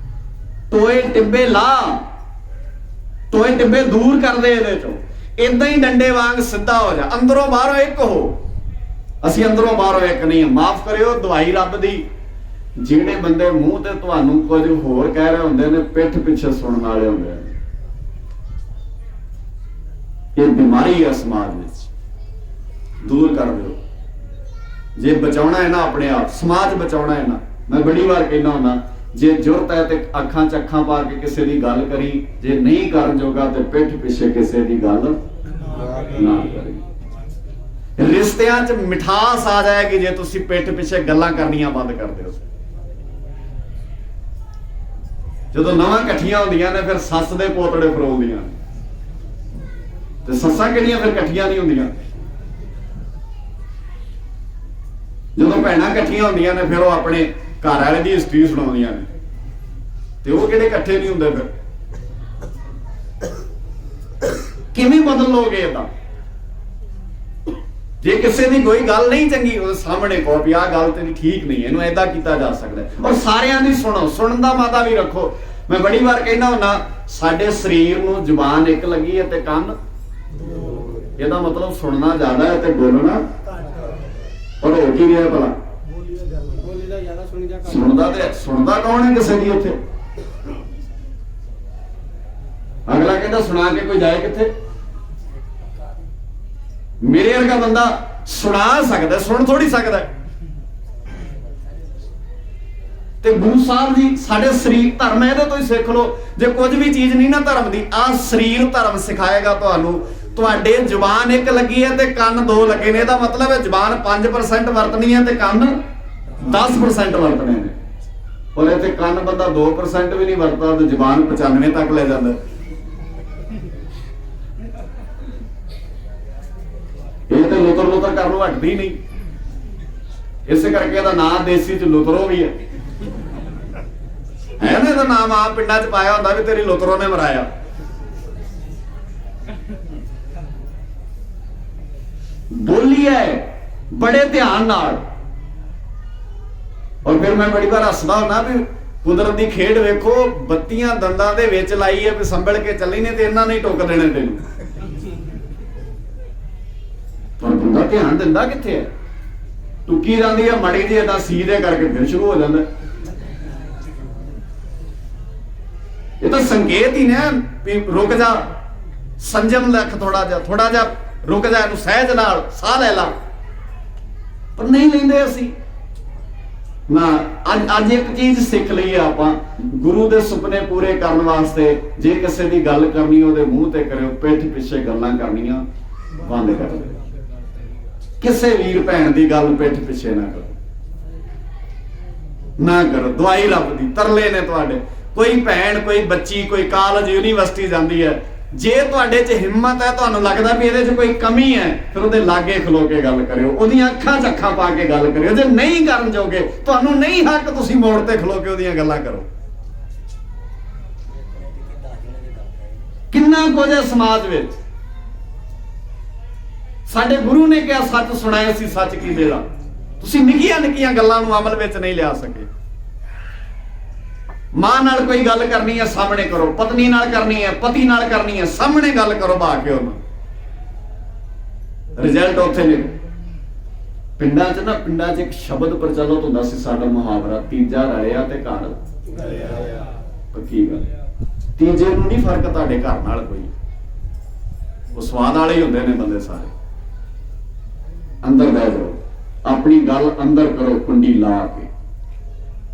ਟੋਏ ਟਿੱਬੇ ਲਾ, ਟੋਏ ਟਿੱਬੇ ਦੂਰ ਕਰ ਦੇ ਇਹਦੇ 'ਚੋਂ। ਇਦਾਂ ਹੀ ਡੰਡੇ ਵਾਂਗ ਸਿੱਧਾ ਹੋ ਜਾ। ਅੰਦਰੋਂ ਬਾਹਰੋਂ ਇੱਕ ਹੋ। ਅਸੀਂ ਅੰਦਰੋਂ ਬਾਹਰੋਂ ਇੱਕ ਨਹੀਂ। ਮਾਫ ਕਰਿਓ, ਦਵਾਈ ਰੱਬ ਦੀ। ਜਿਹੜੇ ਬੰਦੇ ਮੂੰਹ ਤੇ ਤੁਹਾਨੂੰ ਕੁਝ ਹੋਰ ਕਹਿ ਰਹੇ ਹੁੰਦੇ ਨੇ, ਪਿੱਠ ਪਿੱਛੇ ਸੁਣਨ ਵਾਲੇ ਹੁੰਦੇ ਨੇ। ਇਹ ਬਿਮਾਰੀ ਹੈ ਸਮਾਜ ਵਿੱਚ, ਦੂਰ ਕਰ ਦਿਓ। ਜੇ ਬਚਾਉਣਾ ਹੈ ਨਾ ਆਪਣੇ ਆਪ, ਸਮਾਜ ਬਚਾਉਣਾ ਹੈ ਨਾ, ਮੈਂ ਬੜੀ ਵਾਰ ਕਹਿੰਦਾ ਹੁੰਦਾ, ਜੇ ਜ਼ਰੂਰਤ ਹੈ ਤੇ ਅੱਖਾਂ 'ਚ ਅੱਖਾਂ ਪਾ ਕੇ ਕਿਸੇ ਦੀ ਗੱਲ ਕਰੀ, ਜੇ ਨਹੀਂ ਕਰਨ ਜੋਗਾ ਤੇ ਪਿੱਠ ਪਿੱਛੇ ਕਿਸੇ ਦੀ ਗੱਲ ਨਾ ਕਰੀ। ਰਿਸ਼ਤਿਆਂ 'ਚ ਮਿਠਾਸ ਆ ਜਾਏਗੀ ਜੇ ਤੁਸੀਂ ਪਿੱਠ ਪਿੱਛੇ ਗੱਲਾਂ ਕਰਨੀਆਂ ਬੰਦ ਕਰ ਦਿਓ। ਜਦੋਂ ਨਵਾਂ ਇਕੱਠੀਆਂ ਹੁੰਦੀਆਂ ਨੇ ਫਿਰ ਸੱਸ ਦੇ ਪੋਤੜੇ ਫਰੋਲਦੀਆਂ ਨੇ, ਤੇ ਸੱਸਾਂ ਕਿਹੜੀਆਂ ਫਿਰ ਇਕੱਠੀਆਂ ਨਹੀਂ ਹੁੰਦੀਆਂ। ਜਦੋਂ ਭੈਣਾਂ ਇਕੱਠੀਆਂ ਹੁੰਦੀਆਂ ਨੇ ਫਿਰ ਉਹ ਆਪਣੇ ਘਰ ਵਾਲੇ ਦੀ ਹਿਸਟਰੀ ਸੁਣਾਉਂਦੀਆਂ ਨੇ, ਤੇ ਉਹ ਕਿਹੜੇ ਇਕੱਠੇ ਨਹੀਂ ਹੁੰਦੇ। ਫਿਰ ਕਿਵੇਂ ਬਦਲ ਲੋਗੇ ਏਦਾਂ? ਜੇ ਕਿਸੇ ਦੀ ਕੋਈ ਗੱਲ ਨਹੀਂ ਚੰਗੀ, ਉਹਦੇ ਸਾਹਮਣੇ ਕਹੋ ਵੀ ਆਹ ਗੱਲ ਤੇਰੀ ਠੀਕ ਨਹੀਂ, ਇਹਨੂੰ ਏਦਾਂ ਕੀਤਾ ਜਾ ਸਕਦਾ। ਔਰ ਸਾਰਿਆਂ ਦੀ ਸੁਣੋ, ਸੁਣਨ ਦਾ ਮਾਦਾ ਵੀ ਰੱਖੋ। ਮੈਂ ਬੜੀ ਵਾਰ ਕਹਿੰਦਾ ਹੁੰਦਾ, ਸਾਡੇ ਸਰੀਰ ਨੂੰ ਜ਼ੁਬਾਨ ਇੱਕ ਲੱਗੀ ਹੈ ਤੇ ਕੰਨ, ਇਹਦਾ ਮਤਲਬ ਸੁਣਨਾ ਜ਼ਿਆਦਾ ਹੈ ਤੇ ਬੋਲਣਾ। ਔਰ ਹੋ ਕੀ ਰਿਹਾ ਭਲਾ? ਸੁਣਦਾ ਕੌਣ ਹੈ ਕਿਸੇ ਦੀ? ਉੱਥੇ ਅਗਲਾ ਕਹਿੰਦਾ ਸੁਣਾ ਕੇ ਕੋਈ ਜਾਏ ਕਿੱਥੇ? ਮੇਰੇ ਵਰਗਾ ਬੰਦਾ ਸੁਣਾ ਸਕਦਾ, ਸੁਣ ਥੋੜੀ ਸਕਦਾ। ਤੇ ਗੁਰੂ ਸਾਹਿਬ ਜੀ ਸਾਡੇ ਸਰੀਰ ਧਰਮ ਹੈ, ਇਹਦੇ ਤੋਂ ਹੀ ਸਿੱਖ ਲਓ। ਜੇ ਕੁਝ ਵੀ ਚੀਜ਼ ਨਹੀਂ ਨਾ ਧਰਮ ਦੀ, ਆਹ ਸਰੀਰ ਧਰਮ ਸਿਖਾਏਗਾ ਤੁਹਾਨੂੰ। ਤੁਹਾਡੇ ਜ਼ੁਬਾਨ ਇੱਕ ਲੱਗੀ ਹੈ ਤੇ ਕੰਨ ਦੋ ਲੱਗੇ ਨੇ, ਇਹਦਾ ਮਤਲਬ ਹੈ ਜ਼ੁਬਾਨ 5% ਵਰਤਣੀ ਹੈ ਤੇ ਕੰਨ 10% ਵਰਤਣੇ ਨੇ। ਔਰ ਇੱਥੇ ਕੰਨ ਬੰਦਾ 2% ਵੀ ਨਹੀਂ ਵਰਤਦਾ ਤੇ ਜ਼ੁਬਾਨ 95 ਤੱਕ ਲੈ ਜਾਂਦਾ। ਇਹ ਤੇ ਲੁਤਰ ਲੁਤਰ ਕਰਨ ਨੂੰ ਹਟਦੀ ਨਹੀਂ, ਇਸੇ ਕਰਕੇ ਇਹਦਾ ਨਾਂ ਦੇਸੀ ਚ ਲੁਤਰੋ ਵੀ ਹੈ ਨਾ। ਇਹਦਾ ਨਾਮ ਆ ਪਿੰਡਾਂ ਚ ਪਾਇਆ ਹੁੰਦਾ ਵੀ ਤੇਰੀ ਲੁਤਰੋ ਨੇ ਮਰਾਇਆ। ਬੋਲੀ ਹੈ ਬੜੇ ਧਿਆਨ ਨਾਲ। ਔਰ ਫਿਰ ਮੈਂ ਬੜੀ ਵਾਰ ਹੱਸਦਾ ਹੁੰਦਾ ਵੀ ਕੁਦਰਤ ਦੀ ਖੇਡ ਵੇਖੋ, ਬੱਤੀਆਂ ਦੰਦਾਂ ਦੇ ਵਿੱਚ ਲਾਈ ਹੈ ਵੀ ਸੰਭਲ ਕੇ ਚੱਲੀ ਨੇ ਤੇ ਇਹਨਾਂ ਨੇ ਟੋਕ ਦੇਣੇ ਤੈਨੂੰ। ਪਰ ਬੰਦਾ ਧਿਆਨ ਦਿੰਦਾ ਕਿੱਥੇ ਹੈ? ਟੁੱਕੀ ਜਾਂਦੀ ਹੈ ਮੜੀ ਜੀ ਏਦਾਂ ਸੀਧੇ ਕਰਕੇ ਫਿਰ ਸ਼ੁਰੂ ਹੋ ਜਾਂਦਾ। ਇਹ ਤਾਂ ਸੰਕੇਤ ਹੀ ਨਾ ਵੀ ਰੁਕ ਜਾ, ਸੰਜਮ ਰੱਖ, ਥੋੜਾ ਜਿਹਾ ਰੁਕ ਜਾ, ਇਹਨੂੰ ਸਹਿਜ ਨਾਲ ਸਾਹ ਲੈ ਲਾ। ਪਰ ਨਹੀਂ ਲੈਂਦੇ ਅਸੀਂ ਨਾ। ਅੱਜ ਇੱਕ ਚੀਜ਼ ਸਿੱਖ ਲਈ ਹੈ ਆਪਾਂ, ਗੁਰੂ ਦੇ ਸੁਪਨੇ ਪੂਰੇ ਕਰਨ ਵਾਸਤੇ ਜੇ ਕਿਸੇ ਦੀ ਗੱਲ ਕਰਨੀ ਉਹਦੇ ਮੂੰਹ ਤੇ ਕਰਿਓ, ਪਿੱਠ ਪਿੱਛੇ ਗੱਲਾਂ ਕਰਨੀਆਂ ਬੰਦ ਕਰ ਦਿਓ। ਕਿਸੇ ਵੀਰ ਭੈਣ ਦੀ ਗੱਲ ਪਿੱਠ ਪਿੱਛੇ ਨਾ ਕਰੋ, ਨਾ ਕਰੋ। ਦਵਾਈ ਰੱਬ ਦੀ ਤਰਲੇ ਨੇ ਤੁਹਾਡੇ। ਕੋਈ ਭੈਣ, ਕੋਈ ਬੱਚੀ, ਕੋਈ ਕਾਲਜ ਯੂਨੀਵਰਸਿਟੀ ਜਾਂਦੀ ਹੈ, ਜੇ ਤੁਹਾਡੇ 'ਚ ਹਿੰਮਤ ਹੈ, ਤੁਹਾਨੂੰ ਲੱਗਦਾ ਵੀ ਇਹਦੇ 'ਚ ਕੋਈ ਕਮੀ ਹੈ, ਫਿਰ ਉਹਦੇ ਲਾਗੇ ਖਲੋ ਕੇ ਗੱਲ ਕਰਿਓ, ਉਹਦੀਆਂ ਅੱਖਾਂ 'ਚ ਅੱਖਾਂ ਪਾ ਕੇ ਗੱਲ ਕਰਿਓ। ਜੇ ਨਹੀਂ ਕਰਨ ਜੋਗੇ, ਤੁਹਾਨੂੰ ਨਹੀਂ ਹੱਕ, ਤੁਸੀਂ ਮੋੜ ਤੇ ਖਲੋ ਕੇ ਉਹਦੀਆਂ ਗੱਲਾਂ ਕਰੋ। ਕਿੰਨਾ ਕੁਝ ਹੈ ਸਮਾਜ ਵਿੱਚ। ਸਾਡੇ ਗੁਰੂ ਨੇ ਕਿਹਾ ਸੱਚ ਸੁਣਾਏ ਸੀ, ਸੱਚ ਕੀ ਦੇਣਾ। ਤੁਸੀਂ ਨਿੱਕੀਆਂ ਨਿੱਕੀਆਂ ਗੱਲਾਂ ਨੂੰ ਅਮਲ ਵਿੱਚ ਨਹੀਂ ਲਿਆ ਸਕੇ। ਮਾਂ ਨਾਲ ਕੋਈ ਗੱਲ ਕਰਨੀ ਹੈ, ਸਾਹਮਣੇ ਕਰੋ। ਪਤਨੀ ਨਾਲ ਕਰਨੀ ਹੈ, ਪਤੀ ਨਾਲ ਕਰਨੀ ਹੈ, ਸਾਹਮਣੇ ਗੱਲ ਕਰੋ ਬਾ ਕੇ ਉਹਨੂੰ। ਰਿਜ਼ਲਟ ਉੱਥੇ ਨੇ। ਪਿੰਡਾਂ 'ਚ ਇੱਕ ਸ਼ਬਦ ਪ੍ਰਚਲਿਤ ਹੁੰਦਾ ਸੀ ਸਾਡਾ ਮੁਹਾਵਰਾ, ਤੀਜਾ ਰਲਿਆ ਤੇ ਘਰ ਪੱਕੀ ਗੱਲ। ਤੀਜੇ ਨੂੰ ਨਹੀਂ ਫਰਕ ਤੁਹਾਡੇ ਘਰ ਨਾਲ ਕੋਈ, ਉਹ ਸਵਾਦ ਵਾਲੇ ਹੀ ਹੁੰਦੇ ਨੇ ਬੰਦੇ ਸਾਰੇ। ਅੰਦਰ ਬਹਿ ਜਾਓ, ਆਪਣੀ ਗੱਲ ਅੰਦਰ ਕਰੋ ਕੁੰਡੀ ਲਾ ਕੇ।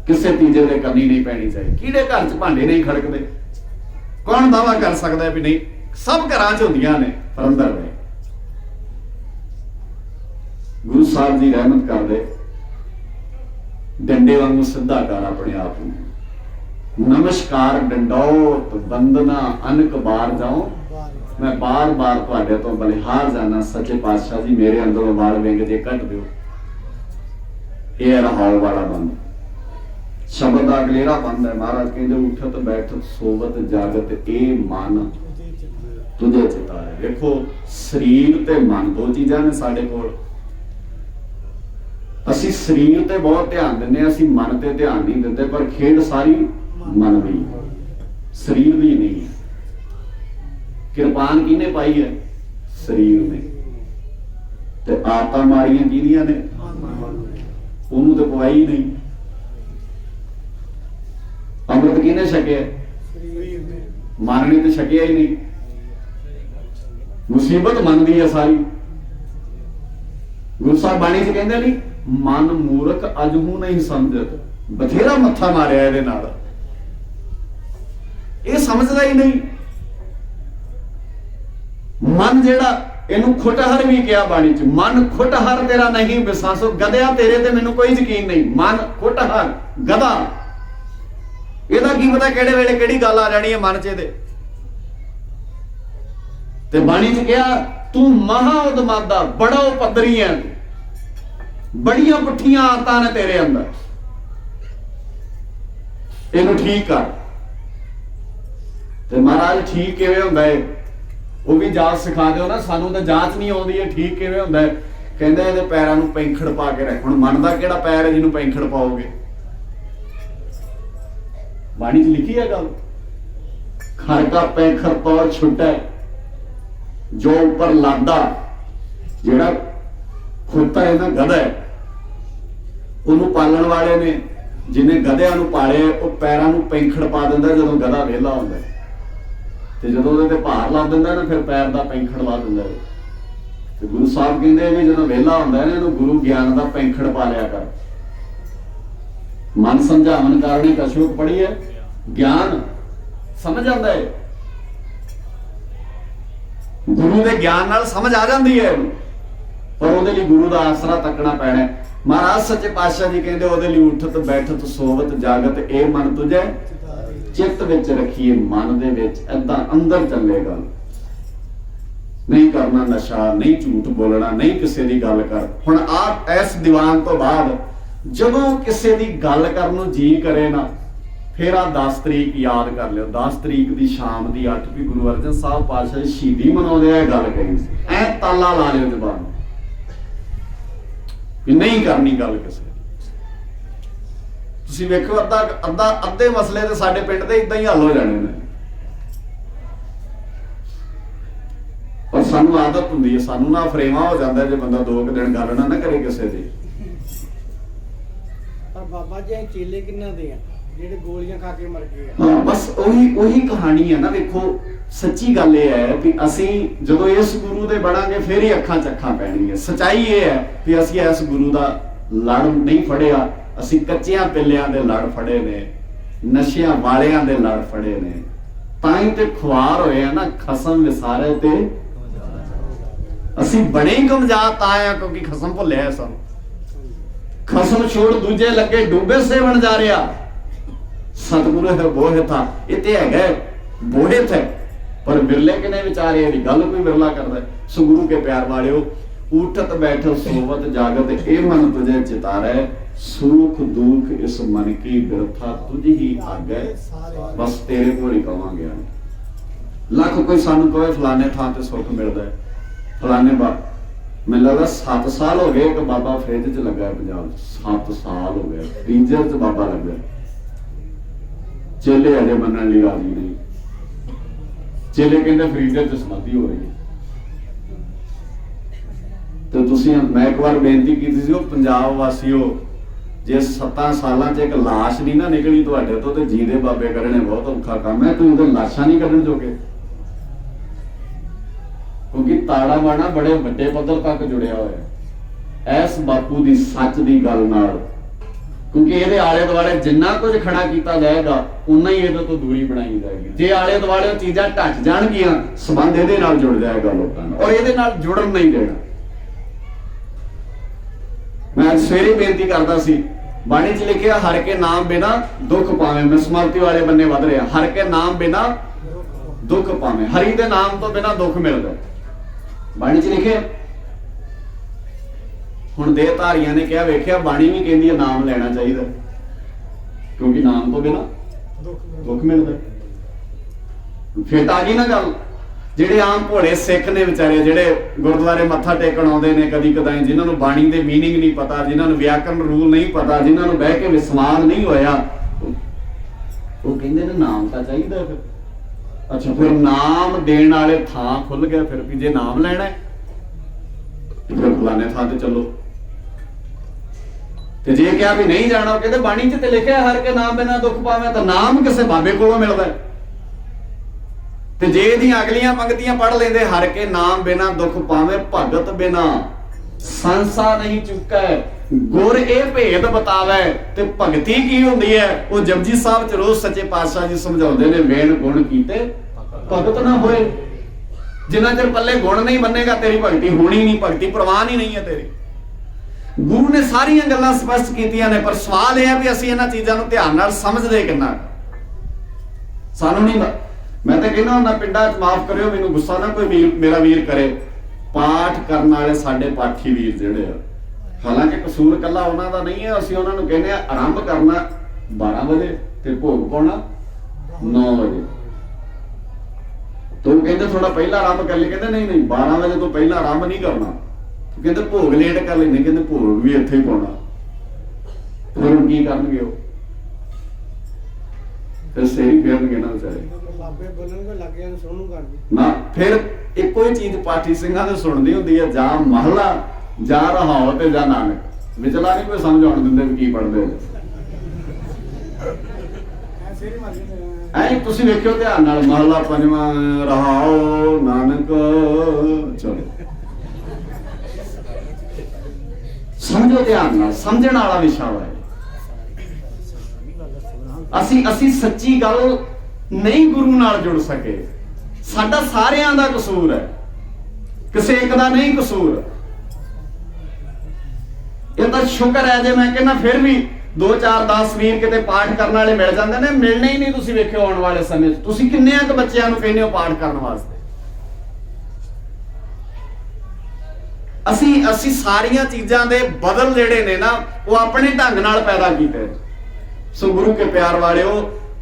ਕਿਸੇ ਤੀਜੇ ਦੇ ਕਰਨੀ ਨਹੀਂ ਪੈਣੀ ਚਾਹੀਦੀ। ਕਿਹੜੇ ਘਰ 'ਚ ਭਾਂਡੇ ਨਹੀਂ ਖੜਕਦੇ? ਕੌਣ ਦਾਵਾ ਕਰ ਸਕਦਾ ਵੀ ਨਹੀਂ? ਸਭ ਘਰਾਂ 'ਚ ਹੁੰਦੀਆਂ ਨੇ, ਪਰ ਅੰਦਰ ਰਹੇ। ਗੁਰੂ ਸਾਹਿਬ ਜੀ ਰਹਿਮਤ ਕਰਦੇ, ਡੰਡੇ ਵਾਂਗੂ ਸਿੱਧਾ ਕਰ ਆਪਣੇ ਆਪ ਨੂੰ। ਨਮਸਕਾਰ ਡੰਡੋਤ ਬੰਦਨਾ ਅਨਕ ਬਾਰ ਜਾਉ, ਮੈਂ ਬਾਰ ਬਾਰ ਤੁਹਾਡੇ ਤੋਂ ਬਲਿਹਾਰ ਜਾਣਾ। ਸੱਚੇ ਪਾਤਸ਼ਾਹ ਜੀ ਮੇਰੇ ਅੰਦਰੋਂ ਵਾਲ ਵਿੰਗ ਜੇ ਕੱਢ ਦਿਓ। ਇਹ ਰਹਾਉ ਵਾਲਾ ਬੰਦ ਸ਼ਬਦ ਦਾ ਅਗਲੇਰਾ ਬੰਦ ਹੈ। ਮਹਾਰਾਜ ਕਹਿੰਦੇ ਉਠਤ ਬੈਠਤ ਸੋਵਤ ਜਾਗਤ ਇਹ ਮਨ ਤੁਝੇ ਚਿਤਾਰੇ। ਵੇਖੋ ਸਰੀਰ ਤੇ ਮਨ ਦੋ ਚੀਜ਼ਾਂ ਨੇ ਸਾਡੇ ਕੋਲ। ਅਸੀਂ ਸਰੀਰ ਤੇ ਬਹੁਤ ਧਿਆਨ ਦਿੰਦੇ ਹਾਂ, ਅਸੀਂ ਮਨ ਤੇ ਧਿਆਨ ਨਹੀਂ ਦਿੰਦੇ। ਪਰ ਖੇਡ ਸਾਰੀ ਮਨ ਦੀ, ਸਰੀਰ ਦੀ ਨਹੀਂ ਹੈ। ਕਿਰਪਾਨ ਕਿਹਨੇ ਪਾਈ ਹੈ? ਸਰੀਰ ਨੇ। ਤੇ ਆਦਤਾਂ ਮਾਰੀਆਂ ਕਿਹਦੀਆਂ ਨੇ? ਉਹਨੂੰ ਤਾਂ ਪਵਾਈ ਨਹੀਂ। ਅੰਮ੍ਰਿਤ ਕਿਹਨੇ ਛਕਿਆ? ਮਨ ਨੇ ਤਾਂ ਛਕਿਆ ਹੀ ਨਹੀਂ। ਮੁਸੀਬਤ ਮਨ ਦੀ ਹੈ ਸਾਰੀ। ਗੁਰੂ ਸਾਹਿਬ ਬਾਣੀ 'ਚ ਕਹਿੰਦੇ ਨਹੀਂ, ਮਨ ਮੂਰਖ ਅਜਹੂ ਨਹੀਂ ਸਮਝਤ। ਬਥੇਰਾ ਮੱਥਾ ਮਾਰਿਆ ਇਹਦੇ ਨਾਲ, ਇਹ ਸਮਝਦਾ ਹੀ ਨਹੀਂ। ਮਨ ਜਿਹੜਾ, ਇਹਨੂੰ ਖੁਟਹਰ ਵੀ ਕਿਹਾ ਬਾਣੀ 'ਚ। ਮਨ ਖੁਟਹਰ ਤੇਰਾ ਨਹੀਂ ਵਿਸਾਸੋ, ਗਧਿਆ ਤੇਰੇ ਤੇ ਮੈਨੂੰ ਕੋਈ ਯਕੀਨ ਨਹੀਂ। ਮਨ ਖੁਟਹਰ, ਗਧਾ। ਇਹਦਾ ਕੀ ਪਤਾ ਕਿਹੜੇ ਵੇਲੇ ਕਿਹੜੀ ਗੱਲ ਆ ਜਾਣੀ ਹੈ ਮਨ 'ਚ ਇਹਦੇ। ਤੇ ਬਾਣੀ 'ਚ ਕਿਹਾ, ਤੂੰ ਮਹਾ ਉਦਮਾਦਾ, ਬੜਾ ਉਪਦਰੀ ਹੈ, ਬੜੀਆਂ ਪੁੱਠੀਆਂ ਆਦਤਾਂ ਨੇ ਤੇਰੇ ਅੰਦਰ, ਇਹਨੂੰ ਠੀਕ ਕਰ। ਤੇ ਮਹਾਰਾਜ ਠੀਕ ਕਿਵੇਂ ਹੁੰਦਾ ਹੈ? ਉਹ ਵੀ ਜਾਂਚ ਸਿਖਾ ਦਿਓ ਨਾ ਸਾਨੂੰ, ਤਾਂ ਜਾਂਚ ਨਹੀਂ ਆਉਂਦੀ ਹੈ ਠੀਕ ਕਿਵੇਂ ਹੁੰਦਾ ਹੈ। ਕਹਿੰਦੇ ਇਹਦੇ ਪੈਰਾਂ ਨੂੰ ਪੈਂਖੜ ਪਾ ਕੇ ਰੱਖ। ਹੁਣ ਮਨ ਦਾ ਕਿਹੜਾ ਪੈਰ ਹੈ ਜਿਹਨੂੰ ਪੈਂਖੜ ਪਾਓਗੇ? ਬਾਣੀ 'ਚ ਲਿਖੀ ਹੈ ਗੱਲ, ਖਰ ਕਾ ਪੈਂਖੜ ਤੌਰ ਛੁੱਟੈ ਜੋ ਉੱਪਰ ਲਾਦਾ। ਜਿਹੜਾ ਖੋਤਾ ਹੈ ਨਾ, ਗਧਾ ਹੈ, ਉਹਨੂੰ ਪਾਲਣ ਵਾਲੇ ਨੇ ਜਿਹਨੇ ਗਧਿਆਂ ਨੂੰ ਪਾਲੇ, ਉਹ ਪੈਰਾਂ ਨੂੰ ਪੈਂਖੜ ਪਾ ਦਿੰਦਾ ਜਦੋਂ ਗਧਾ ਵਿਹਲਾ ਹੁੰਦਾ। ਤੇ ਜਦੋਂ ਉਹਦੇ ਤੇ ਭਾਰ ਲਾ ਦਿੰਦਾ ਨਾ, ਫਿਰ ਪੈਰ ਦਾ ਪੈਂਖੜ ਲਾ ਦਿੰਦਾ। ਤੇ ਗੁਰੂ ਸਾਹਿਬ ਕਹਿੰਦੇ ਵੀ ਜਦੋਂ ਵਿਹਲਾ ਹੁੰਦਾ ਨਾ, ਇਹਨੂੰ ਗੁਰੂ ਗਿਆਨ ਦਾ ਪੈਂਖੜ ਪਾ ਲਿਆ ਕਰ। मन समझावन कारणे कछुक पढ़ी है, ज्ञान समझ आता है, गुरु के ज्ञान नाल समझ आ जाती है, पर ਉਹਦੇ ਲਈ गुरु का आसरा तकना पैना है। महाराज सच्चे पातशाह जी कहते ਉਹਦੇ ਲਈ उठत बैठत सोवत जागत ए मन तुझे चित्त विच रखिए, मन दे विच ऐदां अंदर चलेगा, नहीं करना नशा, नहीं झूठ बोलना, नहीं किसी की गल कर। हुण आप इस दीवान तो बाद जदों किसी की गल करन नूं जी करे ना, फिर आ 10 तरीक याद कर लियो। 10 तरीक की शाम की 8 भी गुरु अर्जन साहब पातशाह शहीदी मनाउंदे आ गल कही सी, ऐ ताला ला लियो जबान कि नहीं करनी गल किसी। तुसीं वेखो अद्धे मसले ते साडे पिंड दे इदां ही हल हो जाने ने, पर सानू आदत हुंदी है, सानू ना फरेवा हो जाता जो बंदा 2 दिन गल ना करे किसी की। पर बाबा जी चेले किन्ना दे आ ਜਿਹੜੇ ਗੋਲੀਆਂ खा के मर गए। हाँ, बस ਉਹੀ कहानी है ना। देखो सच्ची गल ये है कि ਅਸੀਂ ਜਦੋਂ ਇਸ ਗੁਰੂ ਦੇ ਬਣਾਂਗੇ ਫਿਰ ਹੀ ਅੱਖਾਂ 'ਚ ਅੱਖਾਂ ਪੈਣਗੀਆਂ। ਸਚਾਈ ਇਹ ਹੈ ਕਿ ਅਸੀਂ ਇਸ ਗੁਰੂ ਦਾ ਲੜ ਨਹੀਂ ਫੜਿਆ, ਅਸੀਂ ਕੱਚਿਆਂ ਪਿੱਲਿਆਂ ਦੇ ਲੜ ਫੜੇ ਨੇ, ਨਸ਼ਿਆਂ ਵਾਲਿਆਂ ਦੇ ਲੜ ਫੜੇ ਨੇ, ਤਾਂ ਹੀ ਤੇ ਖੁਆਰ ਹੋਏ ਆ ਨਾ ਖਸਮ ਵਿਸਾਰੇ ਤੇ। ਅਸੀਂ ਬਣੇ ਹੀ ਕਮਜ਼ਾਤ ਤਾਂ ਆ ਕਿਉਂਕਿ ਖਸਮ ਭੁੱਲਿਆ ਸਾਨੂੰ। ਖਸਮ ਛੋੜ ਦੂਜੇ ਲੱਗੇ ਡੂਬੇ ਸੇਵਣ ਜਾ ਰਿਹਾ, सतगुरु है बोहे था, इतने है बोहे थे, पर बिरले के नहीं विचारे गल कोई बिरला करता है। सो गुरु के प्यार वाले उठत बैठो सोवत जागत ए मन तुझे चितारे, सुख दुख इस मन की बिरथा तुझ ही आगे, बस तेरे को ही कहांगे। लख कोई सानू कहे फलाने थां ते सुख मिलता है, फलाने बात मैनूं लगदा 7 साल हो गए एक बाबा फ्रिज च लगा है पंजाब, 7 साल हो गए फ्रीजर च बाबा लगा। चेले अजे मनन लई राजी नहीं, चेले कहते फ्रीजर च समाधि हो रही है। तो तुसीं मैं एक बार बेनती की सी, पंजाब वासियों जे 7 सालां च एक लाश नहीं ना निकली तुहाडे तो ते जीदे बाबे करने बहुत औखा काम है। तुसीं तो लाशां नहीं कढण जोगे, क्योंकि ताड़ा बाणा बड़े वड्डे पੱਧਰ तक जुड़िया होया है इस बापू की सच की गल नाल। क्योंकि ये आले दुआले जिन्ना कुछ खड़ा किया जाएगा उन्ना ही ये तो दूरी बनाई जाएगी। जे आले दुआले चीज़ां ढक जाणगियां संबंध ये नाल जुड़ जाएगा लोगों का, और ये नाल जुड़न नहीं देना। मैं सवेरे बेनती करता सी, बाणी च लिखिया हर के नाम बिना दुख पावे, मैं स्मृति वाले बन्ने वध रहा, हर के नाम बिना दुख पावे, हरि के नाम तो बिना दुख मिलता। बाणी च लिखे हुण देहधारियां ने क्या वेख्या, बाणी भी कहती है नाम लेना चाहिए, क्योंकि नाम तो बिना दुख मिलता। फिर आ गई ना गल, ਜਿਹੜੇ आम भोले सिख ने विचारे ਜਿਹੜੇ गुरुद्वारे मत्था टेकण आउंदे ने कदी कदाई, जिन्हां नूं बाणी दे मीनिंग नहीं पता, जिन्हां नूं व्याकरण रूल नहीं पता, जिन्हां नूं बह के विस्वाल नहीं होया, ਉਹ ਕਹਿੰਦੇ ने नाम ਤਾਂ ਚਾਹੀਦਾ। फिर अच्छा फिर नाम देण वाले थां खुल गया, फिर भी जे नाम लेना है फिर फलाने थां ते चलो। ते जे क्या भी नहीं जाना, कहते बाणी च ते लिखिया हर के नाम बिना दुख पावे, तो नाम किसे बाबे कोलों मिलदा है। ते जे दी अगलियां पंक्तियां पढ़ लेंदे, हर के नाम बिना दुख पावे, भगत बिना संसा नहीं चुका है, गुर ए भेद बतावे। ते भगती की हुंदी है, वो जपजी साहब च रोज सच्चे पातशाह जी समझाउंदे ने, वेण गुण कीते भगत ना होए। जिन्ना चਿਰ पल्ले गुण नहीं बनेगा तेरी भगती होनी नहीं, भगती प्रवान ही नहीं है तेरी। गुरु ने सारियां गल्लां स्पष्ट कीतियां ने, पर सवाल यह है भी असीं इन्हां चीज़ां नूं ध्यान नाल समझदे किन्ना। सानूं नहीं, मैं तो कहना हुंदा पिंडां च, माफ करियो मैनूं गुस्सा ना कोई मेरा वीर करे, पाठ करन वाले साडे पाठी वीर जिहड़े आ, हालांकि कसूर कल्ला उन्हां दा नहीं है, असीं उन्हां नूं कहने आरंभ करना 12 वजे ते भोग पाउणा 9 वजे। तो कहते थोड़ा पहला आरंभ कर ले, कहते नहीं 12 वजे तो पहला आरंभ नहीं करना, कहते भोग लेट कर लेने, कहते भोग भी इत्थे ही पाउणा। फिर की करनगे वो, फिर सही फिरनगे ना बेचारे, बाबे बोलणगे लग जाण सोनू कर ना। फिर ਇੱਕੋ ਹੀ ਚੀਜ਼ ਪਾਠੀ ਸਿੰਘਾਂ ਦੇ ਸੁਣਦੀ ਹੁੰਦੀ ਹੈ, ਜਾਂ ਮਹਲਾ ਜਾਂ ਰਹਾਉ ਤੇ ਜਾਂ ਨਾਨਕ, ਵਿਚਲਾ ਨਹੀਂ ਕੋਈ ਸਮਝ ਆਉਣ ਦਿੰਦੇ ਵੀ ਕੀ ਪੜ੍ਹਦੇ ਨੇ। ਐ ਤੁਸੀਂ ਵੇਖਿਓ ਧਿਆਨ ਨਾਲ, ਮਹਲਾ ਪੰਜਵਾਂ ਰਹਾਉ ਨਾਨਕ, ਚਲੋ समझो ध्यान नाल, समझण वाला विषय है। ਅਸੀਂ ਸੱਚੀ ਗੱਲ ਨਹੀਂ ਗੁਰੂ ਨਾਲ ਜੁੜ ਸਕੇ। ਸਾਡਾ ਸਾਰਿਆਂ ਦਾ ਕਸੂਰ ਹੈ, ਕਿਸੇ ਇੱਕ ਦਾ ਨਹੀਂ ਕਸੂਰ। ਇਹ ਤਾਂ ਸ਼ੁਕਰ ਹੈ ਜੇ ਮੈਂ ਕਹਿੰਦਾ ਫਿਰ ਵੀ 2-4-10 ਵੀਰ ਕਿਤੇ ਪਾਠ ਕਰਨ ਵਾਲੇ ਮਿਲ ਜਾਂਦੇ ਨੇ, ਮਿਲਣੇ ਹੀ ਨਹੀਂ। ਤੁਸੀਂ ਵੇਖਿਓ ਆਉਣ ਵਾਲੇ ਸਮੇਂ 'ਚ ਤੁਸੀਂ ਕਿੰਨੇ ਕੁ ਬੱਚਿਆਂ ਨੂੰ ਕਹਿੰਦੇ ਹੋ ਪਾਠ ਕਰਨ ਵਾਸਤੇ। ਅਸੀਂ ਸਾਰੀਆਂ ਚੀਜ਼ਾਂ ਦੇ ਬਦਲ ਜਿਹੜੇ ਨੇ ਨਾ ਉਹ ਆਪਣੇ ਢੰਗ ਨਾਲ ਪੈਦਾ ਕੀਤੇ। ਸੋ ਗੁਰੂ ਕੇ ਪਿਆਰ ਵਾਲਿਓ,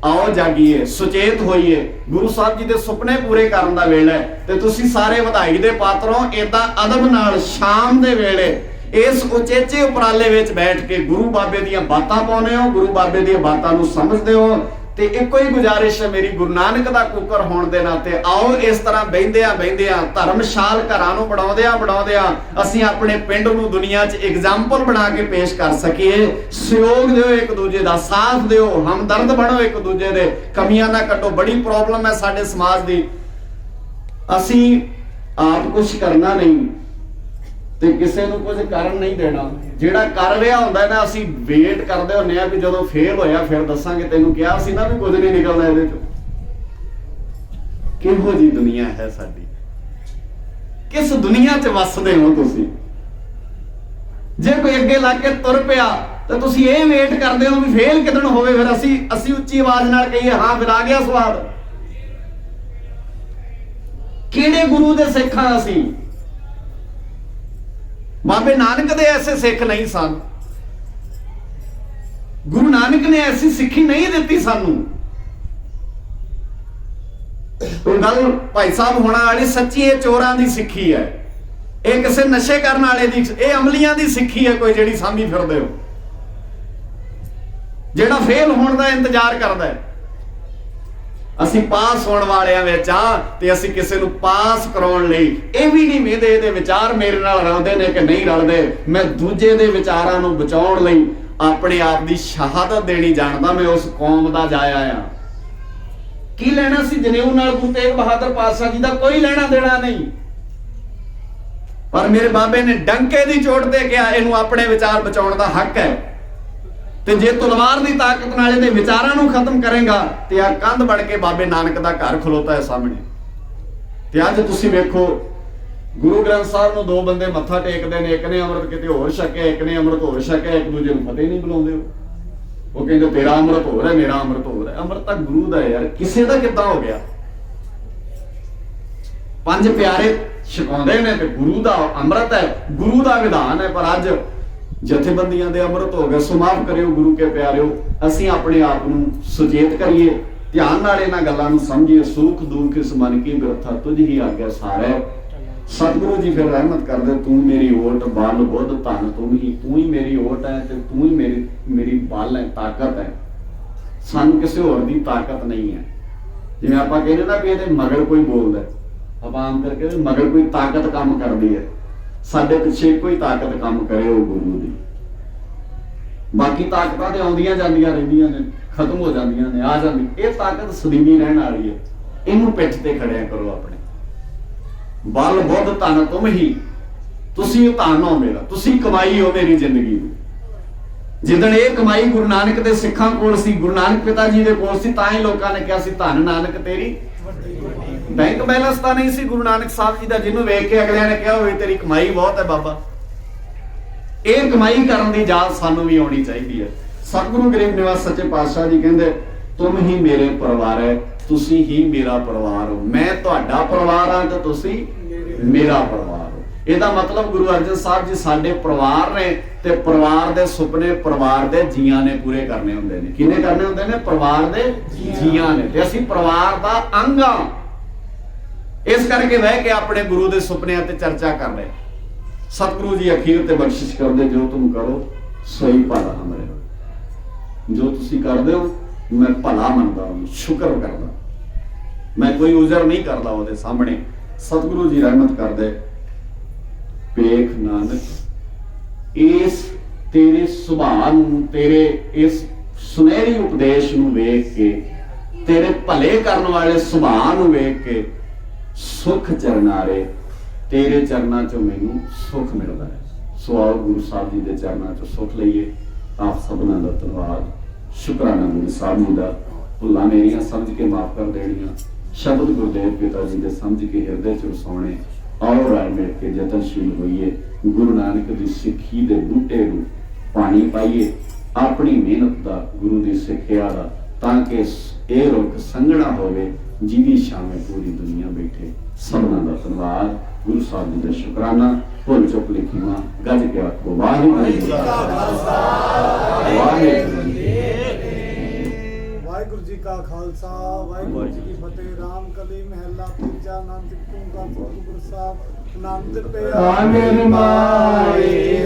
ਆਓ ਜਾਗੀਏ, ਸੁਚੇਤ ਹੋਈਏ। ਗੁਰੂ ਸਾਹਿਬ ਜੀ ਦੇ ਸੁਪਨੇ ਪੂਰੇ ਕਰਨ ਦਾ ਵੇਲਾ ਹੈ ਤੇ ਤੁਸੀਂ ਸਾਰੇ ਵਧਾਈ ਦੇ ਪਾਤਰੋਂ ਏਦਾਂ ਅਦਬ ਨਾਲ ਸ਼ਾਮ ਦੇ ਵੇਲੇ ਇਸ ਉਚੇਚੇ ਉਪਰਾਲੇ ਵਿੱਚ ਬੈਠ ਕੇ ਗੁਰੂ ਬਾਬੇ ਦੀਆਂ ਬਾਤਾਂ ਪਾਉਂਦੇ ਹੋ, ਗੁਰੂ ਬਾਬੇ ਦੀਆਂ ਬਾਤਾਂ ਨੂੰ ਸਮਝਦੇ ਹੋ। ਤੇ ਇੱਕੋ ਹੀ ਗੁਜ਼ਾਰਿਸ਼ ਹੈ ਮੇਰੀ ਗੁਰੂ ਨਾਨਕ ਦਾ ਕੂਕਰ ਹੋਣ ਦੇ ਨਾਤੇ, ਆਓ ਇਸ ਤਰ੍ਹਾਂ ਬਹਿੰਦਿਆਂ ਧਰਮਸ਼ਾਲ ਘਰਾਂ ਨੂੰ ਬਣਾਉਂਦਿਆਂ ਅਸੀਂ ਆਪਣੇ ਪਿੰਡ ਨੂੰ ਦੁਨੀਆ 'ਚ ਐਗਜ਼ਾਮਪਲ ਬਣਾ ਕੇ ਪੇਸ਼ ਕਰ ਸਕੀਏ। ਸਹਿਯੋਗ ਦਿਓ ਇੱਕ ਦੂਜੇ ਦਾ, ਸਾਥ ਦਿਓ, ਹਮਦਰਦ ਬਣੋ ਇੱਕ ਦੂਜੇ ਦੇ, ਕਮੀਆਂ ਨਾ ਕੱਢੋ। ਬੜੀ ਪ੍ਰੋਬਲਮ ਹੈ ਸਾਡੇ ਸਮਾਜ ਦੀ, ਅਸੀਂ ਆਪ ਕੁਝ ਕਰਨਾ ਨਹੀਂ ਤੇ ਕਿਸੇ ਨੂੰ ਕੁਝ ਕਰਨ ਨਹੀਂ ਦੇਣਾ। ਜਿਹੜਾ ਕਰ ਰਿਹਾ ਹੁੰਦਾ ਨਾ ਅਸੀਂ ਵੇਟ ਕਰਦੇ ਹੁੰਦੇ ਆ ਵੀ ਜਦੋਂ ਫੇਲ ਹੋਇਆ ਫਿਰ ਦੱਸਾਂਗੇ, ਤੈਨੂੰ ਕਿਹਾ ਸੀ ਨਾ ਵੀ ਕੁਝ ਨਹੀਂ ਨਿਕਲਦਾ ਇਹਦੇ ਚੋਂ। ਕਿਹੋ ਜੀ ਦੁਨੀਆ ਹੈ ਸਾਡੀ, ਕਿਸ ਦੁਨੀਆ 'ਚ ਵੱਸਦੇ ਹੋ ਤੁਸੀਂ? ਜੇ ਕੋਈ ਅੱਗੇ ਲੱਗ ਕੇ ਤੁਰ ਪਿਆ ਤਾਂ ਤੁਸੀਂ ਇਹ ਵੇਟ ਕਰਦੇ ਹੋ ਵੀ ਫੇਲ ਕਿਦਣ ਹੋਵੇ, ਫਿਰ ਅਸੀਂ ਉੱਚੀ ਆਵਾਜ਼ ਨਾਲ ਕਹੀਏ ਹਾਂ ਫਿਰ ਆ ਗਿਆ ਸਵਾਦ। ਕਿਹੜੇ ਗੁਰੂ ਦੇ ਸਿੱਖ ਹਾਂ ਅਸੀਂ? ਬਾਬੇ ਨਾਨਕ ਦੇ ਐਸੇ ਸਿੱਖ ਨਹੀਂ ਸਨ, ਗੁਰੂ ਨਾਨਕ ਨੇ ਐਸੀ ਸਿੱਖੀ ਨਹੀਂ ਦਿੱਤੀ ਸਾਨੂੰ। ਉਹ ਗੱਲ ਭਾਈ ਸਾਹਿਬ ਹੋਣਾ ਵਾਲੀ ਸੱਚੀ ਇਹ ਚੋਰਾਂ ਦੀ ਸਿੱਖੀ ਹੈ, ਇਹ ਕਿਸੇ ਨਸ਼ੇ ਕਰਨ ਵਾਲੇ ਦੀ, ਇਹ ਅਮਲੀਆਂ ਦੀ ਸਿੱਖੀ ਹੈ ਕੋਈ ਜਿਹੜੀ ਸਾਂਭੀ ਫਿਰਦੇ ਹੋ, ਜਿਹੜਾ ਫੇਲ ਹੋਣ ਦਾ ਇੰਤਜ਼ਾਰ ਕਰਦਾ ਹੈ। ਅਸੀਂ ਪਾਸ ਹੋਣ ਵਾਲਿਆਂ ਵਿੱਚ ਆ ਤੇ ਅਸੀਂ ਕਿਸੇ ਨੂੰ ਪਾਸ ਕਰਾਉਣ ਲਈ ਇਹ ਵੀ ਨਹੀਂ ਵੇਖਦੇ ਇਹਦੇ ਵਿਚਾਰ ਮੇਰੇ ਨਾਲ ਰਲਦੇ ਨੇ ਕਿ ਨਹੀਂ ਰਲਦੇ। ਮੈਂ ਦੂਜੇ ਦੇ ਵਿਚਾਰਾਂ ਨੂੰ ਬਚਾਉਣ ਲਈ ਆਪਣੇ ਆਪ ਦੀ ਸ਼ਹਾਦਤ ਦੇਣੀ ਜਾਣਦਾ। ਮੈਂ ਉਸ ਕੌਮ ਦਾ ਜਾਇਆ ਆ। ਕੀ ਲੈਣਾ ਸੀ ਜਨੇਊ ਨਾਲ ਗੁਰੂ ਤੇਗ ਬਹਾਦਰ ਪਾਤਸ਼ਾਹ ਜੀ ਦਾ? ਕੋਈ ਲੈਣਾ ਦੇਣਾ ਨਹੀਂ। ਪਰ ਮੇਰੇ ਬਾਬੇ ਨੇ ਡੰਕੇ ਦੀ ਚੋਟ ਤੇ ਕਿਹਾ ਇਹਨੂੰ ਆਪਣੇ ਵਿਚਾਰ ਬਚਾਉਣ ਦਾ ਹੱਕ ਹੈ, ਤੇ ਜੇ ਤਲਵਾਰ ਦੀ ਤਾਕਤ ਨਾਲ ਇਹਦੇ ਵਿਚਾਰਾਂ ਨੂੰ ਖਤਮ ਕਰੇਗਾ ਤੇ ਆ ਕੰਧ ਬਣ ਕੇ ਬਾਬੇ ਨਾਨਕ ਦਾ ਘਰ ਖਲੋਤਾ ਹੈ ਸਾਹਮਣੇ। ਤੇ ਅੱਜ ਤੁਸੀਂ ਵੇਖੋ ਗੁਰੂ ਗ੍ਰੰਥ ਸਾਹਿਬ ਨੂੰ ਦੋ ਬੰਦੇ ਮੱਥਾ ਟੇਕਦੇ ਨੇ, ਇੱਕ ਨੇ ਅੰਮ੍ਰਿਤ ਕਿਤੇ ਹੋਰ ਛਕਿਆ, ਇੱਕ ਨੇ ਅੰਮ੍ਰਿਤ ਹੋਰ ਛਕਿਆ, ਇੱਕ ਦੂਜੇ ਨੂੰ ਫਤਿਹ ਨਹੀਂ ਬੁਲਾਉਂਦੇ। ਉਹ ਕਹਿੰਦੇ ਤੇਰਾ ਅੰਮ੍ਰਿਤ ਹੋਰ ਹੈ, ਮੇਰਾ ਅੰਮ੍ਰਿਤ ਹੋਰ ਹੈ। ਅੰਮ੍ਰਿਤ ਤਾਂ ਗੁਰੂ ਦਾ ਹੈ ਯਾਰ, ਕਿਸੇ ਦਾ ਕਿੱਦਾਂ ਹੋ ਗਿਆ? ਪੰਜ ਪਿਆਰੇ ਛਕਾਉਂਦੇ ਨੇ ਤੇ ਗੁਰੂ ਦਾ ਅੰਮ੍ਰਿਤ ਹੈ, ਗੁਰੂ ਦਾ ਵਿਧਾਨ ਹੈ। ਪਰ ਅੱਜ ਜਥੇਬੰਦੀਆਂ ਦੇ ਅੰਮ੍ਰਿਤ ਹੋ ਗਏ। ਸੋ ਮਾਫ ਕਰਿਓ ਗੁਰੂ ਕੇ ਪਿਆਰਿਓ, ਅਸੀਂ ਆਪਣੇ ਆਪ ਨੂੰ ਸੁਚੇਤ ਕਰੀਏ, ਧਿਆਨ ਨਾਲ ਇਹਨਾਂ ਗੱਲਾਂ ਨੂੰ ਸਮਝੀਏ। ਸੁਖ ਦੁੱਖ ਇਸ ਮਨ ਕੀ ਬਿਰਥਾ ਤੁਝ ਹੀ ਆਗਿਆ ਸਾਰੇ। ਸਤਿਗੁਰੂ ਜੀ ਫਿਰ ਰਹਿਮਤ ਕਰਦੇ, ਤੂੰ ਮੇਰੀ ਓਟ ਬਲ ਬੁੱਧ ਧਨ ਤੂੰ ਹੀ ਮੇਰੀ ਓਟ ਹੈ ਤੇ ਤੂੰ ਹੀ ਮੇਰੀ ਬਲ ਹੈ, ਤਾਕਤ ਹੈ। ਸਾਨੂੰ ਕਿਸੇ ਹੋਰ ਦੀ ਤਾਕਤ ਨਹੀਂ ਹੈ। ਜਿਵੇਂ ਆਪਾਂ ਕਹਿੰਦੇ ਨਾ ਵੀ ਇਹਦੇ ਮਗਰ ਕੋਈ ਬੋਲਦਾ, ਆਪਾਂ ਆਮ ਕਰਕੇ ਮਗਰ ਕੋਈ ਤਾਕਤ ਕੰਮ ਕਰਦੀ ਹੈ। ਸਾਡੇ ਪਿੱਛੇ ਕੋਈ ਤਾਕਤ ਕੰਮ ਕਰੇ ਉਹ ਗੁਰੂ ਦੀ। ਬਾਕੀ ਤਾਕਤਾਂ ਤੇ ਆਉਂਦੀਆਂ ਜਾਂਦੀਆਂ ਰਹਿੰਦੀਆਂ ਨੇ, ਖਤਮ ਹੋ ਜਾਂਦੀਆਂ ਨੇ, ਆ ਜਾਂਦੀ। ਇਹ ਤਾਕਤ ਸਦੀਵੀ ਰਹਿਣ ਵਾਲੀ ਹੈ, ਇਹਨੂੰ ਪਿੱਠ ਤੇ ਖੜਿਆ ਕਰੋ ਆਪਣੇ। ਬਲ ਬੁੱਧ ਧਨ ਤੁਮ ਹੀ, ਤੁਸੀਂ ਧਨ ਹੋ ਮੇਰਾ, ਤੁਸੀਂ ਕਮਾਈ ਹੋ ਮੇਰੀ ਜ਼ਿੰਦਗੀ ਦੀ। ਜਿੱਦਣ ਇਹ ਕਮਾਈ ਗੁਰੂ ਨਾਨਕ ਦੇ ਸਿੱਖਾਂ ਕੋਲ ਸੀ, ਗੁਰੂ ਨਾਨਕ ਪਿਤਾ ਜੀ ਦੇ ਕੋਲ ਸੀ, ਤਾਂ ਹੀ ਲੋਕਾਂ ਨੇ ਕਿਹਾ ਸੀ ਧੰਨ ਨਾਨਕ ਤੇਰੀ। ਬੈਂਕ ਬੈਲੈਂਸ ਤਾਂ ਨਹੀਂ ਸੀ ਗੁਰੂ ਨਾਨਕ ਸਾਹਿਬ ਜੀ ਦਾ, ਜਿਹਨੂੰ ਵੇਖ ਕੇ ਅਗਲਿਆਂ ਨੇ ਕਿਹਾ ਹੋਵੇ ਤੇਰੀ ਕਮਾਈ ਬਹੁਤ ਹੈ ਬਾਬਾ। ਇਹ ਕਮਾਈ ਕਰਨ ਦੀ ਜਾਚ ਸਾਨੂੰ ਵੀ ਆਉਣੀ ਚਾਹੀਦੀ ਹੈ। ਸਤਿਗੁਰੂ ਗਰੀਬ ਨਿਵਾਸ ਸੱਚੇ ਪਾਤਸ਼ਾਹ ਜੀ ਕਹਿੰਦੇ ਤੁਮ ਹੀ ਮੇਰੇ ਪਰਿਵਾਰ ਹੈ, ਤੁਸੀਂ ਹੀ ਮੇਰਾ ਪਰਿਵਾਰ ਹੋ। ਮੈਂ ਤੁਹਾਡਾ ਪਰਿਵਾਰ ਹਾਂ ਤੇ ਤੁਸੀਂ ਮੇਰਾ ਪਰਿਵਾਰ ਹੋ। ਇਹਦਾ ਮਤਲਬ ਗੁਰੂ ਅਰਜਨ ਸਾਹਿਬ ਜੀ ਸਾਡੇ ਪਰਿਵਾਰ ਨੇ ਤੇ ਪਰਿਵਾਰ ਦੇ ਸੁਪਨੇ ਪਰਿਵਾਰ ਦੇ ਜੀਆਂ ਨੇ ਪੂਰੇ ਕਰਨੇ ਹੁੰਦੇ ਨੇ। ਕਿਹਨੇ ਕਰਨੇ ਹੁੰਦੇ ਨੇ? ਪਰਿਵਾਰ ਦੇ ਜੀਆਂ ਨੇ। ਤੇ ਅਸੀਂ ਪਰਿਵਾਰ ਦਾ ਅੰਗ ਹਾਂ। ਇਸ ਕਰਕੇ ਬਹਿ ਕੇ ਆਪਣੇ ਗੁਰੂ ਦੇ ਸੁਪਨਿਆਂ ਤੇ ਚਰਚਾ ਕਰ ਰਹੇ। ਸਤਿਗੁਰੂ ਜੀ ਅਖੀਰ ਤੇ ਬਖਸ਼ਿਸ਼ ਕਰਦੇ, ਜੋ ਤੁਮ ਕਰੋ ਸੋਈ ਭਲਾ ਹਮਰੇ। ਜੋ ਤੁਸੀਂ ਕਰਦੇ ਹੋ ਮੈਂ ਭਲਾ ਮੰਨਦਾ ਹਾਂ, ਸ਼ੁਕਰ ਕਰਦਾ, ਮੈਂ ਕੋਈ ਉਜ਼ਰ ਨਹੀਂ ਕਰਦਾ ਉਹਦੇ ਸਾਹਮਣੇ। ਸਤਿਗੁਰੂ ਜੀ ਰਹਿਮਤ ਕਰਦੇ, ਵੇਖ ਨਾਨਕ ਇਸ ਤੇਰੇ ਸੁਭਾਅ ਨੂੰ, ਤੇਰੇ ਇਸ ਸੁਨਹਿਰੀ ਉਪਦੇਸ਼ ਨੂੰ ਵੇਖ ਕੇ, ਤੇਰੇ ਭਲੇ ਕਰਨ ਵਾਲੇ ਸੁਭਾਅ ਨੂੰ ਵੇਖ ਕੇ ਸੁਖ ਚਰਨਾਰੇ, ਤੇਰੇ ਚਰਨਾਂ ਚੋਂ ਮੈਨੂੰ ਸੁਖ ਮਿਲਦਾ ਹੈ। ਸੋ ਆਓ ਗੁਰੂ ਸਾਹਿਬ ਜੀ ਦੇ ਚਰਨਾਂ ਚੋਂ ਸੁਖ ਲਈਏ। ਆਪ ਸਭਨਾਂ ਦਾ ਧੰਨਵਾਦ। ਸ਼ੁਕਰਾਨਾ ਗੁਰੂ ਸਾਹਿਬ ਜੀ ਦਾ। ਭੁੱਲਾਂ ਮੇਰੀਆਂ ਸਮਝ ਕੇ ਮਾਫ ਕਰ ਦੇਣੀਆਂ। ਸ਼ਬਦ ਗੁਰਦੇਵ ਪਿਤਾ ਜੀ ਦੇ ਸਮਝ ਕੇ ਹਿਰਦੇ ਚ ਵਸਾਉਣੇ। ਆਓ ਰਲ ਮਿਲ ਕੇ ਯਤਨਸ਼ੀਲ ਹੋਈਏ, ਗੁਰੂ ਨਾਨਕ ਦੀ ਸਿੱਖੀ ਦੇ ਬੂਟੇ ਨੂੰ ਪਾਣੀ ਪਾਈਏ, ਆਪਣੀ ਮਿਹਨਤ ਦਾ, ਗੁਰੂ ਦੀ ਸਿੱਖਿਆ ਦਾ, ਤਾਂ ਕਿ ਇਹ ਰੁੱਖ ਸੰਘਣਾ ਹੋਵੇ ਜਿਹਦੀ ਛਾਵੇਂ ਪੂਰੀ ਦੁਨੀਆ ਬੈਠੇ। ਸਭਨਾਂ ਦਾ ਧੰਨਵਾਦ। ਗੁਰੂ ਸਾਹਿਬ ਜੀ ਦਾ ਸ਼ੁਕਰਾਨਾ। ਭੁੱਲ ਚੁੱਕ ਲਿਖੀਆਂ ਗੱਜ ਕੇ ਆਖੋ ਵਾਹਿਗੁਰੂ ਜੀ ਕਾ ਖਾਲਸਾ, ਵਾਹਿਗੁਰੂ ਜੀ ਕੀ ਫਤਿਹ। ਵਾਹਿਗੁਰੂ ਜੀ ਕਾ ਖਾਲਸਾ, ਵਾਹਿਗੁਰੂ ਜੀ ਕੀ ਫਤਿਹ। ਰਾਮ ਕਲੀ ਮਹਿਲਾ ਤੀਜਾ। ਆਨੰਦ ਤੂੰ ਗਾ ਸਤਿਗੁਰ ਸਾਹਿਬ, ਆਨੰਦ ਪਿਆ ਮੇਰੇ ਮਾਏ।